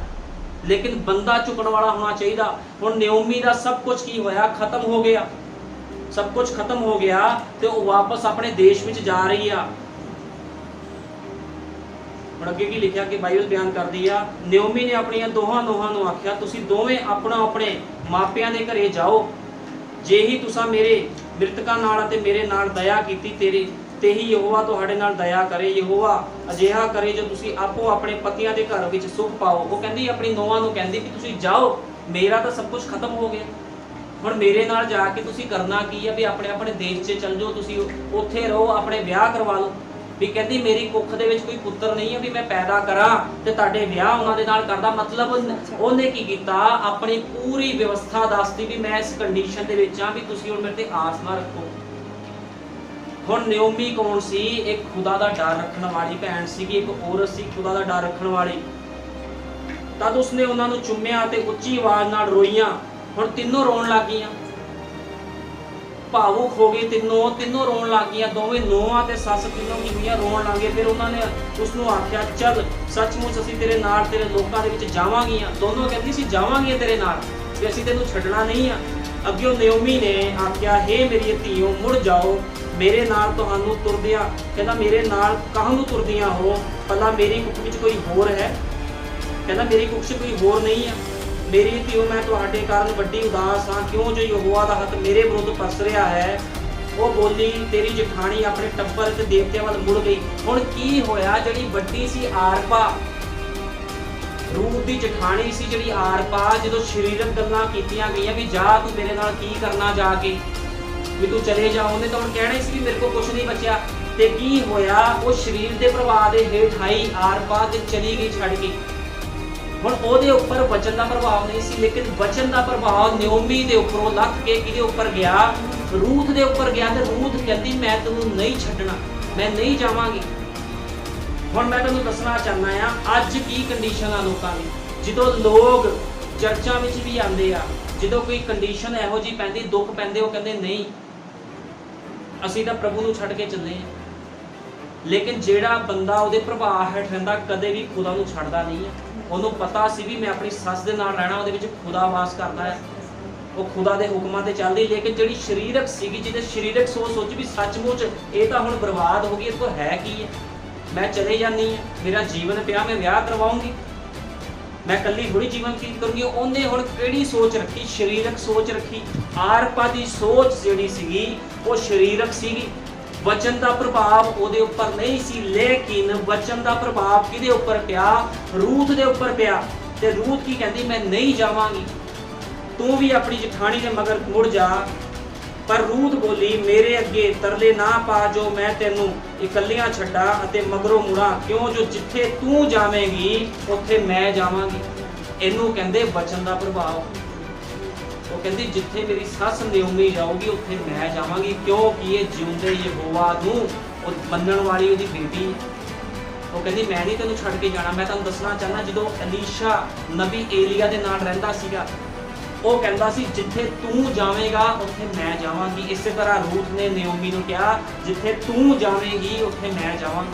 ਲੇਕਿਨ ਬੰਦਾ ਝੁਕਣ ਵਾਲਾ ਹੋਣਾ ਚਾਹੀਦਾ। ਹੁਣ ਨਿਓਮੀ ਦਾ ਸਭ ਕੁਝ ਕੀ ਹੋਇਆ, ਖਤਮ ਹੋ ਗਿਆ, ਸਭ ਕੁਝ ਖਤਮ ਹੋ ਗਿਆ ਤੇ ਉਹ ਵਾਪਸ ਆਪਣੇ ਦੇਸ਼ ਵਿੱਚ ਜਾ ਰਹੀ ਆ। ਹੁਣ ਅੱਗੇ ਕੀ ਲਿਖਿਆ ਕਿ ਬਾਈਬਲ ਬਿਆਨ ਕਰਦੀ ਆ, ਨਿਓਮੀ ਨੇ ਆਪਣੀਆਂ ਦੋਹਾਂ ਨੂੰਹਾਂ ਨੂੰ ਆਖਿਆ, ਤੁਸੀਂ ਦੋਵੇਂ ਆਪਣੇ ਮਾਪਿਆਂ ਦੇ ਘਰੇ ਜਾਓ। ਜੇ ਹੀ ਤੁਸੀਂ ਮੇਰੇ ਮ੍ਰਿਤਕਾਂ ਨਾਲ ਅਤੇ ਮੇਰੇ ਨਾਲ ਦਇਆ ਕੀਤੀ, ਤੇ ਹੀ ਯਹੋਵਾ ਤੁਹਾਡੇ ਨਾਲ ਦਇਆ ਕਰੇ। ਯਹੋਵਾ ਅਜਿਹਾ ਕਰੇ ਜੋ ਤੁਸੀਂ ਆਪੋ ਆਪਣੇ ਪਤੀਆਂ ਦੇ ਘਰ ਵਿੱਚ ਸੁਖ ਪਾਓ। ਉਹ ਕਹਿੰਦੀ ਆਪਣੀ ਨੂੰਹਾਂ ਨੂੰ ਕਹਿੰਦੀ ਵੀ ਤੁਸੀਂ ਜਾਓ, ਮੇਰਾ ਤਾਂ ਸਭ ਕੁਝ ਖਤਮ ਹੋ ਗਿਆ, ਹੁਣ ਮੇਰੇ ਨਾਲ ਜਾ ਕੇ ਤੁਸੀਂ ਕਰਨਾ ਕੀ ਆ ਵੀ ਆਪਣੇ ਦੇਸ਼ 'ਚ ਚੱਲ ਜਾਓ, ਤੁਸੀਂ ਉੱਥੇ ਰਹੋ, ਆਪਣੇ ਵਿਆਹ ਕਰਵਾ ਲਓ। ਵੀ ਕਹਿੰਦੀ ਮੇਰੀ ਕੁੱਖ ਦੇ ਵਿੱਚ ਕੋਈ ਪੁੱਤਰ ਨਹੀਂ ਹੈ ਵੀ ਮੈਂ ਪੈਦਾ ਕਰਾਂ ਤੇ ਤੁਹਾਡੇ ਵਿਆਹ ਉਹਨਾਂ ਦੇ ਨਾਲ ਕਰਦਾ। ਮਤਲਬ ਉਹਨੇ ਕੀ ਕੀਤਾ, ਆਪਣੀ ਪੂਰੀ ਵਿਵਸਥਾ ਦੱਸਦੀ ਵੀ ਮੈਂ ਇਸ ਕੰਡੀਸ਼ਨ ਦੇ ਵਿੱਚ ਆ ਵੀ ਤੁਸੀਂ ਹੁਣ ਮੇਰੇ ਤੇ ਆਸ ਨਾ ਰੱਖੋ। ਹੁਣ ਨਿਓਮੀ ਕੌਣ ਸੀ, ਇੱਕ ਖੁਦਾ ਦਾ ਡਰ ਰੱਖਣ ਵਾਲੀ ਭੈਣ ਸੀਗੀ, ਇੱਕ ਔਰਤ ਸੀ ਖੁਦਾ ਦਾ ਡਰ ਰੱਖਣ ਵਾਲੀ। ਤਦ ਉਸਨੇ ਉਹਨਾਂ ਨੂੰ ਚੁੰਮਿਆ ਤੇ ਉੱਚੀ ਆਵਾਜ਼ ਨਾਲ ਰੋਈਆਂ। ਹੁਣ ਤਿੰਨੋਂ ਰੋਣ ਲੱਗ ਗਈਆਂ, ਭਾਵੁਕ ਹੋ ਗਏ, ਤਿੰਨੋਂ ਰੋਣ ਲੱਗ ਗਈਆਂ। ਦੋਵੇਂ ਨੂੰਹਾਂ ਤੇ ਸੱਸ ਤਿੰਨੋਂ ਕੀ ਹੋਈਆਂ, ਰੋਣ ਲੱਗੇ। ਫਿਰ ਉਹਨਾਂ ਨੇ ਉਸ ਨੂੰ ਆਖਿਆ, ਚੱਲ ਸੱਚਮੁੱਚ ਅਸੀਂ ਤੇਰੇ ਨਾਲ ਤੇਰੇ ਲੋਕਾਂ ਦੇ ਵਿੱਚ ਜਾਵਾਂਗੀਆਂ। ਦੋਨੋਂ ਕਹਿੰਦੀ ਸੀ ਜਾਵਾਂਗੀਆਂ ਤੇਰੇ ਨਾਲ, ਵੀ ਅਸੀਂ ਤੈਨੂੰ ਛੱਡਣਾ ਨਹੀਂ ਆ। ਅੱਗੇ ਨਿਓਮੀ ਨੇ ਆਖਿਆ, ਹੇ ਮੇਰੀ ਧੀਓ ਮੁੜ ਜਾਓ, ਮੇਰੇ ਨਾਲ ਤੁਹਾਨੂੰ ਤੁਰਦਿਆਂ, ਕਹਿੰਦਾ ਮੇਰੇ ਨਾਲ ਕਾਹਨੂੰ ਨੂੰ ਤੁਰਦੀਆਂ ਹੋ, ਭਲਾ ਮੇਰੀ ਕੁੱਖ ਵਿੱਚ ਕੋਈ ਹੋਰ ਹੈ? ਕਹਿੰਦਾ ਮੇਰੀ ਕੁੱਖ 'ਚ ਕੋਈ ਹੋਰ ਨਹੀਂ ਆ। ਮੇਰੀ ਧੀਓ ਮੈਂ ਤੁਹਾਡੇ ਕਾਰਨ ਵੱਡੀ ਉਦਾਸ ਹਾਂ, ਕਿਉਂ ਜੋ ਯਹੋਵਾ ਦਾ ਹੱਥ ਮੇਰੇ ਵਿਰੁੱਧ ਪਰਸ ਰਿਹਾ ਹੈ। ਉਹ ਬੋਲੀ, ਤੇਰੀ ਜਠਾਣੀ ਆਪਣੇ ਟੱਬਰ ਤੇ ਦੇਵਤਿਆਂ ਵੱਲ ਮੁੜ ਗਈ। ਹੁਣ ਕੀ ਹੋਇਆ, ਜਿਹੜੀ ਵੱਡੀ ਸੀ ਆਰਪਾ, ਰੂਤ ਦੀ ਜਠਾਣੀ ਸੀ ਜਿਹੜੀ ਆਰਪਾ, ਜਦੋਂ ਸਰੀਰਕ ਗੱਲਾਂ ਕੀਤੀਆਂ ਗਈਆਂ ਵੀ ਜਾ ਤੂੰ ਮੇਰੇ ਨਾਲ ਕੀ ਕਰਨਾ ਜਾ ਕੇ, ਵੀ ਤੂੰ ਚਲੇ ਜਾ, ਉਹਨੇ ਤਾਂ ਹੁਣ ਕਹਿਣਾ ਸੀ ਵੀ ਮੇਰੇ ਕੋਲ ਕੁਝ ਨਹੀਂ ਬਚਿਆ। ਤੇ ਕੀ ਹੋਇਆ, ਉਹ ਸਰੀਰ ਦੇ ਪ੍ਰਭਾਵ ਦੇ ਹੇਠ ਆਈ ਆਰਪਾ ਤੇ ਚਲੀ ਗਈ ਛੱਡ ਕੇ। ਹੁਣ ਉਹਦੇ ਉੱਪਰ ਵਚਨ ਦਾ ਪ੍ਰਭਾਵ ਨਹੀਂ ਸੀ, ਲੇਕਿਨ ਵਚਨ ਦਾ ਪ੍ਰਭਾਵ ਨਿਓਮੀ ਦੇ ਉੱਪਰੋਂ ਲੱਥ ਕੇ ਕਿਹਦੇ ਉੱਪਰ ਗਿਆ, ਰੂਥ ਦੇ ਉੱਪਰ ਗਿਆ। ਤੇ ਰੂਥ ਕਹਿੰਦੀ ਮੈਂ ਤੈਨੂੰ ਨਹੀਂ ਛੱਡਣਾ, ਮੈਂ ਨਹੀਂ ਜਾਵਾਂਗੀ। ਹੁਣ ਮੈਂ ਤੁਹਾਨੂੰ ਦੱਸਣਾ ਚਾਹੁੰਦਾ ਆ ਅੱਜ ਕੀ ਕੰਡੀਸ਼ਨ ਆ ਲੋਕਾਂ ਦੀ। ਜਦੋਂ ਲੋਕ ਚਰਚਾਂ ਵਿੱਚ ਵੀ ਆਉਂਦੇ ਆ, ਜਦੋਂ ਕੋਈ ਕੰਡੀਸ਼ਨ ਇਹੋ ਜਿਹੀ ਪੈਂਦੀ, ਦੁੱਖ ਪੈਂਦੇ, ਉਹ ਕਹਿੰਦੇ ਨਹੀਂ ਅਸੀਂ ਤਾਂ ਪ੍ਰਭੂ ਨੂੰ ਛੱਡ ਕੇ ਚੱਲੇ ਹਾਂ। ਲੇਕਿਨ ਜਿਹੜਾ ਬੰਦਾ ਉਹਦੇ ਪ੍ਰਭਾਵ ਹੇਠ ਰਹਿੰਦਾ ਕਦੇ ਵੀ ਖੁਦਾ ਨੂੰ ਛੱਡਦਾ ਨਹੀਂ ਹੈ। ਉਹਨੂੰ ਪਤਾ ਸੀ ਵੀ ਮੈਂ ਆਪਣੀ ਸੱਸ ਦੇ ਨਾਲ ਰਹਿਣਾ, ਉਹਦੇ ਵਿੱਚ ਖੁਦਾ ਵਾਸ ਕਰਦਾ ਹੈ, ਉਹ ਖੁਦਾ ਦੇ ਹੁਕਮਾਂ ਤੇ ਚੱਲਦੀ। ਲੇਕਿਨ ਜਿਹੜੀ ਸਰੀਰਕ ਸੀਗੀ, ਜਿਹਦੇ ਸਰੀਰਕ ਸੋਚ ਵੀ ਸੱਚਮੁੱਚ ਇਹ ਤਾਂ ਹੁਣ ਬਰਬਾਦ ਹੋ ਗਈ, ਇਹ ਤੋਂ ਹੈ ਕੀ ਹੈ, ਮੈਂ ਚਲੇ ਜਾਨੀ ਹੈ, ਮੇਰਾ ਜੀਵਨ ਪਿਆ, ਮੈਂ ਵਿਆਹ ਕਰਵਾਉਂਗੀ, ਮੈਂ ਇਕੱਲੀ ਥੋੜੀ ਜੀਵਨ ਬਤੀਤ ਕਰੂੰਗੀ। ਉਹਨੇ ਹੁਣ ਕਿਹੜੀ ਸੋਚ ਰੱਖੀ? ਸਰੀਰਕ ਸੋਚ ਰੱਖੀ। ਆਰਪਾ ਦੀ ਸੋਚ ਜਿਹੜੀ ਸੀਗੀ ਉਹ ਸਰੀਰਕ ਸੀਗੀ। ਵਚਨ ਦਾ ਪ੍ਰਭਾਵ ਉਹਦੇ ਉੱਪਰ ਨਹੀਂ ਸੀ, ਲੇਕਿਨ ਵਚਨ ਦਾ ਪ੍ਰਭਾਵ ਕਿਹਦੇ ਉੱਪਰ ਪਿਆ? ਰੂਥ ਦੇ ਉੱਪਰ ਪਿਆ। ਤੇ ਰੂਥ ਕੀ ਕਹਿੰਦੀ? ਮੈਂ ਨਹੀਂ ਜਾਵਾਂਗੀ, ਤੂੰ ਵੀ ਆਪਣੀ ਜਠਾਣੀ ਦੇ ਮਗਰ ਮੁੜ ਜਾ। ਪਰ ਰੂਥ ਬੋਲੀ, ਮੇਰੇ ਅੱਗੇ ਤਰਲੇ ਨਾ ਪਾ ਜੋ ਮੈਂ ਤੈਨੂੰ ਇਕੱਲੀਆਂ ਛੱਡਾਂ ਅਤੇ ਮਗਰੋਂ ਮੁੜਾਂ, ਕਿਉਂ ਜੋ ਜਿੱਥੇ ਤੂੰ ਜਾਵੇਂਗੀ ਉੱਥੇ ਮੈਂ ਜਾਵਾਂਗੀ। ਇਹਨੂੰ ਕਹਿੰਦੇ ਵਚਨ ਦਾ ਪ੍ਰਭਾਵ। ਉਹ ਕਹਿੰਦੀ ਜਿੱਥੇ ਮੇਰੀ ਸੱਸ ਨਯੋਮੀ ਜਾਊਗੀ ਉੱਥੇ ਮੈਂ ਜਾਵਾਂਗੀ, ਕਿਉਂਕਿ ਇਹ ਜਿਉਂਦੇ ਯਹੋਵਾ ਨੂੰ ਉਹ ਮੰਨਣ ਵਾਲੀ ਉਹਦੀ ਬੇਟੀ। ਉਹ ਕਹਿੰਦੀ ਮੈਂ ਨਹੀਂ ਤੈਨੂੰ ਛੱਡ ਕੇ ਜਾਣਾ। ਮੈਂ ਤੁਹਾਨੂੰ ਦੱਸਣਾ ਚਾਹੁੰਦਾ, ਜਦੋਂ ਅਲੀਸ਼ਾ ਨਬੀ ਏਲੀਆ ਦੇ ਨਾਲ ਰਹਿੰਦਾ ਸੀਗਾ, ਉਹ ਕਹਿੰਦਾ ਸੀ ਜਿੱਥੇ ਤੂੰ ਜਾਵੇਂਗਾ ਉੱਥੇ ਮੈਂ ਜਾਵਾਂਗੀ। ਇਸੇ ਤਰ੍ਹਾਂ ਰੂਥ ਨੇ ਨਯੋਮੀ ਨੂੰ ਕਿਹਾ, ਜਿੱਥੇ ਤੂੰ ਜਾਵੇਂਗੀ ਉੱਥੇ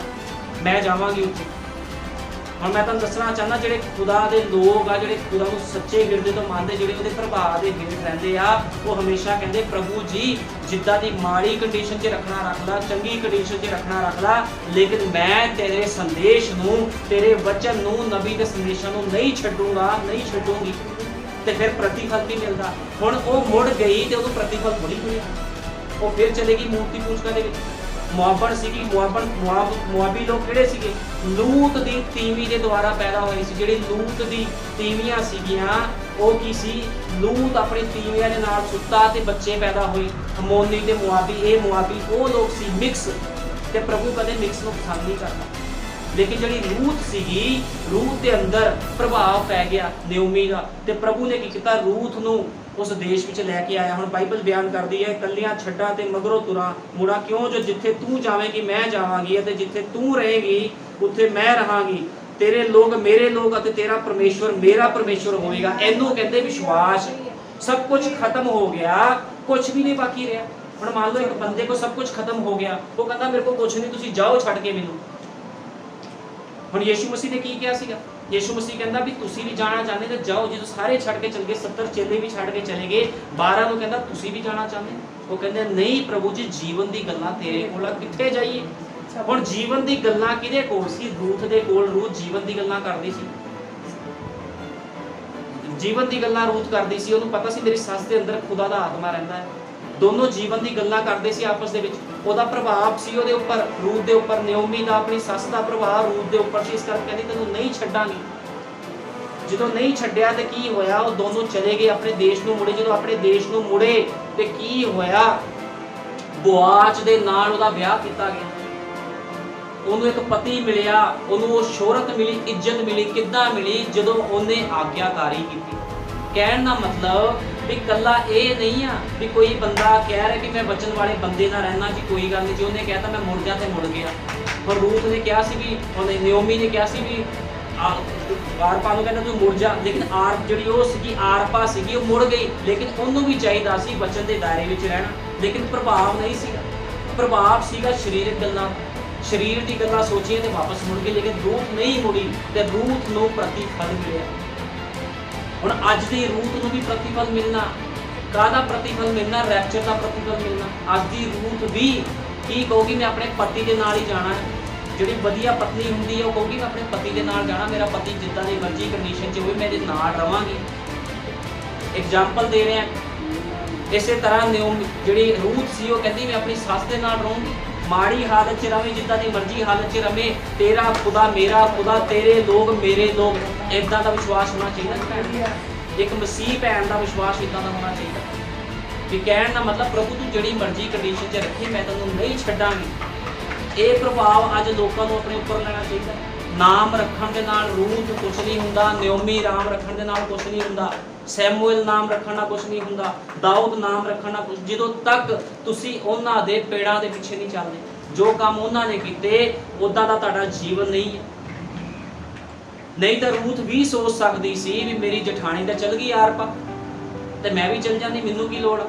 ਮੈਂ ਜਾਵਾਂਗੀ ਉੱਥੇ। ਹੁਣ ਮੈਂ ਤੁਹਾਨੂੰ ਦੱਸਣਾ ਚਾਹੁੰਦਾ, ਜਿਹੜੇ ਖੁਦਾ ਦੇ ਲੋਕ ਆ, ਜਿਹੜੇ ਖੁਦਾ ਨੂੰ ਸੱਚੇ ਹਿਰਦੇ ਤੋਂ ਮੰਨਦੇ, ਜਿਹੜੇ ਉਹਦੇ ਪ੍ਰਭਾਵ ਦੇ ਹੇਠ ਰਹਿੰਦੇ ਆ, ਉਹ ਹਮੇਸ਼ਾ ਕਹਿੰਦੇ ਪ੍ਰਭੂ ਜੀ ਜਿੱਦਾਂ ਦੀ ਮਾੜੀ ਕੰਡੀਸ਼ਨ 'ਚ ਰੱਖਣਾ ਰੱਖ ਲਾ, ਚੰਗੀ ਕੰਡੀਸ਼ਨ 'ਚ ਰੱਖਣਾ ਰੱਖ ਲਾ, ਲੇਕਿਨ ਮੈਂ ਤੇਰੇ ਸੰਦੇਸ਼ ਨੂੰ, ਤੇਰੇ ਵਚਨ ਨੂੰ, ਨਬੀ ਦੇ ਸੰਦੇਸ਼ਾਂ ਨੂੰ ਨਹੀਂ ਛੱਡੂੰਗਾ, ਨਹੀਂ ਛੱਡੂੰਗੀ। ਤੇ ਫਿਰ ਪ੍ਰਤੀਫਲ ਵੀ ਮਿਲਦਾ। ਹੁਣ ਉਹ ਮੁੜ ਗਈ ਤੇ ਉਹਨੂੰ ਪ੍ਰਤੀਫਲ ਥੋੜੀ ਮਿਲਿਆ। ਉਹ ਫਿਰ ਚਲੇਗੀ ਮੂਰਤੀ ਪੂਜਕਾਂ ਦੇ ਵਿੱਚ। ਮੁਆਬਣ ਸੀਗੀ, ਮੁਆਬੀ ਲੋਕ ਕਿਹੜੇ ਸੀਗੇ? ਲੂਤ ਦੀ ਤੀਵੀਂ ਦੇ ਦੁਆਰਾ ਪੈਦਾ ਹੋਏ ਸੀ। ਜਿਹੜੀ ਲੂਤ ਦੀ ਤੀਵੀਆਂ ਸੀਗੀਆਂ ਉਹ ਕੀ ਸੀ? ਲੂਤ ਆਪਣੀ ਤੀਵੀਆਂ ਦੇ ਨਾਲ ਸੁੱਤਾ ਤੇ ਬੱਚੇ ਪੈਦਾ ਹੋਏ। ਅਮੋਨੀ ਤੇ ਮੁਆਬੀ, ਇਹ ਮੁਆਬੀ ਉਹ ਲੋਕ ਸੀ ਮਿਕਸ। ਤੇ ਪ੍ਰਭੂ ਕਦੇ ਮਿਕਸ ਨੂੰ ਪਸੰਦ ਨਹੀਂ ਕਰਦਾ। ਲੇਕਿਨ ਜਿਹੜੀ ਰੂਥ ਸੀਗੀ, ਰੂਥ ਦੇ ਅੰਦਰ ਪ੍ਰਭਾਵ ਪੈ ਗਿਆ ਨਯੋਮੀ ਦਾ, ਤੇ ਪ੍ਰਭੂ ਨੇ ਕੀ ਕੀਤਾ? ਰੂਥ ਨੂੰ ਉਸ ਦੇਸ਼ ਵਿੱਚ ਲੈ ਕੇ ਆਇਆ। ਹੁਣ ਬਾਈਬਲ ਬਿਆਨ ਕਰਦੀ ਹੈ, ਕੱਲੀਆਂ ਛੱਡਾਂ ਤੇ ਮਗਰੋਂ ਤੁਰਾਂ ਮੁੜਾਂ, ਕਿਉਂ ਜੋ ਜਿੱਥੇ ਤੂੰ ਜਾਵੇਂਗੀ ਮੈਂ ਜਾਵਾਂਗੀ, ਅਤੇ ਜਿੱਥੇ ਤੂੰ ਰਹੇਗੀ ਉੱਥੇ ਮੈਂ ਰਹਾਂਗੀ। ਤੇਰੇ ਲੋਕ ਮੇਰੇ ਲੋਕ ਅਤੇ ਤੇਰਾ ਪਰਮੇਸ਼ਵਰ ਮੇਰਾ ਪਰਮੇਸ਼ਵਰ ਹੋਵੇਗਾ। ਇਹਨੂੰ ਕਹਿੰਦੇ ਵਿਸ਼ਵਾਸ। ਸਭ ਕੁਝ ਖਤਮ ਹੋ ਗਿਆ, ਕੁਝ ਵੀ ਨਹੀਂ ਬਾਕੀ ਰਿਹਾ। ਹੁਣ ਮੰਨ ਲਓ ਇੱਕ ਬੰਦੇ ਕੋਲ ਸਭ ਕੁਝ ਖਤਮ ਹੋ ਗਿਆ, ਉਹ ਕਹਿੰਦਾ ਮੇਰੇ ਕੋਲ ਕੁਝ ਨਹੀਂ, ਤੁਸੀਂ ਜਾਓ ਛੱਡ ਕੇ ਮੈਨੂੰ। ਹੁਣ ਯੀਸ਼ੂ ਮਸੀਹ ਨੇ ਕੀ ਕਿਹਾ ਸੀਗਾ? ਯੀਸ਼ੂ ਮਸੀਹ ਕਹਿੰਦਾ ਵੀ ਤੁਸੀਂ ਵੀ ਜਾਣਾ ਚਾਹੁੰਦੇ ਤਾਂ ਜਾਓ। ਜਦੋਂ ਸਾਰੇ ਛੱਡ ਕੇ ਚਲੇ ਗਏ, 70 ਚੇਲੇ ਵੀ ਛੱਡ ਕੇ ਚਲੇ ਗਏ, 12 ਨੂੰ ਕਹਿੰਦਾ ਤੁਸੀਂ ਵੀ ਜਾਣਾ ਚਾਹੁੰਦੇ? ਉਹ ਕਹਿੰਦੇ ਨਹੀਂ ਪ੍ਰਭੂ ਜੀ, ਜੀਵਨ ਦੀ ਗੱਲਾਂ ਤੇਰੇ ਕੋਲ ਆ, ਕਿੱਥੇ ਜਾਈਏ? ਹੁਣ ਜੀਵਨ ਦੀ ਗੱਲਾਂ ਕਿਹਦੇ ਕੋਲ ਸੀ? ਰੂਥ ਦੇ ਕੋਲ। ਰੂਥ ਜੀਵਨ ਦੀ ਗੱਲਾਂ ਕਰਦੀ ਸੀ, ਜੀਵਨ ਦੀ ਗੱਲਾਂ ਰੂਥ ਕਰਦੀ ਸੀ। ਉਹਨੂੰ ਪਤਾ ਸੀ ਮੇਰੀ ਸੱਸ ਦੇ ਅੰਦਰ ਖੁਦਾ ਦਾ ਆਤਮਾ ਰਹਿੰਦਾ ਹੈ। ਦੋਨੋਂ ਜੀਵਨ ਦੀ ਗੱਲਾਂ ਕਰਦੇ ਸੀ ਆਪਸ ਦੇ ਵਿੱਚ। ਉਹਦਾ ਪ੍ਰਭਾਵ ਸੀ ਉਹਦੇ ਉੱਪਰ, ਰੂਥ ਦੇ ਉੱਪਰ। ਨਯੋਮੀ ਦਾ, ਆਪਣੀ ਸੱਸ ਦਾ ਪ੍ਰਭਾਵ ਰੂਥ ਦੇ ਉੱਪਰ ਸੀ। ਇਸ ਕਰਕੇ ਕਹਿੰਦੀ ਤੈਨੂੰ ਨਹੀਂ ਛੱਡਾਂਗੀ। ਜਦੋਂ ਨਹੀਂ ਛੱਡਿਆ ਤੇ ਕੀ ਹੋਇਆ? ਉਹ ਦੋਨੋਂ ਚਲੇ ਗਏ, ਆਪਣੇ ਦੇਸ਼ ਨੂੰ ਮੁੜੇ। ਜਦੋਂ ਆਪਣੇ ਦੇਸ਼ ਨੂੰ ਮੁੜੇ ਤੇ ਕੀ ਹੋਇਆ? ਬੋਆਜ਼ ਦੇ ਨਾਲ ਉਹਦਾ ਵਿਆਹ ਕੀਤਾ ਗਿਆ। ਉਹਨੂੰ ਇੱਕ ਪਤੀ ਮਿਲਿਆ, ਉਹਨੂੰ ਉਹ ਸ਼ੋਹਰਤ ਮਿਲੀ, ਇੱਜ਼ਤ ਮਿਲੀ। ਕਿੱਦਾਂ ਮਿਲੀ? ਜਦੋਂ ਉਹਨੇ ਆਗਿਆਕਾਰੀ ਕੀਤੀ। ਕਹਿਣ ਦਾ ਮਤਲਬ ਵੀ ਕੱਲਾ ਇਹ ਨਹੀਂ ਆ ਵੀ ਕੋਈ ਬੰਦਾ ਕਹਿ ਰਿਹਾ ਕਿ ਮੈਂ ਵਚਨ ਵਾਲੇ ਬੰਦੇ ਨਾਲ ਰਹਿਣਾ ਜੀ, ਕੋਈ ਗੱਲ ਨਹੀਂ ਜੀ। ਉਹਨੇ ਕਹਿਤਾ ਮੈਂ ਮੁੜ ਜਾ ਤੇ ਮੁੜ ਗਿਆ। ਪਰ ਰੂਥ ਨੇ ਕਿਹਾ ਸੀ ਵੀ, ਉਹਨੇ ਨਯੋਮੀ ਨੇ ਕਿਹਾ ਸੀ ਵੀ ਆਰਪਾ ਨੂੰ ਕਹਿੰਦਾ ਤੂੰ ਮੁੜ ਜਾ। ਲੇਕਿਨ ਆਰਪ ਜਿਹੜੀ ਉਹ ਸੀਗੀ, ਆਰਪਾ ਸੀਗੀ, ਉਹ ਮੁੜ ਗਈ। ਲੇਕਿਨ ਉਹਨੂੰ ਵੀ ਚਾਹੀਦਾ ਸੀ ਵਚਨ ਦੇ ਦਾਇਰੇ ਵਿੱਚ ਰਹਿਣਾ, ਲੇਕਿਨ ਪ੍ਰਭਾਵ ਨਹੀਂ ਸੀਗਾ। ਪ੍ਰਭਾਵ ਸੀਗਾ ਸਰੀਰਕ ਗੱਲਾਂ, ਸਰੀਰ ਦੀ ਗੱਲਾਂ ਸੋਚੀਆਂ ਤੇ ਵਾਪਸ ਮੁੜ ਗਈ। ਲੇਕਿਨ ਰੂਥ ਨਹੀਂ ਮੁੜੀ ਤੇ ਰੂਥ ਨੂੰ ਪ੍ਰਤੀਫਲ ਮਿਲਿਆ। ਹੁਣ ਅੱਜ ਦੀ ਰੂਥ ਨੂੰ ਵੀ ਪ੍ਰਤੀਫਲ ਮਿਲਣਾ। ਕਾਹਦਾ ਪ੍ਰਤੀਫਲ ਮਿਲਣਾ? ਰੈਪਚਰ ਦਾ ਪ੍ਰਤੀਫਲ ਮਿਲਣਾ। ਅੱਜ ਦੀ ਰੂਥ ਵੀ ਕੀ ਕਹੂਗੀ? ਮੈਂ ਆਪਣੇ ਪਤੀ ਦੇ ਨਾਲ ਹੀ ਜਾਣਾ ਹੈ। ਜਿਹੜੀ ਵਧੀਆ ਪਤਨੀ ਹੁੰਦੀ ਹੈ ਉਹ ਕਹੂਗੀ ਮੈਂ ਆਪਣੇ ਪਤੀ ਦੇ ਨਾਲ ਜਾਣਾ, ਮੇਰਾ ਪਤੀ ਜਿੱਦਾਂ ਦੀ ਮਰਜ਼ੀ ਕੰਡੀਸ਼ਨ 'ਚ ਹੋਵੇ ਮੈਂ ਇਹਦੇ ਨਾਲ ਰਵਾਂਗੀ। ਐਗਜ਼ਾਮਪਲ ਦੇ ਰਹੇ ਹਾਂ। ਇਸੇ ਤਰ੍ਹਾਂ ਜਿਹੜੀ ਰੂਥ ਸੀ ਉਹ ਕਹਿੰਦੀ ਮੈਂ ਆਪਣੀ ਸੱਸ ਦੇ ਨਾਲ ਰਹੂੰਗੀ। ਮਾੜੀ ਹਾਲਤ 'ਚ ਰਵੇਂ, ਜਿੱਦਾਂ ਦੀ ਮਰਜ਼ੀ ਹਾਲਤ 'ਚ ਰਵੇਂ, ਤੇਰਾ ਖੁਦਾ ਮੇਰਾ ਖੁਦਾ, ਤੇਰੇ ਲੋਕ ਮੇਰੇ ਲੋਕ। ਇਦਾਂ ਦਾ ਵਿਸ਼ਵਾਸ ਹੋਣਾ ਚਾਹੀਦਾ। ਇੱਕ ਮਸੀਹ ਭੈਣ ਦਾ ਵਿਸ਼ਵਾਸ ਇਦਾਂ ਦਾ ਹੋਣਾ ਚਾਹੀਦਾ ਵੀ ਕਹਿਣ ਦਾ ਮਤਲਬ ਪ੍ਰਭੂ ਤੂੰ ਜਿਹੜੀ ਮਰਜ਼ੀ ਕੰਡੀਸ਼ਨ 'ਚ ਰੱਖੀ, ਮੈਂ ਤੈਨੂੰ ਨਹੀਂ ਛੱਡਾਂਗੀ। ਇਹ ਪ੍ਰਭਾਵ ਅੱਜ ਲੋਕਾਂ ਨੂੰ ਆਪਣੇ ਉੱਪਰ ਲੈਣਾ ਚਾਹੀਦਾ। ਨਾਮ ਰੱਖਣ ਦੇ ਨਾਲ ਰੂਥ ਕੁਛ ਨਹੀਂ ਹੁੰਦਾ, ਨਯੋਮੀ ਨਾਮ ਰੱਖਣ ਦੇ ਨਾਲ ਕੁਛ ਨਹੀਂ ਹੁੰਦਾ, ਸੈਮੂਅਲ ਨਾਮ ਰੱਖਣ ਨਾਲ ਕੁਛ ਨਹੀਂ ਹੁੰਦਾ, ਦਾਊਦ ਨਾਮ ਰੱਖਣ ਨਾਲ ਕੁਛ। ਜਦੋਂ ਤੱਕ ਤੁਸੀਂ ਉਹਨਾਂ ਦੇ ਪੇੜਾਂ ਦੇ ਪਿੱਛੇ ਨਹੀਂ ਚੱਲਦੇ, ਜੋ ਕੰਮ ਉਹਨਾਂ ਨੇ ਕੀਤੇ ਉਦਾਂ ਦਾ ਤੁਹਾਡਾ ਜੀਵਨ ਨਹੀਂ ਹੈ। ਨਹੀਂ ਤਾਂ ਰੂਥ ਵੀ ਸੋਚ ਸਕਦੀ ਸੀ ਵੀ ਮੇਰੀ ਜਠਾਣੀ ਤਾਂ ਚਲ ਗਈ ਆਰਪਾ ਤੇ ਮੈਂ ਵੀ ਚਲ ਜਾਂਦੀ, ਮੈਨੂੰ ਕੀ ਲੋੜ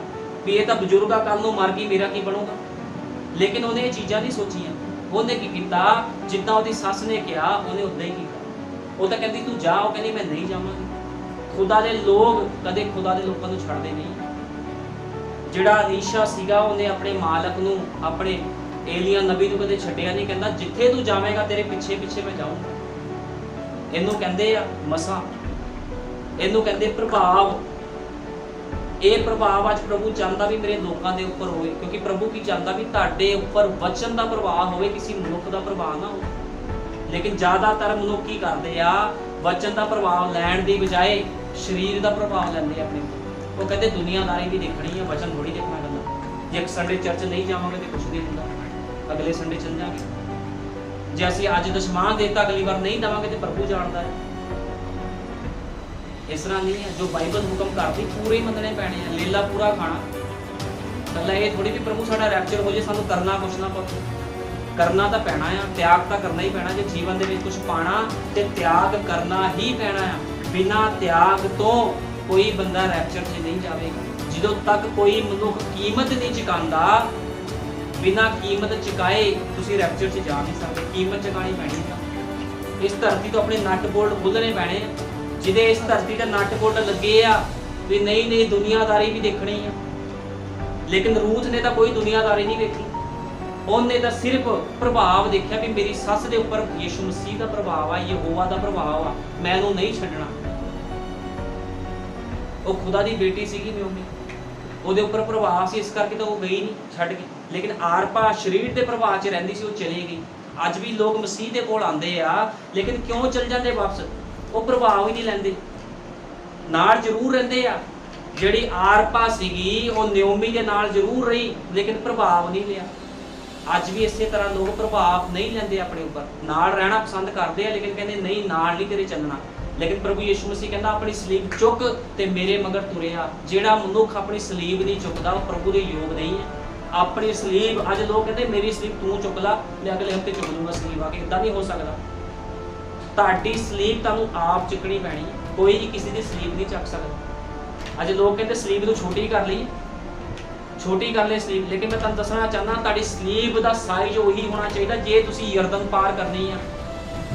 ਵੀ ਇਹ ਤਾਂ ਬਜ਼ੁਰਗ ਆ, ਕੱਲ ਨੂੰ ਮਰ ਗਈ, ਮੇਰਾ ਕੀ ਬਣੂਗਾ। लेकिन उन्हें ये चीज़ां नहीं सोचियां। ਉਹਨੇ ਕੀ ਕੀਤਾ, ਜਿੱਦਾਂ ਉਹਦੀ ਸੱਸ ਨੇ ਕਿਹਾ ਉਹਨੇ ਉਦਾਂ ਹੀ ਕੀਤਾ। ਉਹ ਤਾਂ ਕਹਿੰਦੀ ਤੂੰ ਜਾ, ਉਹ ਕਹਿੰਦੀ ਮੈਂ ਨਹੀਂ ਜਾਵਾਂਗੀ। ਖੁਦਾ ਦੇ ਲੋਕ ਕਦੇ ਖੁਦਾ ਦੇ ਲੋਕਾਂ ਨੂੰ ਛੱਡਦੇ ਨਹੀਂ। ਜਿਹੜਾ ਈਸ਼ਾ ਸੀਗਾ ਉਹਨੇ ਆਪਣੇ ਮਾਲਕ ਨੂੰ, ਆਪਣੇ ਏਲੀਆ ਨਬੀ ਨੂੰ ਕਦੇ ਛੱਡਿਆ ਨਹੀਂ। ਕਹਿੰਦਾ ਜਿੱਥੇ ਤੂੰ ਜਾਵੇਂਗਾ ਤੇਰੇ ਪਿੱਛੇ ਪਿੱਛੇ ਮੈਂ ਜਾਊਂਗਾ। ਇਹਨੂੰ ਕਹਿੰਦੇ ਆ ਮਸਾਂ, ਇਹਨੂੰ ਕਹਿੰਦੇ ਪ੍ਰਭਾਵ। ਇਹ ਪ੍ਰਭਾਵ ਅੱਜ ਪ੍ਰਭੂ ਚਾਹੁੰਦਾ ਵੀ ਮੇਰੇ ਲੋਕਾਂ ਦੇ ਉੱਪਰ ਹੋਵੇ, ਕਿਉਂਕਿ ਪ੍ਰਭੂ ਕੀ ਚਾਹੁੰਦਾ ਵੀ ਤੁਹਾਡੇ ਉੱਪਰ ਵਚਨ ਦਾ ਪ੍ਰਭਾਵ ਹੋਵੇ, ਕਿਸੇ ਮਨੁੱਖ ਦਾ ਪ੍ਰਭਾਵ ਨਾ ਹੋਵੇ। ਲੇਕਿਨ ਜ਼ਿਆਦਾਤਰ ਮਨੁੱਖ ਕੀ ਕਰਦੇ ਆ, ਵਚਨ ਦਾ ਪ੍ਰਭਾਵ ਲੈਣ ਦੀ ਬਜਾਏ ਸਰੀਰ ਦਾ ਪ੍ਰਭਾਵ ਲੈਂਦੇ ਆਪਣੇ ਉੱਪਰ। ਉਹ ਕਹਿੰਦੇ ਦੁਨੀਆਦਾਰੀ ਵੀ ਦੇਖਣੀ ਹੈ, ਵਚਨ ਥੋੜੀ ਦੇਖਣਾ ਗੱਲਾਂ। ਜੇ ਇੱਕ ਸੰਡੇ ਚਰਚ ਨਹੀਂ ਜਾਵਾਂਗੇ ਤੇ ਕੁਛ ਨਹੀਂ ਹੁੰਦਾ, ਅਗਲੇ ਸੰਡੇ ਚੱਲ ਜਾਵਾਂਗੇ। ਜੇ ਅਸੀਂ ਅੱਜ ਦਸ਼ਮਾਨ ਦੇਤਾ ਅਗਲੀ ਵਾਰ ਨਹੀਂ ਦੇਵਾਂਗੇ ਤੇ ਪ੍ਰਭੂ ਜਾਣਦਾ ਹੈ। ਇਸ ਤਰ੍ਹਾਂ ਨਹੀਂ ਹੈ। ਜੋ ਬਾਈਬਲ ਹੁਕਮ ਕਰਦੀ ਪੂਰੇ ਹੀ ਮੰਨਣੇ ਪੈਣੇ ਆ, ਲੀਲਾ ਪੂਰਾ ਖਾਣਾ। ਕੱਲਾ ਇਹ ਥੋੜੀ ਵੀ ਪ੍ਰਭੂ ਸਾਡਾ ਰੈਪਚਰ ਹੋ ਜੇ ਸਾਨੂੰ ਕਰਨਾ ਕੁਛ ਨਾ ਪਵੇ। ਕਰਨਾ ਤਾਂ ਪੈਣਾ ਆ, ਤਿਆਗ ਤਾਂ ਕਰਨਾ ਹੀ ਪੈਣਾ। ਜੇ ਜੀਵਨ ਦੇ ਵਿੱਚ ਕੁਝ ਪਾਣਾ ਤੇ ਤਿਆਗ ਕਰਨਾ ਹੀ ਪੈਣਾ ਆ। ਬਿਨਾਂ ਤਿਆਗ ਤੋਂ ਕੋਈ ਬੰਦਾ ਰੈਪਚਰ 'ਚ ਨਹੀਂ ਜਾਵੇਗਾ। ਜਦੋਂ ਤੱਕ ਕੋਈ ਮਨੁੱਖ ਕੀਮਤ ਨਹੀਂ ਚੁਕਾਉਂਦਾ, ਬਿਨਾਂ ਕੀਮਤ ਚੁਕਾਏ ਤੁਸੀਂ ਰੈਪਚਰ 'ਚ ਜਾ ਨਹੀਂ ਸਕਦੇ। ਕੀਮਤ ਚੁਕਾਣੀ ਪੈਣੀ ਆ। ਇਸ ਧਰਤੀ ਤੋਂ ਆਪਣੇ ਨੱਟ ਬੋਲਟ ਖੁੱਲਣੇ ਪੈਣੇ ਆ। ਜਿਹਦੇ ਇਸ ਧਰਤੀ ਤੇ ਨੱਟ ਬੋਲਟ ਲੱਗੇ ਆ ਵੀ ਨਹੀਂ ਦੁਨੀਆਦਾਰੀ ਵੀ ਦੇਖਣੀ ਆ। ਲੇਕਿਨ ਰੂਥ ਨੇ ਤਾਂ ਕੋਈ ਦੁਨੀਆਦਾਰੀ ਨਹੀਂ ਵੇਖੀ। ਉਹਨੇ ਤਾਂ ਸਿਰਫ ਪ੍ਰਭਾਵ ਦੇਖਿਆ ਵੀ ਮੇਰੀ ਸੱਸ ਦੇ ਉੱਪਰ ਯਿਸੂ ਮਸੀਹ ਦਾ ਪ੍ਰਭਾਵ ਆ, ਯਹੋਵਾ ਦਾ ਪ੍ਰਭਾਵ ਆ, ਮੈਂ ਇਹਨੂੰ ਨਹੀਂ ਛੱਡਣਾ। ਉਹ ਖੁਦਾ ਦੀ ਬੇਟੀ ਸੀਗੀ ਨਿਓਮੀ, ਉਹਦੇ ਉੱਪਰ ਪ੍ਰਭਾਵ ਸੀ, ਇਸ ਕਰਕੇ ਤਾਂ ਉਹ ਗਈ ਨਹੀਂ ਛੱਡ ਕੇ। ਲੇਕਿਨ ਆਰ-ਪਾਰ ਸਰੀਰ ਦੇ ਪ੍ਰਭਾਵ 'ਚ ਰਹਿੰਦੀ ਸੀ, ਉਹ ਚਲੀ ਗਈ। ਅੱਜ ਵੀ ਲੋਕ ਮਸੀਹ ਦੇ ਕੋਲ ਆਉਂਦੇ ਆ, ਲੇਕਿਨ ਕਿਉਂ ਚਲ ਜਾਂਦੇ ਵਾਪਸ? ਉਹ ਪ੍ਰਭਾਵ ਹੀ ਨਹੀਂ ਲੈਂਦੇ। ਨਾਲ ਜ਼ਰੂਰ ਰਹਿੰਦੇ ਆ। ਜਿਹੜੀ ਆਰਪਾ ਸੀਗੀ ਉਹ ਨਿਓਮੀ ਦੇ ਨਾਲ ਜ਼ਰੂਰ ਰਹੀ, ਲੇਕਿਨ ਪ੍ਰਭਾਵ ਨਹੀਂ ਲਿਆ। ਅੱਜ ਵੀ ਇਸੇ ਤਰ੍ਹਾਂ ਲੋਕ ਪ੍ਰਭਾਵ ਨਹੀਂ ਲੈਂਦੇ ਆਪਣੇ ਉੱਪਰ। ਨਾਲ ਰਹਿਣਾ ਪਸੰਦ ਕਰਦੇ ਆ, ਲੇਕਿਨ ਕਹਿੰਦੇ ਨਹੀਂ ਨਾਲ ਨਹੀਂ ਤੇਰੇ ਚੱਲਣਾ। ਲੇਕਿਨ ਪ੍ਰਭੂ ਯਿਸੂ ਮਸੀਹ ਕਹਿੰਦਾ ਆਪਣੀ ਸਲੀਬ ਚੁੱਕ ਤੇ ਮੇਰੇ ਮਗਰ ਤੁਰਿਆ। ਜਿਹੜਾ ਮਨੁੱਖ ਆਪਣੀ ਸਲੀਬ ਨਹੀਂ ਚੁੱਕਦਾ ਉਹ ਪ੍ਰਭੂ ਦੇ ਯੋਗ ਨਹੀਂ ਹੈ। ਆਪਣੀ ਸਲੀਬ, ਅੱਜ ਲੋਕ ਕਹਿੰਦੇ ਮੇਰੀ ਸਲੀਬ ਤੂੰ ਚੁੱਕ ਲਾ, ਮੈਂ ਅਗਲੇ ਹਫ਼ਤੇ ਚੁੱਕ ਲੂੰਗਾ ਸਲੀਬ ਆ ਕੇ। ਇਦਾਂ ਨਹੀਂ ਹੋ ਸਕਦਾ। ਤੁਹਾਡੀ ਸਲੀਬ ਤੁਹਾਨੂੰ ਆਪ ਚੁੱਕਣੀ ਪੈਣੀ ਹੈ। ਕੋਈ ਵੀ ਕਿਸੇ ਦੀ ਸਲੀਬ ਨਹੀਂ ਚੱਕ ਸਕਦਾ। ਅੱਜ ਲੋਕ ਕਹਿੰਦੇ ਸਲੀਬ ਨੂੰ ਛੋਟੀ ਕਰ ਲਈ, ਛੋਟੀ ਕਰ ਲਈ ਸਲੀਬ। ਲੇਕਿਨ ਮੈਂ ਤੁਹਾਨੂੰ ਦੱਸਣਾ ਚਾਹੁੰਦਾ ਤੁਹਾਡੀ ਸਲੀਬ ਦਾ ਸਾਈਜ਼ ਉਹੀ ਹੋਣਾ ਚਾਹੀਦਾ। ਜੇ ਤੁਸੀਂ ਯਰਦਨ ਪਾਰ ਕਰਨੀ ਆ,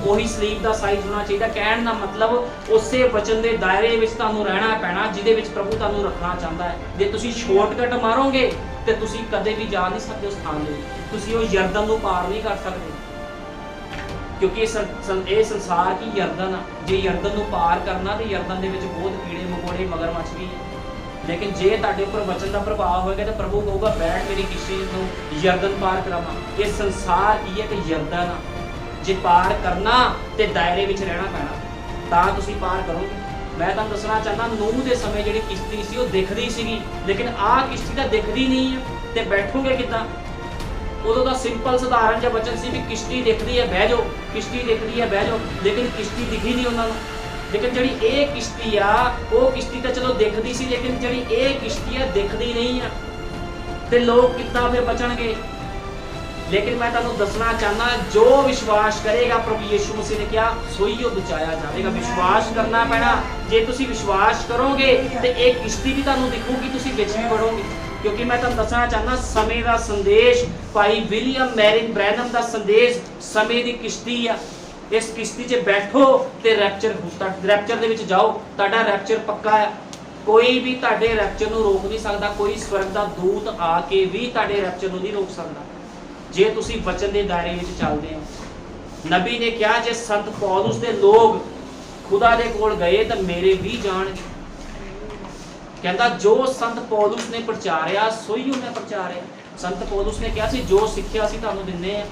ਉਹੀ ਸਲੀਬ ਦਾ ਸਾਈਜ਼ ਹੋਣਾ ਚਾਹੀਦਾ। ਕਹਿਣ ਦਾ ਮਤਲਬ ਉਸੇ ਵਚਨ ਦੇ ਦਾਇਰੇ ਵਿੱਚ ਤੁਹਾਨੂੰ ਰਹਿਣਾ ਪੈਣਾ ਜਿਹਦੇ ਵਿੱਚ ਪ੍ਰਭੂ ਤੁਹਾਨੂੰ ਰੱਖਣਾ ਚਾਹੁੰਦਾ ਹੈ। ਜੇ ਤੁਸੀਂ ਸ਼ਾਰਟਕਟ ਮਾਰੋਗੇ ਤੇ ਤੁਸੀਂ ਕਦੇ ਵੀ ਜਾ ਨਹੀਂ ਸਕਦੇ ਉਸ ਥਾਂ ਤੇ। ਤੁਸੀਂ ਉਹ ਯਰਦਨ ਨੂੰ ਪਾਰ ਨਹੀਂ ਕਰ ਸਕਦੇ, ਕਿਉਂਕਿ ਇਹ ਸੰਸਾਰ ਕੀ ਯਰਦਨ ਆ। ਜੇ ਯਰਦਨ ਨੂੰ ਪਾਰ ਕਰਨਾ ਤੇ ਯਰਦਨ ਦੇ ਵਿੱਚ ਬਹੁਤ ਕੀੜੇ ਮਕੌੜੇ ਮਗਰਮੱਛ ਵੀ ਹੈ। ਲੇਕਿਨ ਜੇ ਤੁਹਾਡੇ ਉੱਪਰ ਵਚਨ ਦਾ ਪ੍ਰਭਾਵ ਹੋਏਗਾ ਤਾਂ ਪ੍ਰਭੂ ਕਹੂਗਾ ਬੈਠ ਮੇਰੀ ਕਿਸ਼ਤੀ ਨੂੰ ਯਰਦਨ ਪਾਰ ਕਰਾਵਾਂ। ਇਹ ਸੰਸਾਰ ਕੀ ਹੈ ਕਿ ਯਰਦਨ ਆ। ਜੇ ਪਾਰ ਕਰਨਾ ਤੇ ਦਾਇਰੇ ਵਿੱਚ ਰਹਿਣਾ ਪੈਣਾ ਤਾਂ ਤੁਸੀਂ ਪਾਰ ਕਰੋਗੇ। ਮੈਂ ਤੁਹਾਨੂੰ ਦੱਸਣਾ ਚਾਹੁੰਦਾ ਨੂਹ ਦੇ ਸਮੇਂ ਜਿਹੜੀ ਕਿਸ਼ਤੀ ਸੀ ਉਹ ਦਿਖਦੀ ਸੀਗੀ, ਲੇਕਿਨ ਆਹ ਕਿਸ਼ਤੀ ਤਾਂ ਦਿਖਦੀ ਨਹੀਂ ਹੈ ਤੇ ਬੈਠੋਗੇ ਕਿੱਦਾਂ? ਉਦੋਂ ਦਾ ਸਿੰਪਲ ਸਧਾਰਨ ਜਿਹਾ ਵਚਨ ਸੀ ਵੀ ਕਿਸ਼ਤੀ ਦਿਖਦੀ ਹੈ ਬਹਿ ਜਾਓ, ਕਿਸ਼ਤੀ ਦਿਖਦੀ ਹੈ ਬਹਿ ਜਾਓ, ਲੇਕਿਨ ਕਿਸ਼ਤੀ ਦਿਖੀ ਨਹੀਂ ਉਹਨਾਂ ਨੂੰ। ਲੇਕਿਨ ਜਿਹੜੀ ਇਹ ਕਿਸ਼ਤੀ ਆ ਉਹ ਕਿਸ਼ਤੀ ਤਾਂ ਚਲੋ ਦਿਖਦੀ ਸੀ, ਲੇਕਿਨ ਜਿਹੜੀ ਇਹ ਕਿਸ਼ਤੀ ਆ ਦਿਖਦੀ ਨਹੀਂ ਆ ਤੇ ਲੋਕ ਕਿੱਦਾਂ ਫਿਰ ਬਚਣਗੇ? ਲੇਕਿਨ ਮੈਂ ਤੁਹਾਨੂੰ ਦੱਸਣਾ ਚਾਹੁੰਦਾ ਜੋ ਵਿਸ਼ਵਾਸ ਕਰੇਗਾ, ਪ੍ਰਭੂ ਯਿਸੂ ਮਸੀਹ ਨੇ ਕਿਹਾ ਸੋਈ ਉਹ ਬਚਾਇਆ ਜਾਵੇਗਾ। ਵਿਸ਼ਵਾਸ ਕਰਨਾ ਪੈਣਾ। ਜੇ ਤੁਸੀਂ ਵਿਸ਼ਵਾਸ ਕਰੋਗੇ ਤੇ ਇਹ ਕਿਸ਼ਤੀ ਵੀ ਤੁਹਾਨੂੰ ਦਿਖੂਗੀ, ਤੁਸੀਂ ਵਿੱਚ ਵੀ ਵੜੋਗੇ। ਕਿਉਂਕਿ ਮੈਂ ਤੁਹਾਨੂੰ ਦੱਸਣਾ ਚਾਹੁੰਦਾ ਸਮੇਂ ਦਾ ਸੰਦੇਸ਼, ਭਾਈ ਵਿਲੀਅਮ ਮੈਰਿਨ ਬ੍ਰੈਨਮ ਦਾ ਸੰਦੇਸ਼ ਸਮੇਂ ਦੀ ਕਿਸ਼ਤੀ ਆ। ਇਸ ਕਿਸ਼ਤੀ 'ਚ ਬੈਠੋ ਤੇ ਰੈਪਚਰ ਦੇ ਵਿੱਚ ਜਾਓ। ਤੁਹਾਡਾ ਰੈਪਚਰ ਪੱਕਾ ਆ। ਕੋਈ ਵੀ ਤੁਹਾਡੇ ਰੈਪਚਰ ਨੂੰ ਰੋਕ ਨਹੀਂ ਸਕਦਾ। ਕੋਈ ਸਵਰਗ ਦਾ ਦੂਤ ਆ ਕੇ ਵੀ ਤੁਹਾਡੇ ਰੈਪਚਰ ਨੂੰ ਨਹੀਂ ਰੋਕ ਸਕਦਾ ਜੇ ਤੁਸੀਂ ਵਚਨ ਦੇ ਦਾਇਰੇ ਵਿੱਚ ਚੱਲਦੇ ਹੋ। ਨਬੀ ਨੇ ਕਿਹਾ ਜੇ ਸੰਤ ਪੌਲੁਸ ਦੇ ਲੋਕ ਖੁਦਾ ਦੇ ਕੋਲ ਗਏ ਤਾਂ ਮੇਰੇ ਵੀ ਜਾਣਗੇ। ਕਹਿੰਦਾ ਜੋ ਸੰਤ ਪੌਲੁਸ ਨੇ ਪ੍ਰਚਾਰਿਆ ਸੋਈ ਉਹਨੇ ਪ੍ਰਚਾਰਿਆ। ਸੰਤ ਪੌਲੁਸ ਨੇ ਕਿਹਾ ਸੀ ਜੋ ਸਿੱਖਿਆ ਸੀ ਤੁਹਾਨੂੰ ਦਿੰਦੇ ਆ।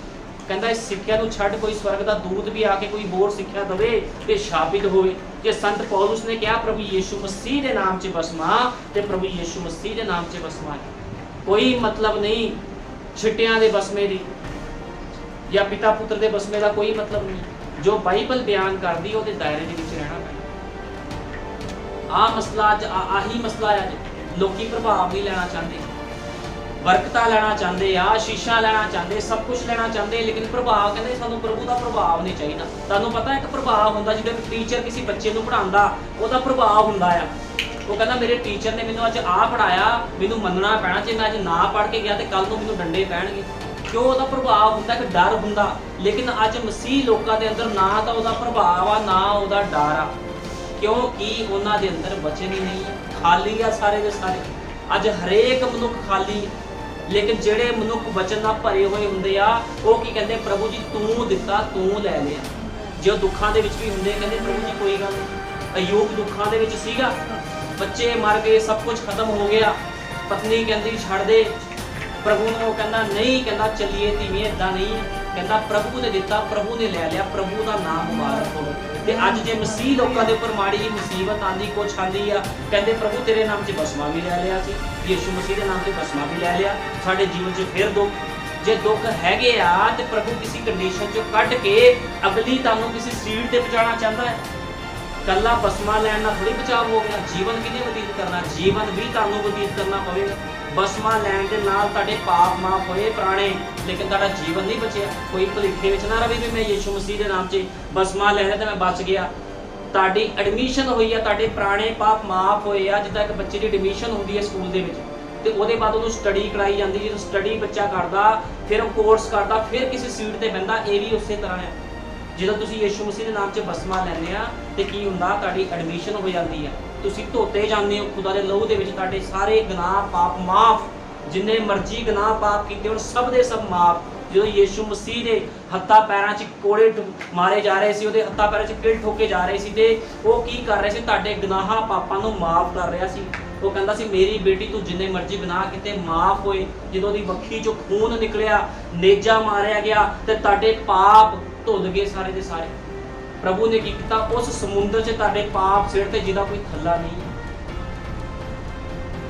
ਕਹਿੰਦਾ ਇਸ ਸਿੱਖਿਆ ਨੂੰ ਛੱਡ ਕੋਈ ਸਵਰਗ ਦਾ ਦੂਤ ਵੀ ਆ ਕੇ ਕੋਈ ਹੋਰ ਸਿੱਖਿਆ ਦੇਵੇ ਤੇ ਸ਼ਾਬਿਤ ਹੋਵੇ। ਜੇ ਸੰਤ ਪੌਲੁਸ ਨੇ ਕਿਹਾ ਪ੍ਰਭੂ ਯਿਸੂ ਮਸੀਹ ਦੇ ਨਾਮ 'ਚ ਬਸਮਾ ਤੇ ਪ੍ਰਭੂ ਯਿਸੂ ਮਸੀਹ ਦੇ ਨਾਮ 'ਚ ਬਸਮਾ। ਕੋਈ ਮਤਲਬ ਨਹੀਂ ਛਿੱਟਿਆਂ ਦੇ ਬਸਮੇ ਦੀ ਜਾਂ ਪਿਤਾ ਪੁੱਤਰ ਦੇ ਬਸਮੇ ਦਾ ਕੋਈ ਮਤਲਬ ਨਹੀਂ। ਜੋ ਬਾਈਬਲ ਬਿਆਨ ਕਰਦੀ ਉਹਦੇ ਦਾਇਰੇ ਦੇ ਵਿੱਚ ਰਹਿਣਾ ਪੈਣਾ। ਆਹ ਮਸਲਾ ਅੱਜ ਆਹੀ ਮਸਲਾ ਹੈ। ਲੋਕੀ ਪ੍ਰਭਾਵ ਨਹੀਂ ਲੈਣਾ ਚਾਹੁੰਦੇ, ਬਰਕਤਾਂ ਲੈਣਾ ਚਾਹੁੰਦੇ ਆ, ਆਸ਼ੀਸ਼ਾਂ ਲੈਣਾ ਚਾਹੁੰਦੇ, ਸਭ ਕੁਝ ਲੈਣਾ ਚਾਹੁੰਦੇ, ਲੇਕਿਨ ਪ੍ਰਭਾਵ ਕਹਿੰਦੇ ਸਾਨੂੰ ਪ੍ਰਭੂ ਦਾ ਪ੍ਰਭਾਵ ਨਹੀਂ ਚਾਹੀਦਾ। ਤੁਹਾਨੂੰ ਪਤਾ ਇੱਕ ਪ੍ਰਭਾਵ ਹੁੰਦਾ ਜਿਵੇਂ ਟੀਚਰ ਕਿਸੇ ਬੱਚੇ ਨੂੰ ਪੜ੍ਹਾਉਂਦਾ, ਉਹਦਾ ਪ੍ਰਭਾਵ ਹੁੰਦਾ ਆ। ਉਹ ਕਹਿੰਦਾ ਮੇਰੇ ਟੀਚਰ ਨੇ ਮੈਨੂੰ ਅੱਜ ਆਹ ਪੜ੍ਹਾਇਆ, ਮੈਨੂੰ ਮੰਨਣਾ ਪੈਣਾ। ਜੇ ਮੈਂ ਅੱਜ ਨਾ ਪੜ੍ਹ ਕੇ ਗਿਆ ਤੇ ਕੱਲ ਨੂੰ ਮੈਨੂੰ ਡੰਡੇ ਪੈਣਗੇ। क्यों ਉਹਦਾ ਪ੍ਰਭਾਵ ਹੁੰਦਾ ਕਿ ਡਰ ਹੁੰਦਾ। ਲੇਕਿਨ ਅੱਜ ਮਸੀਹ ਲੋਕਾਂ ਦੇ ਅੰਦਰ ਨਾ ਤਾਂ ਉਹਦਾ ਪ੍ਰਭਾਵ ਆ ਨਾ ਉਹਦਾ ਡਰ ਆ, ਕਿਉਂਕਿ ਉਹਨਾਂ ਦੇ ਅੰਦਰ ਵਚਨ ਹੀ ਨਹੀਂ ਹੈ, ਖਾਲੀ ਆ ਸਾਰੇ ਦੇ ਸਾਰੇ। ਅੱਜ ਹਰੇਕ ਮਨੁੱਖ ਖਾਲੀ ਹੈ, ਲੇਕਿਨ ਜਿਹੜੇ ਮਨੁੱਖ ਵਚਨ ਨਾਲ ਭਰੇ ਹੋਏ ਹੁੰਦੇ ਆ ਉਹ ਕੀ ਕਹਿੰਦੇ, ਪ੍ਰਭੂ ਜੀ ਤੂੰ ਦਿੱਤਾ ਤੂੰ ਲੈ ਲਿਆ। ਜੇ ਉਹ ਦੁੱਖਾਂ ਦੇ ਵਿੱਚ ਵੀ ਹੁੰਦੇ ਕਹਿੰਦੇ ਪ੍ਰਭੂ ਜੀ ਕੋਈ ਗੱਲ ਨਹੀਂ। ਅਯੂਬ ਦੁੱਖਾਂ ਦੇ ਵਿੱਚ ਸੀਗਾ, ਬੱਚੇ ਮਰ ਗਏ, ਸਭ ਕੁਝ ਖਤਮ ਹੋ ਗਿਆ, ਪਤਨੀ ਕਹਿੰਦੀ ਛੱਡ ਦੇ, ਪ੍ਰਭੂ ਨੂੰ ਉਹ ਕਹਿੰਦਾ ਨਹੀਂ, ਕਹਿੰਦਾ ਚੱਲੀਏ ਧੀਮੀ, ਏਦਾਂ ਨਹੀਂ, ਕਹਿੰਦਾ ਪ੍ਰਭੂ ਨੇ ਦਿੱਤਾ ਪ੍ਰਭੂ ਨੇ ਲੈ ਲਿਆ, ਪ੍ਰਭੂ ਦਾ ਨਾਮ ਮੁਬਾਰਕ ਹੋਵੇ। ਤੇ ਅੱਜ ਜੇ ਮਸੀਹ ਲੋਕਾਂ ਦੇ ਉੱਪਰ ਮਾੜੀ ਜਿਹੀ ਮੁਸੀਬਤ ਆਂਦੀ, ਕੁਛ ਆਂਦੀ ਆ, ਕਹਿੰਦੇ ਪ੍ਰਭੂ ਤੇਰੇ ਨਾਮ 'ਚ ਬਸਮਾ ਵੀ ਲੈ ਲਿਆ ਸੀ, ਯਿਸੂ ਮਸੀਹ ਦੇ ਨਾਮ 'ਤੇ ਬਸਮਾ ਵੀ ਲੈ ਲਿਆ, ਸਾਡੇ ਜੀਵਨ 'ਚ ਫਿਰ ਦੁੱਖ। ਜੇ ਦੁੱਖ ਹੈਗੇ ਆ ਤੇ ਪ੍ਰਭੂ ਕਿਸੇ ਕੰਡੀਸ਼ਨ 'ਚੋਂ ਕੱਢ ਕੇ ਅਗਲੀ ਤੁਹਾਨੂੰ ਕਿਸੇ ਸੀਟ ਤੇ ਪਹੁੰਚਾਉਣਾ ਚਾਹੁੰਦਾ ਹੈ। ਕੱਲਾ ਬਸਮਾ ਲੈਣ ਨਾਲ ਥੋੜੀ ਬਚਾਅ ਹੋ ਗਿਆ। ਜੀਵਨ ਕਿਹਨੇ ਬਤੀਤ ਕਰਨਾ, ਜੀਵਨ ਵੀ ਤੁਹਾਨੂੰ ਬਤੀਤ ਕਰਨਾ ਪਵੇਗਾ। ਬਸਮਾ ਲੈਣ ਦੇ ਨਾਲ ਤੁਹਾਡੇ ਪਾਪ ਮਾਫ ਹੋਏ ਪੁਰਾਣੇ, ਲੇਕਿਨ ਤੁਹਾਡਾ ਜੀਵਨ ਨਹੀਂ ਬਚਿਆ। ਕੋਈ ਭੁਲੇਖੇ ਵਿੱਚ ਨਾ ਰਵੇ ਵੀ ਮੈਂ ਯਿਸੂ ਮਸੀਹ ਦੇ ਨਾਮ 'ਚ ਬਸਮਾ ਲੈ ਲਿਆ ਤੇ ਮੈਂ ਬਚ ਗਿਆ। ਤੁਹਾਡੀ ਐਡਮਿਸ਼ਨ ਹੋਈ ਆ, ਤੁਹਾਡੇ ਪੁਰਾਣੇ ਪਾਪ ਮਾਫ ਹੋਏ ਆ। ਜਿੱਦਾਂ ਇੱਕ ਬੱਚੇ ਦੀ ਐਡਮਿਸ਼ਨ ਹੁੰਦੀ ਹੈ ਸਕੂਲ ਦੇ ਵਿੱਚ ਤੇ ਉਹਦੇ ਬਾਅਦ ਉਹਨੂੰ ਸਟੱਡੀ ਕਰਾਈ ਜਾਂਦੀ, ਜਦੋਂ ਸਟੱਡੀ ਬੱਚਾ ਕਰਦਾ ਫਿਰ ਉਹ ਕੋਰਸ ਕਰਦਾ, ਫਿਰ ਕਿਸੇ ਸੀਟ ਤੇ ਬਹਿੰਦਾ। ਇਹ ਵੀ ਉਸੇ ਤਰ੍ਹਾਂ ਹੈ, ਜਦੋਂ ਤੁਸੀਂ ਯਿਸੂ ਮਸੀਹ ਦੇ ਨਾਮ 'ਚ ਬਸਮਾ ਲੈਂਦੇ ਆ ਤੇ ਕੀ ਹੁੰਦਾ, ਤੁਹਾਡੀ ਐਡਮਿਸ਼ਨ ਹੋ ਜਾਂਦੀ ਆ, ਤੁਸੀਂ ਧੋਤੇ ਜਾਂਦੇ ਹੋ ਖੁਦਾ ਦੇ ਲਹੂ ਦੇ ਵਿੱਚ, ਤੁਹਾਡੇ ਸਾਰੇ ਗੁਨਾਹ ਪਾਪ ਮਾਫ, ਜਿੰਨੇ ਮਰਜ਼ੀ ਗੁਨਾਹ ਪਾਪ ਕੀਤੇ ਹੋਣ ਸਭ ਦੇ ਸਭ ਮਾਫ। ਜਦੋਂ ਯਿਸੂ ਮਸੀਹ ਦੇ ਹੱਥਾਂ ਪੈਰਾਂ 'ਚ ਕੋੜੇ ਮਾਰੇ ਜਾ ਰਹੇ ਸੀ, ਉਹਦੇ ਹੱਥਾਂ ਪੈਰਾਂ 'ਚ ਕਿਲ ਠੋਕੇ ਜਾ ਰਹੇ ਸੀ ਤੇ ਉਹ ਕੀ ਕਰ ਰਹੇ ਸੀ, ਤੁਹਾਡੇ ਗੁਨਾਹਾਂ ਪਾਪਾਂ ਨੂੰ ਮਾਫ ਕਰ ਰਿਹਾ ਸੀ। ਉਹ ਕਹਿੰਦਾ ਸੀ ਮੇਰੀ ਬੇਟੀ ਤੂੰ ਜਿੰਨੇ ਮਰਜ਼ੀ ਗੁਨਾਹ ਕੀਤੇ ਮਾਫ ਹੋਏ। ਜਦੋਂ ਉਹਦੀ ਵੱਖੀ 'ਚੋਂ ਖੂਨ ਨਿਕਲਿਆ, ਨੇਜਾ ਮਾਰਿਆ ਗਿਆ ਤੇ ਤੁਹਾਡੇ ਪਾਪ ਧੁੱਲ ਗਏ ਸਾਰੇ ਦੇ ਸਾਰੇ। ਪ੍ਰਭੂ ਨੇ ਕੀ ਕੀਤਾ, ਉਸ ਸਮੁੰਦਰ 'ਚ ਤੁਹਾਡੇ ਪਾਪ ਸਿਰ ਤੇ ਜਿਹਦਾ ਕੋਈ ਥੱਲਾ ਨਹੀਂ,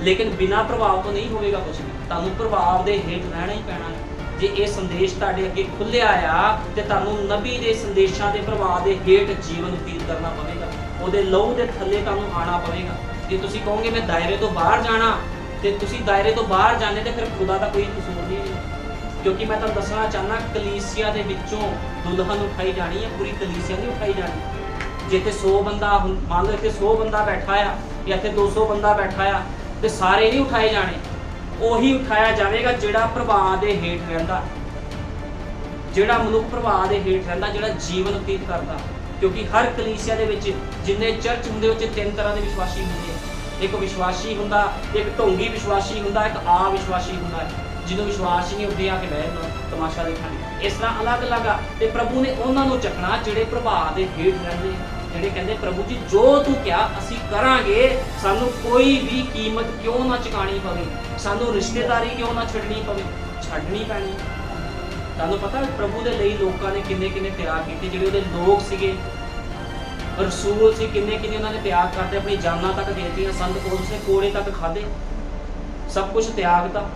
ਲੇਕਿਨ ਬਿਨਾਂ ਪ੍ਰਭਾਵ ਤੋਂ ਨਹੀਂ ਹੋਵੇਗਾ ਕੁਝ ਵੀ, ਤੁਹਾਨੂੰ ਪ੍ਰਭਾਵ ਦੇ ਹੇਠ ਰਹਿਣਾ ਹੀ ਪੈਣਾ ਹੈ। ਜੇ ਇਹ ਸੰਦੇਸ਼ ਤੁਹਾਡੇ ਅੱਗੇ ਖੁੱਲਿਆ ਆ ਤੇ ਤੁਹਾਨੂੰ ਨਬੀ ਦੇ ਸੰਦੇਸ਼ਾਂ ਦੇ ਪ੍ਰਭਾਵ ਦੇ ਹੇਠ ਜੀਵਨ ਬਤੀਤ ਕਰਨਾ ਪਵੇਗਾ, ਉਹਦੇ ਲਹੂ ਦੇ ਥੱਲੇ ਤੁਹਾਨੂੰ ਆਉਣਾ ਪਵੇਗਾ। ਜੇ ਤੁਸੀਂ ਕਹੋਗੇ ਮੈਂ ਦਾਇਰੇ ਤੋਂ ਬਾਹਰ ਜਾਣਾ ਤੇ ਤੁਸੀਂ ਦਾਇਰੇ ਤੋਂ ਬਾਹਰ ਜਾਣੇ ਤੇ ਫਿਰ ਖੁਦਾ ਦਾ ਕੋਈ ਕਸੂਰ ਨਹੀਂ ਹੈ। ਕਿਉਂਕਿ ਮੈਂ ਤੁਹਾਨੂੰ ਦੱਸਣਾ ਚਾਹੁੰਦਾ, ਕਲੀਸਿਆ ਦੇ ਵਿੱਚੋਂ ਦੁਲਹਨ ਉਠਾਈ ਜਾਣੀ ਹੈ, ਪੂਰੀ ਕਲੀਸਿਆ ਨਹੀਂ ਉਠਾਈ ਜਾਣੀ। ਜੇ ਇੱਥੇ 100 ਬੰਦਾ, ਮੰਨ ਲਓ ਇੱਥੇ 100 ਬੰਦਾ ਬੈਠਾ ਆ ਜਾਂ ਇੱਥੇ 200 ਬੰਦਾ ਬੈਠਾ ਆ ਤੇ ਸਾਰੇ ਨਹੀਂ ਉਠਾਏ ਜਾਣੇ। ਉਹੀ ਉਠਾਇਆ ਜਾਵੇਗਾ ਜਿਹੜਾ ਪ੍ਰਭਾਵ ਦੇ ਹੇਠ ਰਹਿੰਦਾ, ਜਿਹੜਾ ਮਨੁੱਖ ਪ੍ਰਭਾਵ ਦੇ ਹੇਠ ਰਹਿੰਦਾ, ਜਿਹੜਾ ਜੀਵਨ ਬਤੀਤ ਕਰਦਾ। ਕਿਉਂਕਿ ਹਰ ਕਲੀਸਿਆ ਦੇ ਵਿੱਚ ਜਿੰਨੇ ਚਰਚ ਹੁੰਦੇ ਉਹ 'ਚ 3 ਤਰ੍ਹਾਂ ਦੇ ਵਿਸ਼ਵਾਸੀ ਹੁੰਦੇ ਆ। ਇੱਕ ਵਿਸ਼ਵਾਸੀ ਹੁੰਦਾ, ਇੱਕ ਢੋਂਗੀ ਵਿਸ਼ਵਾਸੀ ਹੁੰਦਾ, ਇੱਕ ਆ ਵਿਸ਼ਵਾਸੀ ਹੁੰਦਾ। ਜਿਹਨੂੰ ਵਿਸ਼ਵਾਸ ਹੀ ਨਹੀਂ ਉੱਠੇ ਆ ਕੇ ਬਹਿ ਜਾਣਾ ਤਮਾਸ਼ਾ ਦੇਖਣ। ਇਸ ਤਰ੍ਹਾਂ ਅਲੱਗ-ਅਲੱਗ ਆ ਤੇ ਪ੍ਰਭੂ ਨੇ ਉਹਨਾਂ ਨੂੰ ਚੱਕਣਾ ਜਿਹੜੇ ਪ੍ਰਭਾਵ ਦੇ ਹੇਠ ਰਹਿੰਦੇ, ਜਿਹੜੇ ਕਹਿੰਦੇ ਪ੍ਰਭੂ ਜੀ ਜੋ ਤੂੰ ਕਿਹਾ ਅਸੀਂ ਕਰਾਂਗੇ, ਸਾਨੂੰ ਕੋਈ ਵੀ ਕੀਮਤ ਕਿਉਂ ਨਾ ਚੁਕਾਣੀ ਪਵੇ, ਸਾਨੂੰ ਰਿਸ਼ਤੇਦਾਰੀ ਕਿਉਂ ਨਾ ਛੱਡਣੀ ਪਵੇ, ਛੱਡਣੀ ਪੈਣੀ। ਤੁਹਾਨੂੰ ਪਤਾ ਪ੍ਰਭੂ ਦੇ ਲਈ ਲੋਕਾਂ ਨੇ ਕਿੰਨੇ ਤਿਆਗ ਕੀਤੇ, ਜਿਹੜੇ ਉਹਦੇ ਲੋਕ ਸੀਗੇ, ਰਸੂਲ ਸੀ, ਕਿੰਨੇ ਉਹਨਾਂ ਨੇ ਤਿਆਗ ਕਰਦੇ, ਆਪਣੀ ਜਾਨਾਂ ਤੱਕ ਦੇ ਦਿੱਤੀਆਂ, ਸੰਤ ਪੌਲੁਸ ਨੇ ਕੋੜੇ ਤੱਕ ਖਾਦੇ, ਸਭ ਕੁਝ ਤਿਆਗਤਾ।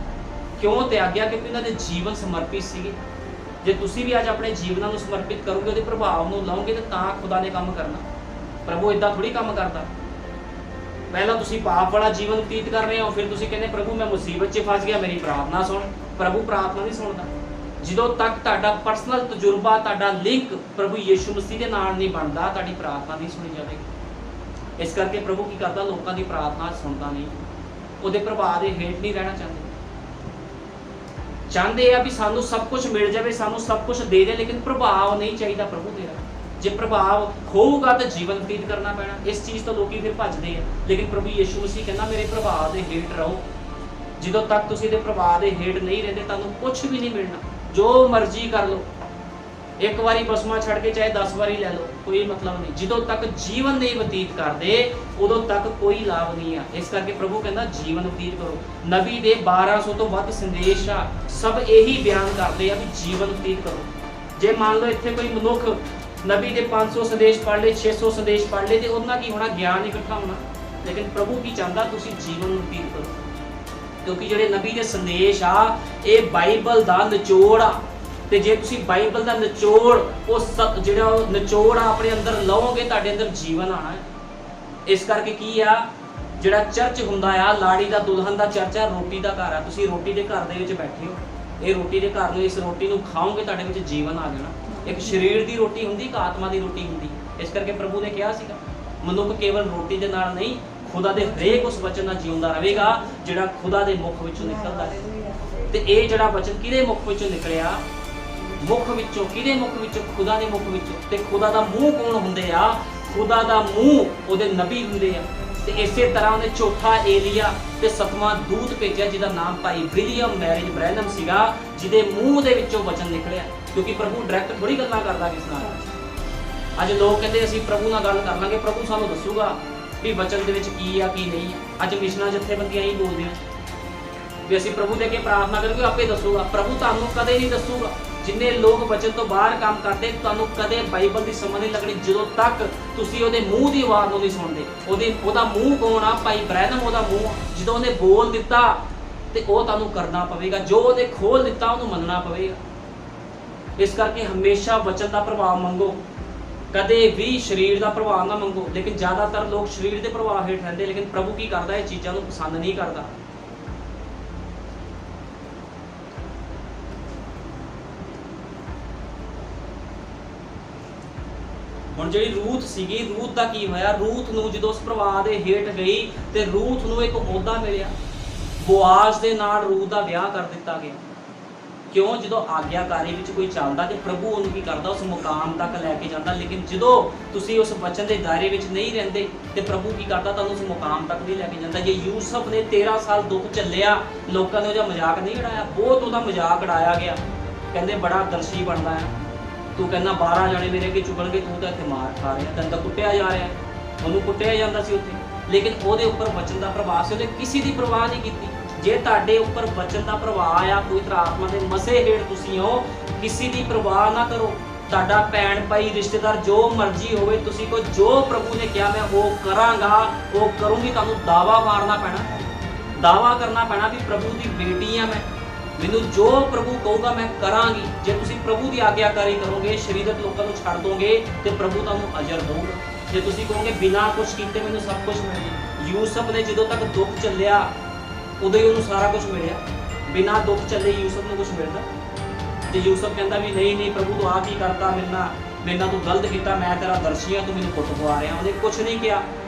ਕਿਉਂ ਤਿਆਗਿਆ? ਕਿਉਂਕਿ ਉਹਨਾਂ ਦੇ ਜੀਵਨ ਸਮਰਪਿਤ ਸੀਗੇ। ਜੇ ਤੁਸੀਂ ਵੀ ਅੱਜ ਆਪਣੇ ਜੀਵਨਾਂ ਨੂੰ ਸਮਰਪਿਤ ਕਰੋਗੇ, ਉਹਦੇ ਪ੍ਰਭਾਵ ਨੂੰ ਲਾਓਗੇ ਤਾਂ ਖੁਦਾ ਨੇ ਕੰਮ ਕਰਨਾ। ਪ੍ਰਭੂ ਇਦਾਂ ਥੋੜੀ ਕੰਮ ਕਰਦਾ। ਪਹਿਲਾਂ ਤੁਸੀਂ ਪਾਪ ਵਾਲਾ ਜੀਵਨ ਬਤੀਤ ਕਰ ਰਹੇ ਹੋ, ਫਿਰ ਤੁਸੀਂ ਕਹਿੰਦੇ ਪ੍ਰਭੂ ਮੈਂ ਮੁਸੀਬਤ 'ਚ ਫਸ ਗਿਆ, ਮੇਰੀ ਪ੍ਰਾਰਥਨਾ ਸੁਣ। ਪ੍ਰਭੂ ਪ੍ਰਾਰਥਨਾ ਨਹੀਂ ਸੁਣਦਾ। ਜਦੋਂ ਤੱਕ ਤੁਹਾਡਾ ਪਰਸਨਲ ਤਜਰਬਾ, ਤੁਹਾਡਾ ਲਿੰਕ ਪ੍ਰਭੂ ਯਿਸੂ ਮਸੀਹ ਦੇ ਨਾਲ ਨਹੀਂ ਬਣਦਾ, ਤੁਹਾਡੀ ਪ੍ਰਾਰਥਨਾ ਨਹੀਂ ਸੁਣੀ ਜਾਵੇਗੀ। ਇਸ ਕਰਕੇ ਪ੍ਰਭੂ ਕੀ ਕਰਦਾ, ਲੋਕਾਂ ਦੀ ਪ੍ਰਾਰਥਨਾ ਸੁਣਦਾ ਨਹੀਂ, ਉਹਦੇ ਪ੍ਰਭਾਵ ਦੇ ਹੇਠ ਨਹੀਂ ਰਹਿਣਾ ਚਾਹੁੰਦੇ ਆ ਵੀ ਸਾਨੂੰ ਸਭ ਕੁਝ ਮਿਲ ਜਾਵੇ, ਸਾਨੂੰ ਸਭ ਕੁਝ ਦੇ ਦੇ, ਲੇਕਿਨ ਪ੍ਰਭਾਵ ਨਹੀਂ ਚਾਹੀਦਾ ਪ੍ਰਭੂ ਤੇਰਾ। ਜੇ ਪ੍ਰਭਾਵ ਹੋਊਗਾ ਤਾਂ ਜੀਵਨ ਬਤੀਤ ਕਰਨਾ ਪੈਣਾ। ਇਸ ਚੀਜ਼ ਤੋਂ ਲੋਕੀ ਫਿਰ ਭੱਜਦੇ ਆ, ਲੇਕਿਨ ਪ੍ਰਭੂ ਯਿਸੂ ਮਸੀਹ ਕਹਿੰਦਾ ਮੇਰੇ ਪ੍ਰਭਾਵ ਦੇ ਹੇਠ ਰਹੋ। ਜਦੋਂ ਤੱਕ ਤੁਸੀਂ ਇਹਦੇ ਪ੍ਰਭਾਵ ਦੇ ਹੇਠ ਨਹੀਂ ਰਹਿੰਦੇ, ਤੁਹਾਨੂੰ ਕੁਝ ਵੀ ਨਹੀਂ ਮਿਲਣਾ। ਜੋ ਮਰਜ਼ੀ ਕਰ ਲਓ, ਇੱਕ ਵਾਰੀ ਬਸਮਾ ਛੱਡ ਕੇ ਚਾਹੇ 10 ਵਾਰੀ ਲੈ ਲਓ, ਕੋਈ ਮਤਲਬ ਨਹੀਂ। ਜਦੋਂ ਤੱਕ ਜੀਵਨ ਨਹੀਂ ਬਤੀਤ ਕਰਦੇ, ਉਦੋਂ ਤੱਕ ਕੋਈ ਲਾਭ ਨਹੀਂ ਆ। ਇਸ ਕਰਕੇ ਪ੍ਰਭੂ ਕਹਿੰਦਾ ਜੀਵਨ ਬਤੀਤ ਕਰੋ। ਨਬੀ ਦੇ 1200 ਤੋਂ ਵੱਧ ਸੰਦੇਸ਼ ਆ, ਸਭ ਇਹੀ ਬਿਆਨ ਕਰਦੇ ਆ ਵੀ ਜੀਵਨ ਬਤੀਤ ਕਰੋ। ਜੇ ਮੰਨ ਲਓ ਇੱਥੇ ਕੋਈ ਮਨੁੱਖ ਨਬੀ ਦੇ 500 ਸੰਦੇਸ਼ ਪੜ੍ਹ ਲਏ, 600 ਸੰਦੇਸ਼ ਪੜ੍ਹ ਲਏ, ਤੇ ਉਹਨਾਂ ਕੀ ਹੋਣਾ, ਗਿਆਨ ਇਕੱਠਾ ਹੋਣਾ। ਲੇਕਿਨ ਪ੍ਰਭੂ ਕੀ ਚਾਹੁੰਦਾ, ਤੁਸੀਂ ਜੀਵਨ ਬਤੀਤ ਕਰੋ। ਕਿਉਂਕਿ ਜਿਹੜੇ ਨਬੀ ਦੇ ਸੰਦੇਸ਼ ਆ, ਇਹ ਬਾਈਬਲ ਦਾ ਨਿਚੋੜ ਆ। ਤੇ ਜੇ ਤੁਸੀਂ ਬਾਈਬਲ ਦਾ ਨਿਚੋੜ, ਉਹ ਜਿਹੜਾ ਨਿਚੋੜ ਆ ਆਪਣੇ ਅੰਦਰ ਲਓਗੇ, ਤੁਹਾਡੇ ਅੰਦਰ ਜੀਵਨ ਆਣਾ ਹੈ। ਇਸ ਕਰਕੇ ਕੀ ਆ, ਜਿਹੜਾ ਚਰਚ ਹੁੰਦਾ ਆ, ਲਾੜੀ ਦਾ ਦੁਲਹਨ ਦਾ ਚਰਚ ਆ, ਰੋਟੀ ਦਾ ਘਰ ਆ। ਤੁਸੀਂ ਰੋਟੀ ਦੇ ਘਰ ਦੇ ਵਿੱਚ ਬੈਠੇ ਹੋ, ਇਹ ਰੋਟੀ ਦੇ ਘਰ ਨੂੰ, ਇਸ ਰੋਟੀ ਨੂੰ ਖਾਓਗੇ, ਤੁਹਾਡੇ ਵਿੱਚ ਜੀਵਨ ਆ ਜਾਣਾ। ਇੱਕ ਸਰੀਰ ਦੀ ਰੋਟੀ ਹੁੰਦੀ, ਇੱਕ ਆਤਮਾ ਦੀ ਰੋਟੀ ਹੁੰਦੀ। ਇਸ ਕਰਕੇ ਪ੍ਰਭੂ ਨੇ ਕਿਹਾ ਸੀਗਾ ਮਨੁੱਖ ਕੇਵਲ ਰੋਟੀ ਦੇ ਨਾਲ ਨਹੀਂ, ਖੁਦਾ ਦੇ ਹਰੇਕ ਉਸ ਵਚਨ ਨਾਲ ਜਿਉਂਦਾ ਰਹੇਗਾ ਜਿਹੜਾ ਖੁਦਾ ਦੇ ਮੁਖ ਵਿੱਚੋਂ ਨਿਕਲਦਾ ਹੈ। ਤੇ ਇਹ ਜਿਹੜਾ ਵਚਨ ਕਿਹਦੇ ਮੁਖ ਵਿੱਚੋਂ ਨਿਕਲਿਆ? ਮੁਖ ਵਿੱਚੋਂ। ਕਿਹਦੇ ਮੁਖ ਵਿੱਚੋਂ? ਖੁਦਾ ਦੇ ਮੁਖ ਵਿੱਚੋਂ। ਤੇ ਖੁਦਾ ਦਾ ਮੂੰਹ ਕੌਣ ਹੁੰਦੇ ਆ? ਖੁਦਾ ਦਾ ਮੂੰਹ ਉਹਦੇ ਨਬੀ ਹੁੰਦੇ ਆ। ਤੇ ਇਸੇ ਤਰ੍ਹਾਂ ਉਹਨੇ ਚੌਥਾ ਏਲੀਆ ਤੇ ਸੱਤਵਾਂ ਦੂਤ ਭੇਜਿਆ ਜਿਹਦਾ ਨਾਮ ਭਾਈ ਵਿਲੀਅਮ ਮੈਰਿਜ ਬ੍ਰੈਨਮ ਸੀਗਾ, ਜਿਹਦੇ ਮੂੰਹ ਦੇ ਵਿੱਚੋਂ ਵਚਨ ਨਿਕਲਿਆ। ਕਿਉਂਕਿ ਪ੍ਰਭੂ ਡਾਇਰੈਕਟ ਥੋੜੀ ਗੱਲਾਂ ਕਰਦਾ ਕਿਸ ਨਾਲ। ਅੱਜ ਲੋਕ ਕਹਿੰਦੇ ਅਸੀਂ ਪ੍ਰਭੂ ਨਾਲ ਗੱਲ ਕਰ ਲਾਂਗੇ, ਪ੍ਰਭੂ ਸਾਨੂੰ ਦੱਸੂਗਾ ਵੀ ਵਚਨ ਦੇ ਵਿੱਚ ਕੀ ਆ ਕੀ ਨਹੀਂ ਆ। ਅੱਜ ਮਿਸ਼ਨਾਂ ਜਥੇਬੰਦੀਆਂ ਹੀ ਬੋਲਦੀਆਂ ਵੀ ਅਸੀਂ ਪ੍ਰਭੂ ਦੇ ਅੱਗੇ ਪ੍ਰਾਰਥਨਾ ਕਰਾਂਗੇ ਆਪੇ ਦੱਸੂਗਾ। ਪ੍ਰਭੂ ਤੁਹਾਨੂੰ ਕਦੇ ਨਹੀਂ ਦੱਸੂਗਾ। ਜਿੰਨੇ ਲੋਕ ਵਚਨ ਤੋਂ ਬਾਹਰ ਕੰਮ ਕਰਦੇ ਤੁਹਾਨੂੰ ਕਦੇ ਬਾਈਬਲ ਦੀ ਸਮਝ ਨਹੀਂ ਲੱਗਣੀ ਜਦੋਂ ਤੱਕ ਤੁਸੀਂ ਉਹਦੇ ਮੂੰਹ ਦੀ ਆਵਾਜ਼ ਨੂੰ ਨਹੀਂ ਸੁਣਦੇ। ਉਹਦਾ ਮੂੰਹ ਕੌਣ ਆ? ਭਾਈ ਬ੍ਰੈਨਮ ਉਹਦਾ ਮੂੰਹ। ਜਦੋਂ ਉਹਨੇ ਬੋਲ ਦਿੱਤਾ ਤੇ ਉਹ ਤੁਹਾਨੂੰ ਕਰਨਾ ਪਵੇਗਾ, ਜੋ ਉਹਨੇ ਖੋਲ ਦਿੱਤਾ ਉਹਨੂੰ ਮੰਨਣਾ ਪਵੇਗਾ। ਇਸ ਕਰਕੇ ਹਮੇਸ਼ਾ ਵਚਨ ਦਾ ਪ੍ਰਭਾਵ ਮੰਗੋ, ਕਦੇ ਵੀ ਸਰੀਰ ਦਾ ਪ੍ਰਭਾਵ ਨਾ ਮੰਗੋ। ਲੇਕਿਨ ਜ਼ਿਆਦਾਤਰ ਲੋਕ ਸਰੀਰ ਦੇ ਪ੍ਰਭਾਵ ਹੇਠ ਰਹਿੰਦੇ, ਲੇਕਿਨ ਪ੍ਰਭੂ ਕੀ ਕਰਦਾ? ਇਹ ਚੀਜ਼ਾਂ ਨੂੰ ਪਸੰਦ ਨਹੀਂ ਕਰਦਾ। ਹੁਣ ਜਿਹੜੀ ਰੂਥ ਸੀਗੀ, ਰੂਥ ਦਾ ਕੀ ਹੋਇਆ? ਰੂਥ ਨੂੰ ਜਦੋਂ ਉਸ ਪ੍ਰਵਾਹ ਦੇ ਹੇਠ ਗਈ ਤੇ ਰੂਥ ਨੂੰ ਇੱਕ ਅਹੁਦਾ ਮਿਲਿਆ। ਬੋਆਜ਼ ਦੇ ਨਾਲ ਰੂਥ ਦਾ ਵਿਆਹ ਕਰ ਦਿੱਤਾ ਗਿਆ। ਕਿਉਂ? ਜਦੋਂ ਆਗਿਆਕਾਰੀ ਵਿੱਚ ਕੋਈ ਚੱਲਦਾ ਤੇ ਪ੍ਰਭੂ ਉਹਨੂੰ ਕੀ ਕਰਦਾ? ਉਸ ਮੁਕਾਮ ਤੱਕ ਲੈ ਕੇ ਜਾਂਦਾ। ਲੇਕਿਨ ਜਦੋਂ ਤੁਸੀਂ ਉਸ ਵਚਨ ਦੇ ਦਾਇਰੇ ਵਿੱਚ ਨਹੀਂ ਰਹਿੰਦੇ ਤੇ ਪ੍ਰਭੂ ਕੀ ਕਰਦਾ? ਤੁਹਾਨੂੰ ਉਸ ਮੁਕਾਮ ਤੱਕ ਨਹੀਂ ਲੈ ਕੇ ਜਾਂਦਾ। ਜੇ ਯੂਸਫ ਨੇ 13 ਸਾਲ ਦੁੱਖ ਝੱਲਿਆ, ਲੋਕਾਂ ਨੇ ਉਹਦਾ ਮਜ਼ਾਕ ਨਹੀਂ ਉਡਾਇਆ? ਬਹੁਤ ਉਹਦਾ ਮਜ਼ਾਕ ਉਡਾਇਆ ਗਿਆ। ਕਹਿੰਦੇ ਬੜਾ ਦਰਸ਼ੀ ਬਣਦਾ ਹੈ ਤੂੰ, ਕਹਿੰਦਾ 12 ਜਾਣੇ ਮੇਰੇ ਅੱਗੇ ਚੁਗਣਗੇ, ਤੂੰ ਤਾਂ ਇੱਥੇ ਮਾਰ ਖਾ ਰਿਹਾ, ਤੈਨੂੰ ਤਾਂ ਕੁੱਟਿਆ ਜਾ ਰਿਹਾ। ਉਹਨੂੰ ਕੁੱਟਿਆ ਜਾਂਦਾ ਸੀ ਉੱਥੇ, ਲੇਕਿਨ ਉਹਦੇ ਉੱਪਰ ਵਚਨ ਦਾ ਪ੍ਰਭਾਵ ਸੀ। ਉਹਨੇ ਕਿਸੇ ਦੀ ਪਰਵਾਹ ਨਹੀਂ ਕੀਤੀ। ਜੇ ਤੁਹਾਡੇ ਉੱਪਰ ਵਚਨ ਦਾ ਪ੍ਰਭਾਵ ਆ, ਪਵਿੱਤਰ ਆਤਮਾ ਦੇ ਮਸੇ ਹੇਠ ਤੁਸੀਂ ਹੋ, ਕਿਸੇ ਦੀ ਪਰਵਾਹ ਨਾ ਕਰੋ। ਤੁਹਾਡਾ ਭੈਣ ਭਾਈ ਰਿਸ਼ਤੇਦਾਰ ਜੋ ਮਰਜ਼ੀ ਹੋਵੇ, ਤੁਸੀਂ ਕੋ ਜੋ ਪ੍ਰਭੂ ਨੇ ਕਿਹਾ ਮੈਂ ਉਹ ਕਰਾਂਗਾ, ਉਹ ਕਰੂੰਗੀ। ਤੁਹਾਨੂੰ ਦਾਵਾ ਮਾਰਨਾ ਪੈਣਾ, ਦਾਵਾ ਕਰਨਾ ਪੈਣਾ ਵੀ ਪ੍ਰਭੂ ਦੀ ਬੇਟੀ ਆ ਮੈਂ, ਮੈਨੂੰ ਜੋ ਪ੍ਰਭੂ ਕਹੂਗਾ ਮੈਂ ਕਰਾਂਗੀ। ਜੇ ਤੁਸੀਂ ਪ੍ਰਭੂ ਦੀ ਆਗਿਆਕਾਰੀ ਕਰੋਗੇ, ਸਰੀਰਕ ਲੋਕਾਂ ਨੂੰ ਛੱਡ ਦੋਗੇ ਤੇ ਪ੍ਰਭੂ ਤੁਹਾਨੂੰ ਅਜਰ ਦਊਗਾ। ਜੇ ਤੁਸੀਂ ਕਹੋਗੇ ਬਿਨਾਂ ਕੁਝ ਕੀਤੇ ਮੈਨੂੰ ਸਭ ਕੁਝ ਮਿਲ ਜੇ। ਯੂਸਫ ਨੇ ਜਦੋਂ ਤੱਕ ਦੁੱਖ ਚੱਲਿਆ ਉਦੋਂ ਹੀ ਉਹਨੂੰ ਸਾਰਾ ਕੁਝ ਮਿਲਿਆ। ਬਿਨਾਂ ਦੁੱਖ ਚੱਲੇ ਯੂਸਫ ਨੂੰ ਕੁਝ ਮਿਲਦਾ? ਤੇ ਯੂਸਫ ਕਹਿੰਦਾ ਵੀ ਨਹੀਂ ਪ੍ਰਭੂ ਤੂੰ ਆ ਕੀ ਕਰਤਾ, ਮੇਰੇ ਨਾਲ ਤੂੰ ਗਲਤ ਕੀਤਾ, ਮੈਂ ਤੇਰਾ ਦਰਸ਼ੀ ਆ, ਤੂੰ ਮੈਨੂੰ ਕੁੱਟ ਪਵਾ ਰਿਹਾ। ਉਹਨੇ ਕੁਝ ਨਹੀਂ ਕਿਹਾ।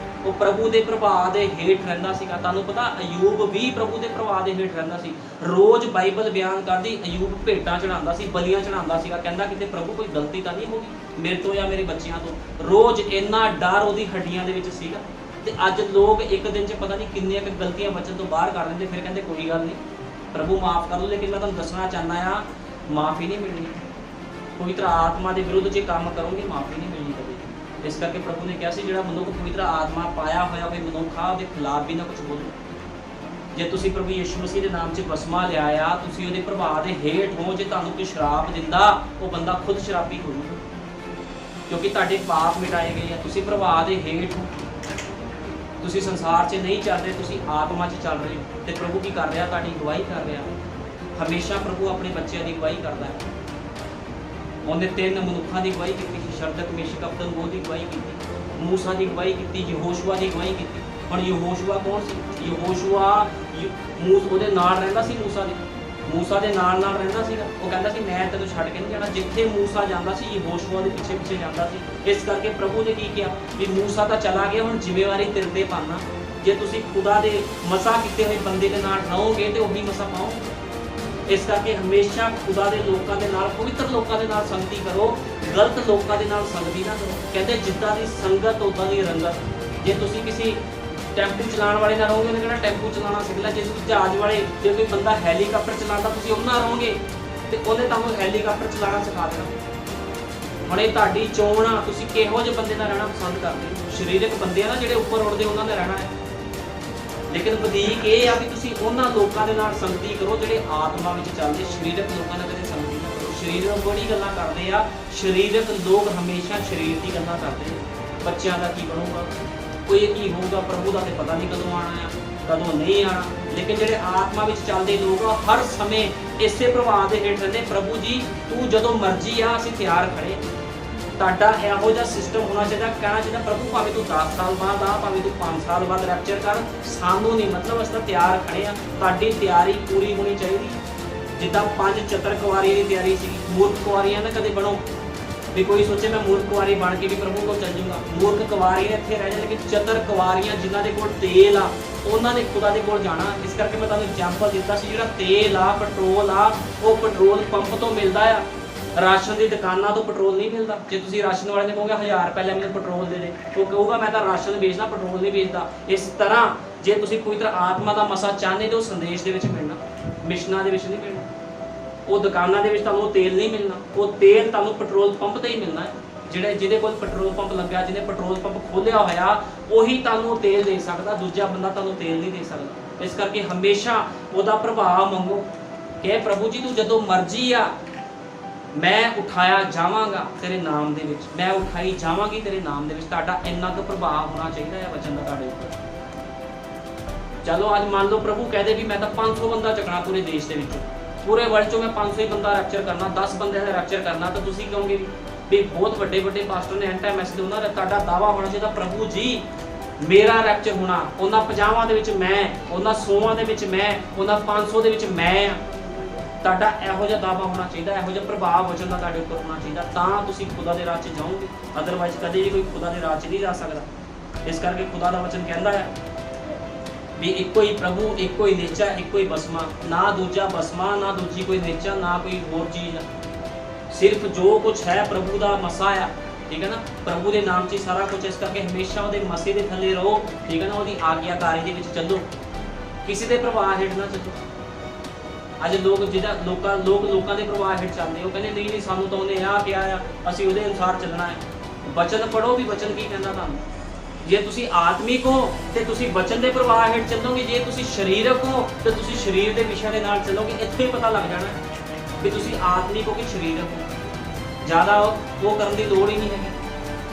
ਉਹ ਪ੍ਰਭੂ ਦੇ ਪ੍ਰਭਾਵ ਦੇ ਹੇਠ ਰਹਿੰਦਾ ਸੀਗਾ। ਤੁਹਾਨੂੰ ਪਤਾ ਅਯੂਬ ਵੀ ਪ੍ਰਭੂ ਦੇ ਪ੍ਰਭਾਵ ਦੇ ਹੇਠ ਰਹਿੰਦਾ ਸੀ। ਰੋਜ਼ ਬਾਈਬਲ ਬਿਆਨ ਕਰਦੀ ਅਯੂਬ ਭੇਟਾਂ ਚੜਾਉਂਦਾ ਸੀ, ਬਲੀਆਂ ਚੜਾਉਂਦਾ ਸੀਗਾ। ਕਹਿੰਦਾ ਕਿਤੇ ਪ੍ਰਭੂ ਕੋਈ ਗਲਤੀ ਤਾਂ ਨਹੀਂ ਹੋ ਗਈ ਮੇਰੇ ਤੋਂ ਜਾਂ ਮੇਰੇ ਬੱਚਿਆਂ ਤੋਂ। ਰੋਜ਼ ਇੰਨਾ ਡਰ ਉਹਦੀ ਹੱਡੀਆਂ ਦੇ ਵਿੱਚ ਸੀਗਾ। ਤੇ ਅੱਜ ਲੋਕ ਇੱਕ ਦਿਨ 'ਚ ਪਤਾ ਨਹੀਂ ਕਿੰਨੀਆਂ ਕੁ ਗਲਤੀਆਂ ਬਚਨ ਤੋਂ ਬਾਹਰ ਕਰ ਲੈਂਦੇ, ਫਿਰ ਕਹਿੰਦੇ ਕੋਈ ਗੱਲ ਨਹੀਂ ਪ੍ਰਭੂ ਮਾਫ ਕਰ ਲਓ। ਲੇਕਿਨ ਮੈਂ ਤੁਹਾਨੂੰ ਦੱਸਣਾ ਚਾਹੁੰਦਾ ਆ, ਮਾਫੀ ਨਹੀਂ ਮਿਲਣੀ। ਪਵਿੱਤਰ ਆਤਮਾ ਦੇ ਵਿਰੁੱਧ ਜੇ ਕੰਮ ਕਰੋਗੇ ਮਾਫੀ ਨਹੀਂ ਮਿਲਣੀ ਕਦੇ। ਇਸ ਕਰਕੇ ਪ੍ਰਭੂ ਨੇ ਕਿਹਾ ਸੀ ਜਿਹੜਾ ਮਨੁੱਖ ਪਵਿੱਤਰ ਆਤਮਾ ਪਾਇਆ ਹੋਇਆ ਹੋਵੇ ਮਨੁੱਖ ਆ, ਉਹਦੇ ਖਿਲਾਫ ਵੀ ਨਾ ਕੁਝ ਬੋਲੋ। ਜੇ ਤੁਸੀਂ ਪ੍ਰਭੂ ਯਿਸੂ ਮਸੀਹ ਦੇ ਨਾਮ 'ਚ ਵਸਮਾ ਲਿਆ ਆ, ਤੁਸੀਂ ਉਹਦੇ ਪ੍ਰਭਾਵ ਦੇ ਹੇਠ ਹੋ। ਜੇ ਤੁਹਾਨੂੰ ਕੋਈ ਸ਼ਰਾਪ ਦਿੰਦਾ, ਉਹ ਬੰਦਾ ਖੁਦ ਸ਼ਰਾਬੀ ਹੋਊਗਾ, ਕਿਉਂਕਿ ਤੁਹਾਡੇ ਪਾਪ ਮਿਟਾਏ ਗਏ ਆ। ਤੁਸੀਂ ਪ੍ਰਭਾਵ ਦੇ ਹੇਠ ਹੋ, ਤੁਸੀਂ ਸੰਸਾਰ 'ਚ ਨਹੀਂ ਚੱਲ ਰਹੇ, ਤੁਸੀਂ ਆਤਮਾ 'ਚ ਚੱਲ ਰਹੇ ਹੋ। ਤੇ ਪ੍ਰਭੂ ਕੀ ਕਰ ਰਿਹਾ? ਤੁਹਾਡੀ ਅਗਵਾਈ ਕਰ ਰਿਹਾ। ਹਮੇਸ਼ਾ ਪ੍ਰਭੂ ਆਪਣੇ ਬੱਚਿਆਂ ਦੀ ਅਗਵਾਈ ਕਰਦਾ ਹੈ। ਉਹਨੇ 3 ਮਨੁੱਖਾਂ ਦੀ ਅਗਵਾਈ ਕੀਤੀ ਸੀ, ਸ਼ਰਦਕ ਮੇਸ਼ਕ ਅਬਦਨਗੋ ਦੀ ਅਗਵਾਈ ਕੀਤੀ, ਮੂਸਾ ਦੀ ਅਗਵਾਈ ਕੀਤੀ, ਯਹੋਸ਼ੂਆ ਦੀ ਅਗਵਾਈ ਕੀਤੀ। ਹੁਣ ਯਹੋਸ਼ੂਆ ਕੌਣ ਸੀ? ਯਹੋਸ਼ੂਆ ਉਹਦੇ ਨਾਲ ਰਹਿੰਦਾ ਸੀ। ਮੂਸਾ ਦੇ ਨਾਲ ਰਹਿੰਦਾ ਸੀਗਾ। ਉਹ ਕਹਿੰਦਾ ਸੀ ਮੈਂ ਤੈਨੂੰ ਛੱਡ ਕੇ ਨਹੀਂ ਜਾਣਾ। ਜਿੱਥੇ ਮੂਸਾ ਜਾਂਦਾ ਸੀ ਯਹੋਸ਼ੂਆ ਦੇ ਪਿੱਛੇ ਜਾਂਦਾ ਸੀ। ਇਸ ਕਰਕੇ ਪ੍ਰਭੂ ਨੇ ਕੀ ਕਿਹਾ ਵੀ ਮੂਸਾ ਤਾਂ ਚਲਾ ਗਿਆ, ਹੁਣ ਜ਼ਿੰਮੇਵਾਰੀ ਤੇਰੇ ਤੇ ਪਾਉਣਾ। ਜੇ ਤੁਸੀਂ ਖੁਦਾ ਦੇ ਮਸਾ ਕੀਤੇ ਹੋਏ ਬੰਦੇ ਦੇ ਨਾਲ ਰਹੋਗੇ ਤੇ ਉਹੀ ਮਸਾ ਪਾਓਗੇ। ਇਸ ਕਰਕੇ ਹਮੇਸ਼ਾ ਖੁਦਾ ਦੇ ਲੋਕਾਂ ਦੇ ਨਾਲ, ਪਵਿੱਤਰ ਲੋਕਾਂ ਦੇ ਨਾਲ ਸੰਗਤੀ ਕਰੋ, ਗਲਤ ਲੋਕਾਂ ਦੇ ਨਾਲ ਸੰਗਤੀ ਨਾ ਕਰੋ। ਕਹਿੰਦੇ ਜਿੱਦਾਂ ਦੀ ਸੰਗਤ ਉਦਾਂ ਦੀ ਰੰਗਤ। ਜੇ ਤੁਸੀਂ ਕਿਸੇ ਟੈਂਪੂ ਚਲਾਉਣ ਵਾਲੇ ਨਾਲ ਰਹੋਗੇ, ਉਹਨੇ ਕਹਿਣਾ ਟੈਂਪੂ ਚਲਾਉਣਾ ਸਿੱਖ ਲੈ। ਜੇ ਤੁਸੀਂ ਜਹਾਜ਼ ਵਾਲੇ, ਜੇ ਕੋਈ ਬੰਦਾ ਹੈਲੀਕਾਪਟਰ ਚਲਾਉਂਦਾ, ਤੁਸੀਂ ਉਹਨਾਂ ਨਾਲ ਰਹੋਗੇ ਤੇ ਉਹਨੇ ਤੁਹਾਨੂੰ ਹੈਲੀਕਾਪਟਰ ਚਲਾਉਣਾ ਸਿਖਾ ਦੇਣਾ। ਹੁਣ ਇਹ ਤੁਹਾਡੀ ਚੋਣ ਆ, ਤੁਸੀਂ ਕਿਹੋ ਜਿਹੇ ਬੰਦੇ ਨਾਲ ਰਹਿਣਾ ਪਸੰਦ ਕਰਦੇ ਹੋ। ਸਰੀਰਕ ਬੰਦੇ ਆ ਨਾ ਜਿਹੜੇ ਉੱਪਰ ਉੱਡਦੇ, ਉਹਨਾਂ ਨਾਲ ਰਹਿਣਾ ਹੈ। ਲੇਕਿਨ ਵਧੀਕ ਇਹ ਆ ਵੀ ਤੁਸੀਂ ਉਹਨਾਂ ਲੋਕਾਂ ਦੇ ਨਾਲ ਸੰਗਤੀ ਕਰੋ ਜਿਹੜੇ ਆਤਮਾ ਵਿੱਚ ਚੱਲਦੇ। ਸਰੀਰਕ ਲੋਕਾਂ ਨਾਲ ਕਦੇ ਸੰਗਤੀ ਨਾ ਕਰੋ। ਸਰੀਰ ਬੜੀ ਗੱਲਾਂ ਕਰਦੇ ਆ। ਸਰੀਰਕ ਲੋਕ ਹਮੇਸ਼ਾ ਸਰੀਰ ਦੀ ਗੱਲਾਂ ਕਰਦੇ ਆ। ਬੱਚਿਆਂ ਦਾ ਕੀ ਬਣੂਗਾ, ਕੋਈ ਕੀ ਹੋਊਗਾ, ਪ੍ਰਭੂ ਦਾ ਤੇ ਪਤਾ ਨਹੀਂ ਕਦੋਂ ਆਉਣਾ ਆ, ਕਦੋਂ ਨਹੀਂ ਆਉਣਾ। ਲੇਕਿਨ ਜਿਹੜੇ ਆਤਮਾ ਵਿੱਚ ਚੱਲਦੇ ਲੋਕ ਹਰ ਸਮੇਂ ਇਸੇ ਪ੍ਰਭਾਵ ਦੇ ਹੇਠ ਰਹਿੰਦੇ। ਪ੍ਰਭੂ ਜੀ ਤੂੰ ਜਦੋਂ ਮਰਜ਼ੀ ਆ, ਅਸੀਂ ਤਿਆਰ ਖੜੇ। ਤੁਹਾਡਾ ਇਹੋ ਜਿਹਾ ਸਿਸਟਮ ਹੋਣਾ ਚਾਹੀਦਾ, ਕਹਿਣਾ ਚਾਹੀਦਾ ਪ੍ਰਭੂ ਭਾਵੇਂ ਤੂੰ 10 ਸਾਲ ਬਾਅਦ ਆ, ਭਾਵੇਂ ਤੂੰ 5 ਸਾਲ ਬਾਅਦ ਰੈਪਚਰ ਕਰ, ਸਾਨੂੰ ਨਹੀਂ ਮਤਲਬ, ਅਸੀਂ ਤਾਂ ਤਿਆਰ ਖੜੇ ਆ। ਤੁਹਾਡੀ ਤਿਆਰੀ ਪੂਰੀ ਹੋਣੀ ਚਾਹੀਦੀ। ਜਿੱਦਾਂ 5 ਚਤਰ ਕੁਆਰੀਆਂ ਦੀ ਤਿਆਰੀ ਸੀ। ਮੂਰਖ ਕੁਆਰੀਆਂ ਨਾ ਕਦੇ ਬਣੋ। भी कोई सोचे मैं मूर्ख कुआरी बन के भी प्रभु को चल जाऊंगा। मूर्ख कुआरी इत्थे रह जाए, लेकिन चतर कुआरियां जिन्हां दे कोल तेल आ ਉਹਨਾਂ ਨੇ खुदा दे कोल जाना। इस करके मैं तुहानूं एग्जाम्पल दिता सी, जिहड़ा तेल आ पेट्रोल आ वो पेट्रोल पंप तो मिलता आ, राशन की दुकानों तो पेट्रोल नहीं मिलता। जो तुसीं राशन वाले ने कहोगे 1000 रुपये ले मैंने पेट्रोल दे दे, वो कहूगा मैं तो राशन बेचना पेट्रोल नहीं बेचता। इस तरह जे तुसीं पवित्र आत्मा का मसा चाहते तो संदेश दे विच मिलना, मिशनां दे विच नहीं मिलना। वो दुकानों के तुहानूं तेल नहीं मिलना, वो तेल तुहानूं पेट्रोल पंप ते ही मिलना है। ਜਿਹੜੇ ਜਿਹਦੇ ਕੋਲ ਪੈਟਰੋਲ ਪੰਪ ਲੱਗਾ, ਜਿਹਨੇ ਪੈਟਰੋਲ ਪੰਪ ਖੋਲਿਆ ਹੋਇਆ, ਉਹੀ ਤੁਹਾਨੂੰ ਤੇਲ ਦੇ ਸਕਦਾ, ਦੂਜਾ ਬੰਦਾ ਤੁਹਾਨੂੰ ਤੇਲ ਨਹੀਂ ਦੇ ਸਕਦਾ। ਇਸ ਕਰਕੇ ਹਮੇਸ਼ਾ ਉਹਦਾ ਪ੍ਰਭਾਵ ਮੰਗੋ ਕਿ ਪ੍ਰਭੂ ਜੀ ਤੂੰ ਜਦੋਂ ਮਰਜ਼ੀ ਆ, ਮੈਂ ਉਠਾਇਆ ਜਾਵਾਂਗਾ ਤੇਰੇ ਨਾਮ ਦੇ ਵਿੱਚ, ਮੈਂ ਉਠਾਈ ਜਾਵਾਂਗੀ ਤੇਰੇ ਨਾਮ ਦੇ ਵਿੱਚ। ਤੁਹਾਡਾ ਇੰਨਾ ਕੁ ਪ੍ਰਭਾਵ ਹੋਣਾ ਚਾਹੀਦਾ ਹੈ ਵਚਨ ਦਾ ਤੁਹਾਡੇ ਉੱਪਰ। ਚਲੋ ਅੱਜ ਮੰਨ ਲਓ ਪ੍ਰਭੂ ਕਹਦੇ ਵੀ ਮੈਂ ਤਾਂ 500 ਬੰਦਾ ਚੱਕਣਾ ਪੂਰੇ ਦੇਸ਼ ਦੇ ਵਿੱਚੋਂ, ਪੂਰੇ ਵਰਲਡ ਚੋਂ ਮੈਂ 500 ਹੀ ਬੰਦਾ ਰੈਪਚਰ ਕਰਨਾ, 10 ਬੰਦਿਆਂ ਦਾ ਰੈਪਚਰ ਕਰਨਾ, ਤਾਂ ਤੁਸੀਂ ਕਹੋਗੇ ਵੀ ਬਹੁਤ ਵੱਡੇ ਵੱਡੇ ਪਾਸਟਰ ਨੇ ਐਂਡ ਟਾਈਮ ਮੈਸੇਜ ਉਹਨਾਂ ਦਾ ਤੁਹਾਡਾ ਦਾਵਾ ਹੋਣਾ ਚਾਹੀਦਾ ਪ੍ਰਭੂ ਜੀ ਮੇਰਾ ਰੈਪਚਰ ਹੋਣਾ, ਉਹਨਾਂ 50 ਦੇ ਵਿੱਚ ਮੈਂ, ਉਹਨਾਂ 100 ਦੇ ਵਿੱਚ ਮੈਂ, ਉਹਨਾਂ 500 ਦੇ ਵਿੱਚ ਮੈਂ ਆ। ਤੁਹਾਡਾ ਇਹੋ ਜਿਹਾ ਦਾਵਾ ਹੋਣਾ ਚਾਹੀਦਾ, ਇਹੋ ਜਿਹਾ ਪ੍ਰਭਾਵ ਵਚਨ ਦਾ ਤੁਹਾਡੇ ਉੱਪਰ ਹੋਣਾ ਚਾਹੀਦਾ, ਤਾਂ ਤੁਸੀਂ ਖੁਦਾ ਦੇ ਰਾਹ 'ਚ ਜਾਓਗੇ। ਅਦਰਵਾਈਜ਼ ਕਦੇ ਵੀ ਕੋਈ ਖੁਦਾ ਦੇ ਰਾਹ 'ਚ ਨਹੀਂ ਜਾ ਸਕਦਾ। ਇਸ ਕਰਕੇ ਖੁਦਾ ਦਾ ਵਚਨ ਕਹਿੰਦਾ ਹੈ ਵੀ ਇੱਕੋ ਹੀ ਪ੍ਰਭੂ, ਇੱਕੋ ਹੀ ਨੇਚਾ, ਇੱਕੋ ਹੀ ਬਸਮਾ, ਨਾ ਦੂਜਾ ਬਸਮਾ, ਨਾ ਦੂਜੀ ਕੋਈ ਨੇਚਾ, ਨਾ ਕੋਈ ਹੋਰ ਚੀਜ਼ ਆ। सिर्फ जो कुछ है प्रभु का मसा आ, ठीक है ना, प्रभु के नाम से सारा कुछ। इस करके हमेशा वो मसे के थले रहो, ठीक है ना, वो आज्ञाकारी के विच चलो, किसी के प्रवाह हेठ ना चलो। अज लोग जिदा लोगों के प्रवाह हेठ चलते, वो कहते नहीं नहीं सानू तो उन्हें आ क्या आ, असीं उहदे अनुसार चलना है। वचन पढ़ो भी वचन की कहना तुहानूं। जे तुसी आत्मिक हो तो तुसी वचन के प्रवाह हेठ चलोगे, जे तुसी शरीरक हो तो तुसी शरीर के विषय के नाल चलोगे। इत्थे ही पता लग जाना है भी तुसी आत्मिक हो कि शरीरक हो। ज़्यादा वो करने की लोड़ ही नहीं है,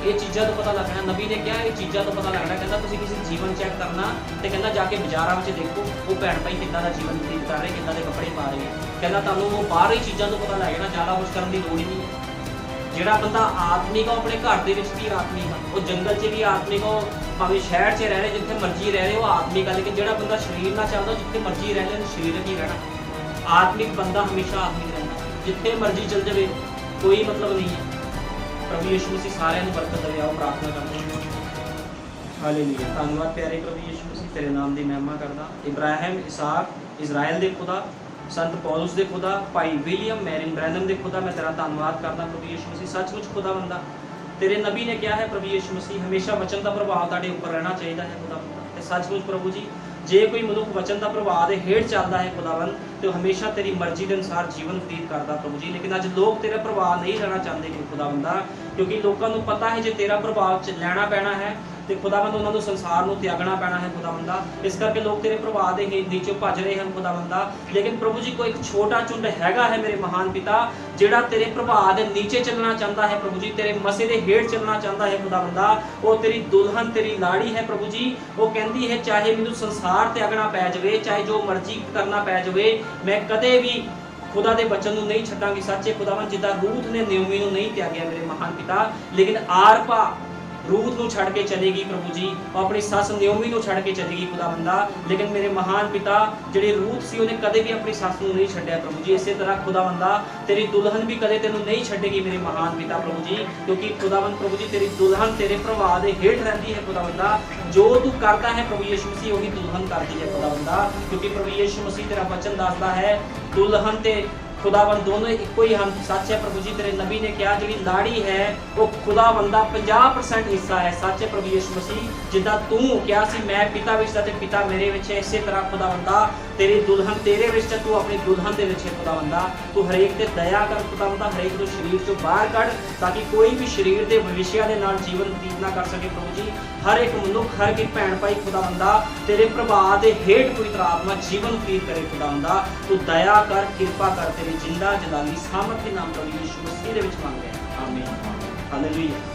ये चीज़ों तो पता लगना। नबी ने क्या ये चीज़ों तो पता लगना, कहता तुसी किसी जीवन चेक करना तो कहता जाके बाजारों में देखो वो भैन भाई कितना का जीवन व्यतीत कर रहे, कितना के कपड़े पा रहे हैं, कहता तुहानूं वो बाहर ही चीज़ों तो पता लग जाना। ज़्यादा कुछ करने की लोड़ ही नहीं है। जिहड़ा बंदा आत्मिक हो अपने घर के भी आत्मिक है, वो जंगल च भी आत्मिक हो, भावें शहर च रह रहे जिथे मर्जी रह रहे हो आत्मिक है। लेकिन जिहड़ा बंदा शरीर ना चलता जिथे मर्जी रह रहे शरीरक ही रहना। आत्मिक बंदा हमेशा आत्मिक रहना, जिथे मर्जी चल जाए कोई मतलब नहीं है। प्रभु यीशु मसीह सारे बरकत दे, आओ प्रार्थना करते हैं। हालेलुया, धन्यवाद प्यारे प्रभु यीशु मसीह, तेरे नाम की महिमा करदा। इब्राहिम, इसहाक, इजराइल के खुदा, संत पौलुस के खुदा, भाई विलियम मैरिन ब्रैनम के खुदा, मैं तेरा धन्यवाद करदा प्रभु यीशु मसीह। सचमुच खुदा बंदा तेरे नबी ने क्या है प्रभु यीशु मसीह, हमेशा वचन का प्रभाव तुहाडे उपर रहना चाहिए है खुदा बंदा। सचमुच प्रभु जी जे कोई मनुख वचन का प्रभाव के हेठ चलता है खुदावन, तो हमेशा तेरी मर्जी के अनुसार जीवन व्यतीत करता प्रभु जी। लेकिन अज लोग तेरा प्रभाव नहीं लेना चाहते कि खुदा बंदा, क्योंकि लोगों को पता है जो तेरा प्रभाव लेना पैना है तो खुदाबंद उन्होंने संसार को त्यागना पैना है खुदाबंदा। इस करके लोग तेरे प्रभाव के नीचे भज रहे हैं खुदाबंदा। लेकिन प्रभु जी कोई एक छोटा झुंड हैगा है मेरे महान पिता, जिहड़ा तेरे प्रभाव के नीचे चलना चाहता है प्रभु जी, तेरे मसे के हेठ चलना चाहता है खुदाबंदा। वो तेरी दुल्हन तेरी लाड़ी है प्रभु जी। वो कहती है चाहे मैनू संसार त्यागना पै जाए, चाहे जो मर्जी करना पै जाए, मैं कदे भी खुदा के बचन को नहीं छड्डांगी। सच्चे खुदावन जिदा रूथ ने नयोमी को नहीं त्यागया मेरे महान पिता, लेकिन आरपा रूथ को छड़ के चलेगी प्रभु जी, और अपनी सस नयोमी को छड़ के चलेगी खुदा बंदा। लेकिन मेरे महान पिता जिहड़ी रूथ सी उन्हें कदे भी अपनी सस को नहीं छड्डिया प्रभु जी। इस तरह खुदा बंदा तेरी दुल्हन भी कदे तेनों नहीं छड्डेगी मेरे महान पिता प्रभु जी, क्योंकि खुदावंद प्रभु जी तेरी दुल्हन तेरे प्रभाव के हेठ रहती है खुदा बंदा। जो तू करता है प्रभु यीशु मसीह वही दुल्हन करती है खुदा बंदा, क्योंकि प्रभु यीशु मसीह तेरा वचन दसदा है दुल्हन ते खुदाबंद दोनों इको ही हम। सच है प्रभु जी तेरे नबी ने कहा जी लाड़ी है वो खुदाबंदा 50% हिस्सा है। सच है प्रभु यीशु मसीह जिदा तू क्या सी मैं पिता विच ते पिता मेरे विच है, इसे तरह खुदाबंदा तेरी दुल्हन तेरे विच तू अपनी दुल्हन दे विच है खुदाबंदा। तू हरेक ते दया कर खुदाबंदा, हरेक को शरीर चों बाहर कढ़ ताकि कोई भी शरीर के विषयां दे नाल जीवन व्यतीत ना कर सके प्रभु जी। हर एक मनुख हर एक भैन भाई खुदाबंदा तेरे प्रभाव के हेठ पवित्र आत्मा जीवन व्यतीत करे खुदाबंदा। तू दया कर कृपा कर, तेरी जिंदा जलाली सामर्थ के नाम प्रभु यीशु मसीह दे विच मंगदे आमीन। हालेलुया।